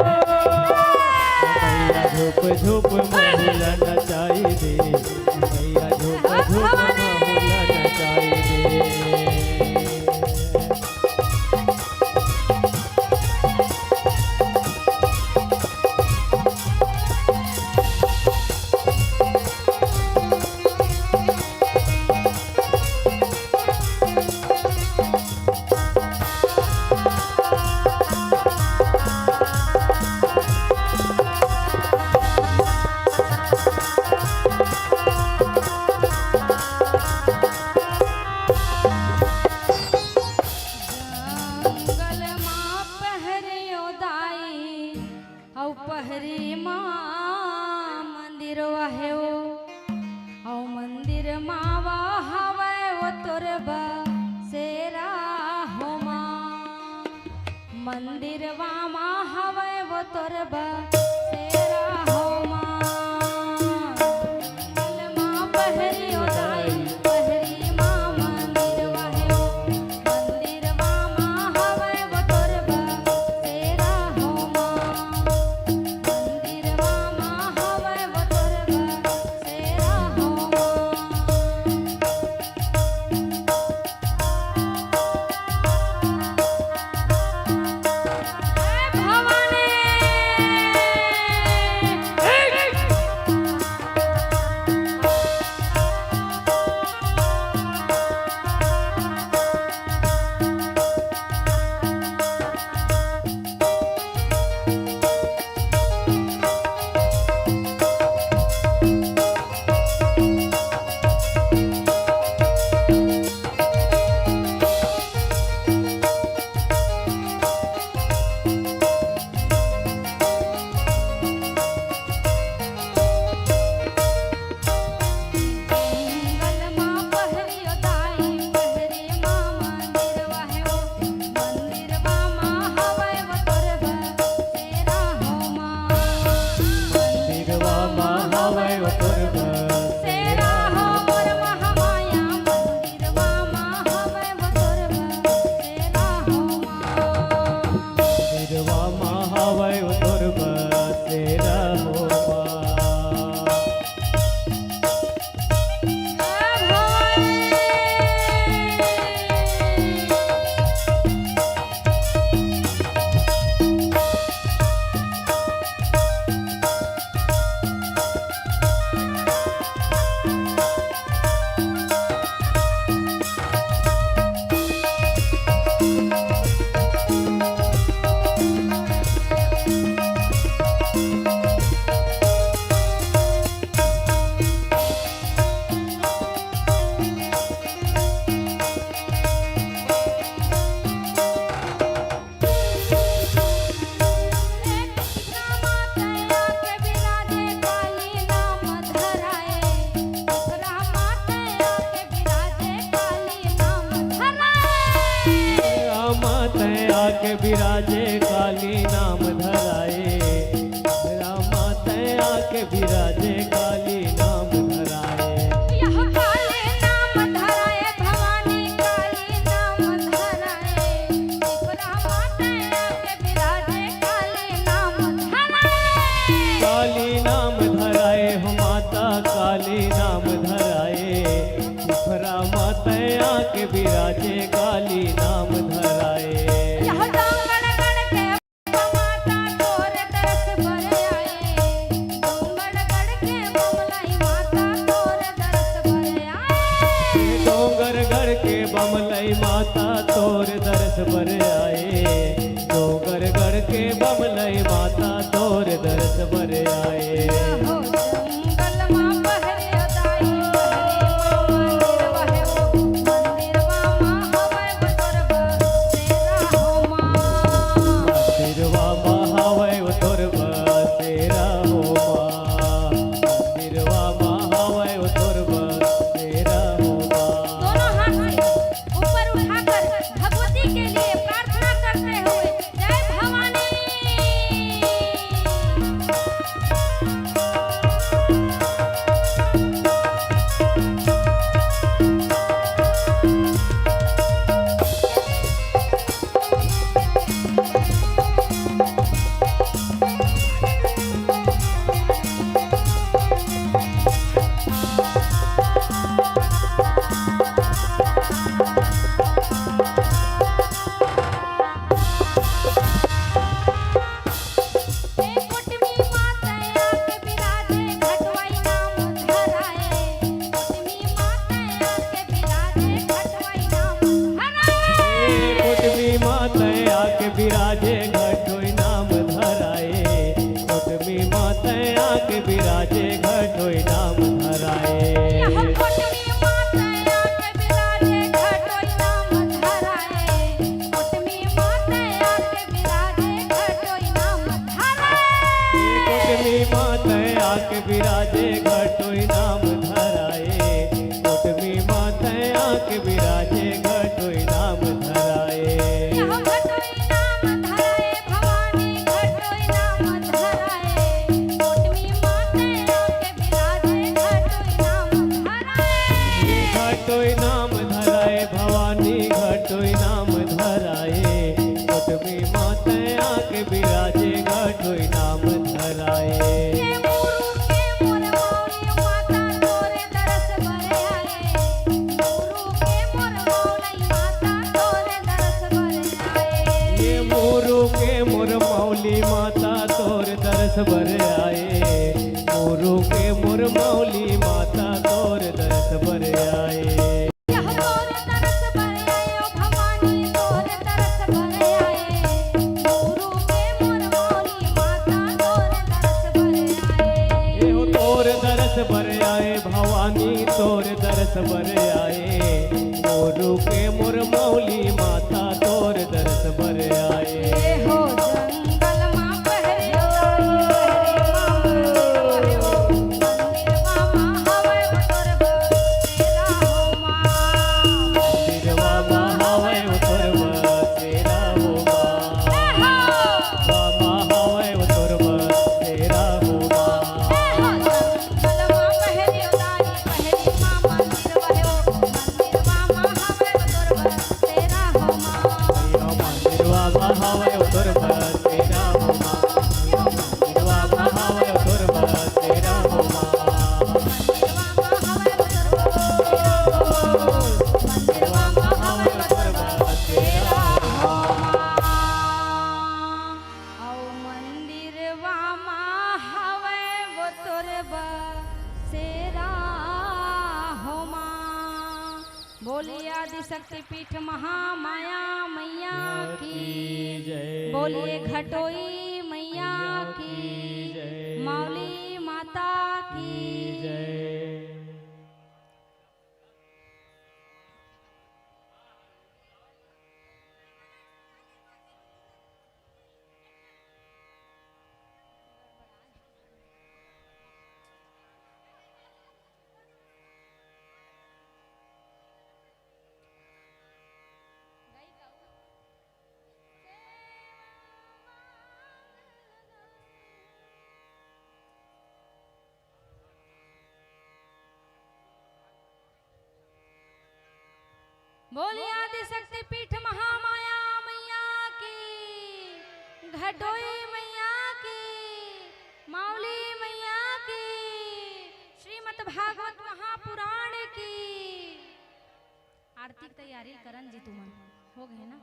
झूप झूप महुल नचाई दे मैया झूप झूप महुल नचाई दे जंगल मां पहरियो दाई औ पहरी मां मंदिर वाहेओ औ मंदिर मां हवे वो तोर सेरा हो मां मंदिर मां हवे वो तोर सेरा हो मां जंगल मां पहरियो दाई पहरी मां मंदिर वाहेओ मंदिर मां हवे वो तोर सेरा हो मां मंदिर मां हवे वो तोर सेरा हो मां जंगल मां पहरियो दाई पहरी मां मंदिर वाहेओ मंदिर मां हवे वो तोर सेरा हो मां मंदिरवा मां हवे वो तोर सेरा हो मोर महामाया मंदिर मां हवे वो तोर सेरा हो मां मंदिरवा मां हवे वो तोर सेरा हो मां आके बिराजे काली नाम धराए रामा तय आके बिराजे काली नाम धराए यह काली नाम धराए भवानी काली नाम धराए रामा तया के विराजे काली नाम धराए काली नाम धराए हो माता काली नाम धराए रामा तय आके बिराजे काली नाम धराए यह डांगण गण के माता तोर तरस भर आए डांगण गण के बमलाई माता तोर तरस भर आए डोंगर गढ़ के बमलई माता तोर दरस पर आए डोंगर गढ़ के बमलई माता तोर दरस पर आए हो जंगल मां पहरियो दाई पहरी मां मंदिर वाहेओ मंदिर मां हवे वो तोर सेरा हो मां मंदिरवा महावै वो तोर बसेरा हो मां आके विराजे घटोई नाम धराए कोटमी माते आके विराजे घटोई नाम धराए यहो घटोई नाम धराए भवानी घटोई नाम धराए कोटमी माते आके विराजे घटोई नाम धराए घटोई नाम धराए भवानी घटोई नाम धराए कोटमी माते आके विराजे घटोई नाम धराए ये मुरु के मोर मौली माता तोरे दरस भरे आए मुरु के मोर मौली माता तोरे दरस भरे आए ये मोरू के मोर मौली माता तोर दरस भर आए मोरू के मोर मौली माता तोर दरस भर आए यह तोरे दरस भरे आए ओ भवानी तोरे दरस भरे आए मुरु के मोर मौली माता तोरे दरस भरे आए ये हो तोर दरस भर आए भवानी तोर दरस भर आए मोरू के मोर मौली माता तोर दरस भर आए ये हो जंगल मां पहरे दाई पहरे मां पहरे मंदिरवा मां हवे तोर तेरा हो मां मंदिरवा महावे तोर तेरा हो माँ महावे तोर तेरा हो माँ जंगल मां पहरे दाई पहरे मां मंदिरवा हो मंदिरवा मां हवे तोर तेरा हो मां मंदिरवा महावे तोर तेरा हो माँ मंदिरवा महावे तोर तेरा हो माँ मंदिरवा मां हवे तोर तेरा हो मंदिरवा मां हवे तोर तेरा हो औ मंदिरवा मां हवे वो तोर सेरा हो मां बोलिए आदि शक्ति पीठ महामाया मैया की जय बोलिए घटोई मैया की जय मौली माता की जय बोलिए आदि शक्ति पीठ महामाया मैया की घटोई मैया की मौली मैया की श्रीमद् भागवत महापुराण की आरती की तैयारी करन जी तुमन हो गए ना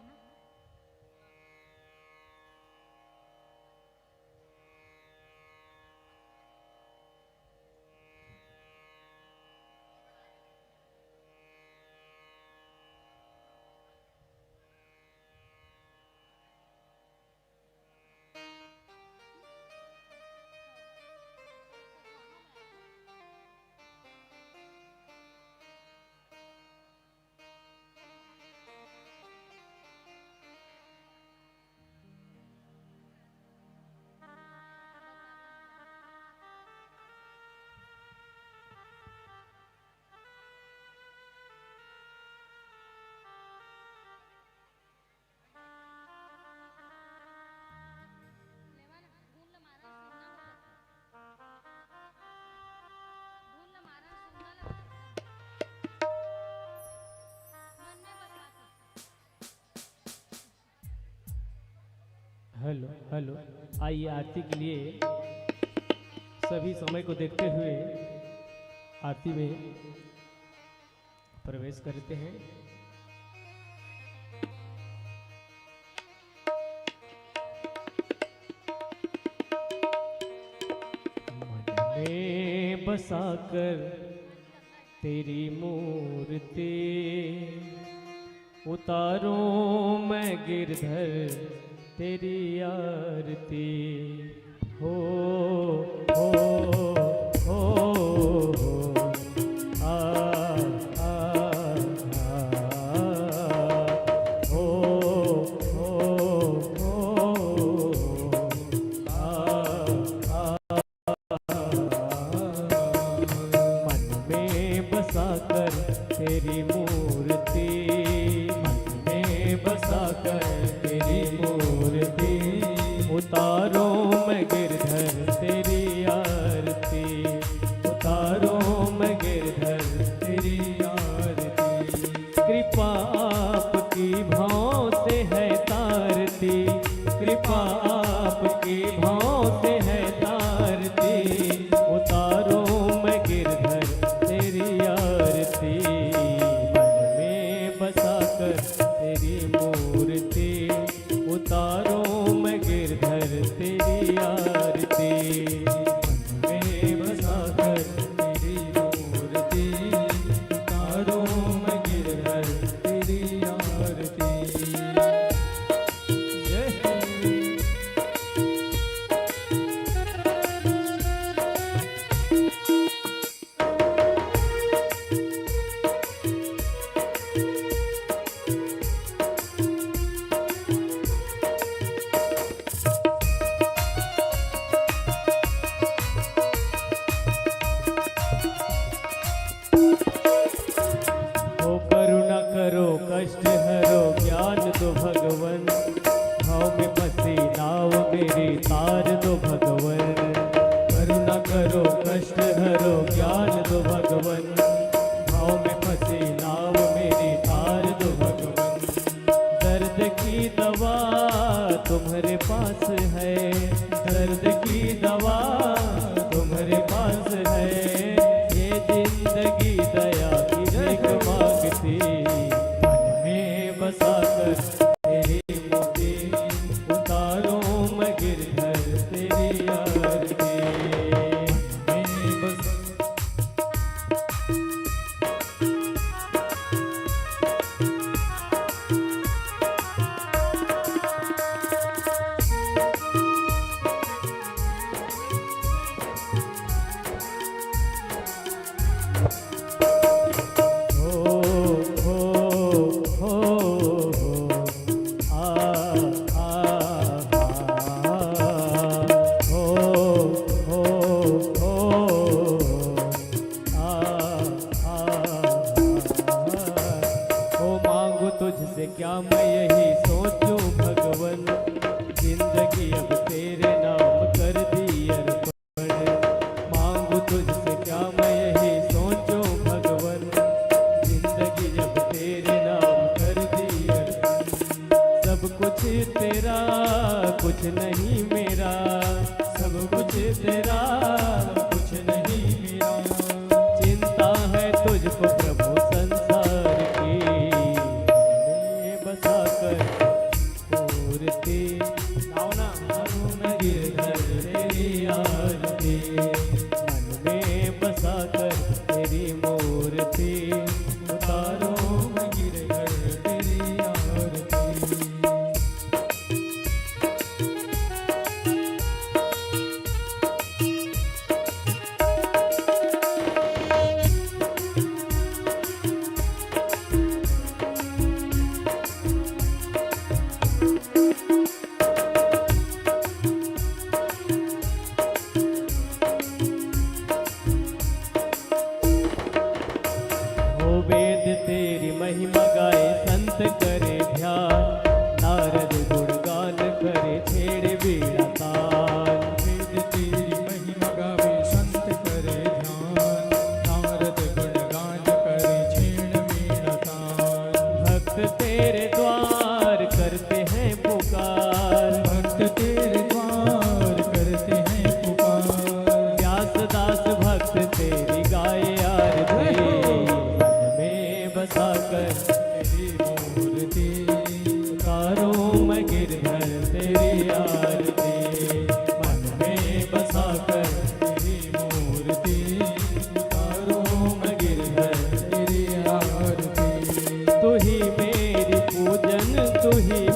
हेलो हेलो आइए आरती के लिए सभी समय को देखते हुए आरती में प्रवेश करते हैं। मन में बसाकर तेरी मूर्ति उतारूं मैं गिरधर तेरी आरती हो हो हो आ आ हो हो हो आ बसा कर तेरी मूर्ति, उतारो मैं गिरधर तेरी आरती, उतारो मैं गिरधर तेरी आरती। कृपा आपकी भाव से है तारती, कृपा आपकी भाव से है तारती, उतारो मैं गिरधर तेरी आरती। मन में बसा कर तेरी मूर्ति, उतारो मैं गिरधर तेरी आरती। मन में बसा कर तेरी मूर्ति, उतारो मैं गिरधर तेरी आरती। जय हो करुणा करो कष्ट हरो ज्ञान दो भगवन, भाव में फंसी नाव मेरी तार दो भगवन। करुणा करो कष्ट हरो ज्ञान दो भगवन, भाव में फंसी नाव मेरी तार दो भगवन। दर्द की दवा तुम्हारे पास है, दर्द की दवा तुम्हारे पास है, ये जिंदगी दया की भीख मांगती। मन में बसा कर तेरी मूर्ति, उतारो मैं गिरधर तेरी आरती। मन में बसा तुझसे क्या मैं यही सोचूं भगवन, जिंदगी अब तेरे नाम कर दी अर्पण। मांगू तुझसे क्या मैं यही सोचूं भगवन, जिंदगी अब तेरे नाम कर दी अर्पण। सब कुछ तेरा कुछ नहीं मेरा, सब कुछ तेरा कुछ नहीं मेरा। चिंता है तुझको प्रभु संसार की, बसा कर मूर्ति, गाओ ना, मानो मैं गिरधर तेरी आरती। मन में बसा कर तेरी मूर्ति, उतारो मैं गिरधर तेरी आरती। वेद तेरी महिमा गाए संत करे ध्यान, नारद गुणगान करे छेड़े बीड़ा तान। वेद तेरी महिमा गावे संत करे ध्यान, नारद गुणगान करे छेड़ वीणा तान। भक्त तेरे द्वार करते हैं पुकार, भक्त तेरे द्वार करते हैं पुकार। व्यास दास भक्त तेरी गाए आरती। बसा कर तेरी मूर्ति, उतारो मैं गिरधर तेरी आरती। मन में बसा कर तेरी मूर्ति, उतारो मैं गिरधर तेरी आरती। तू ही मेरी पूजन, तू ही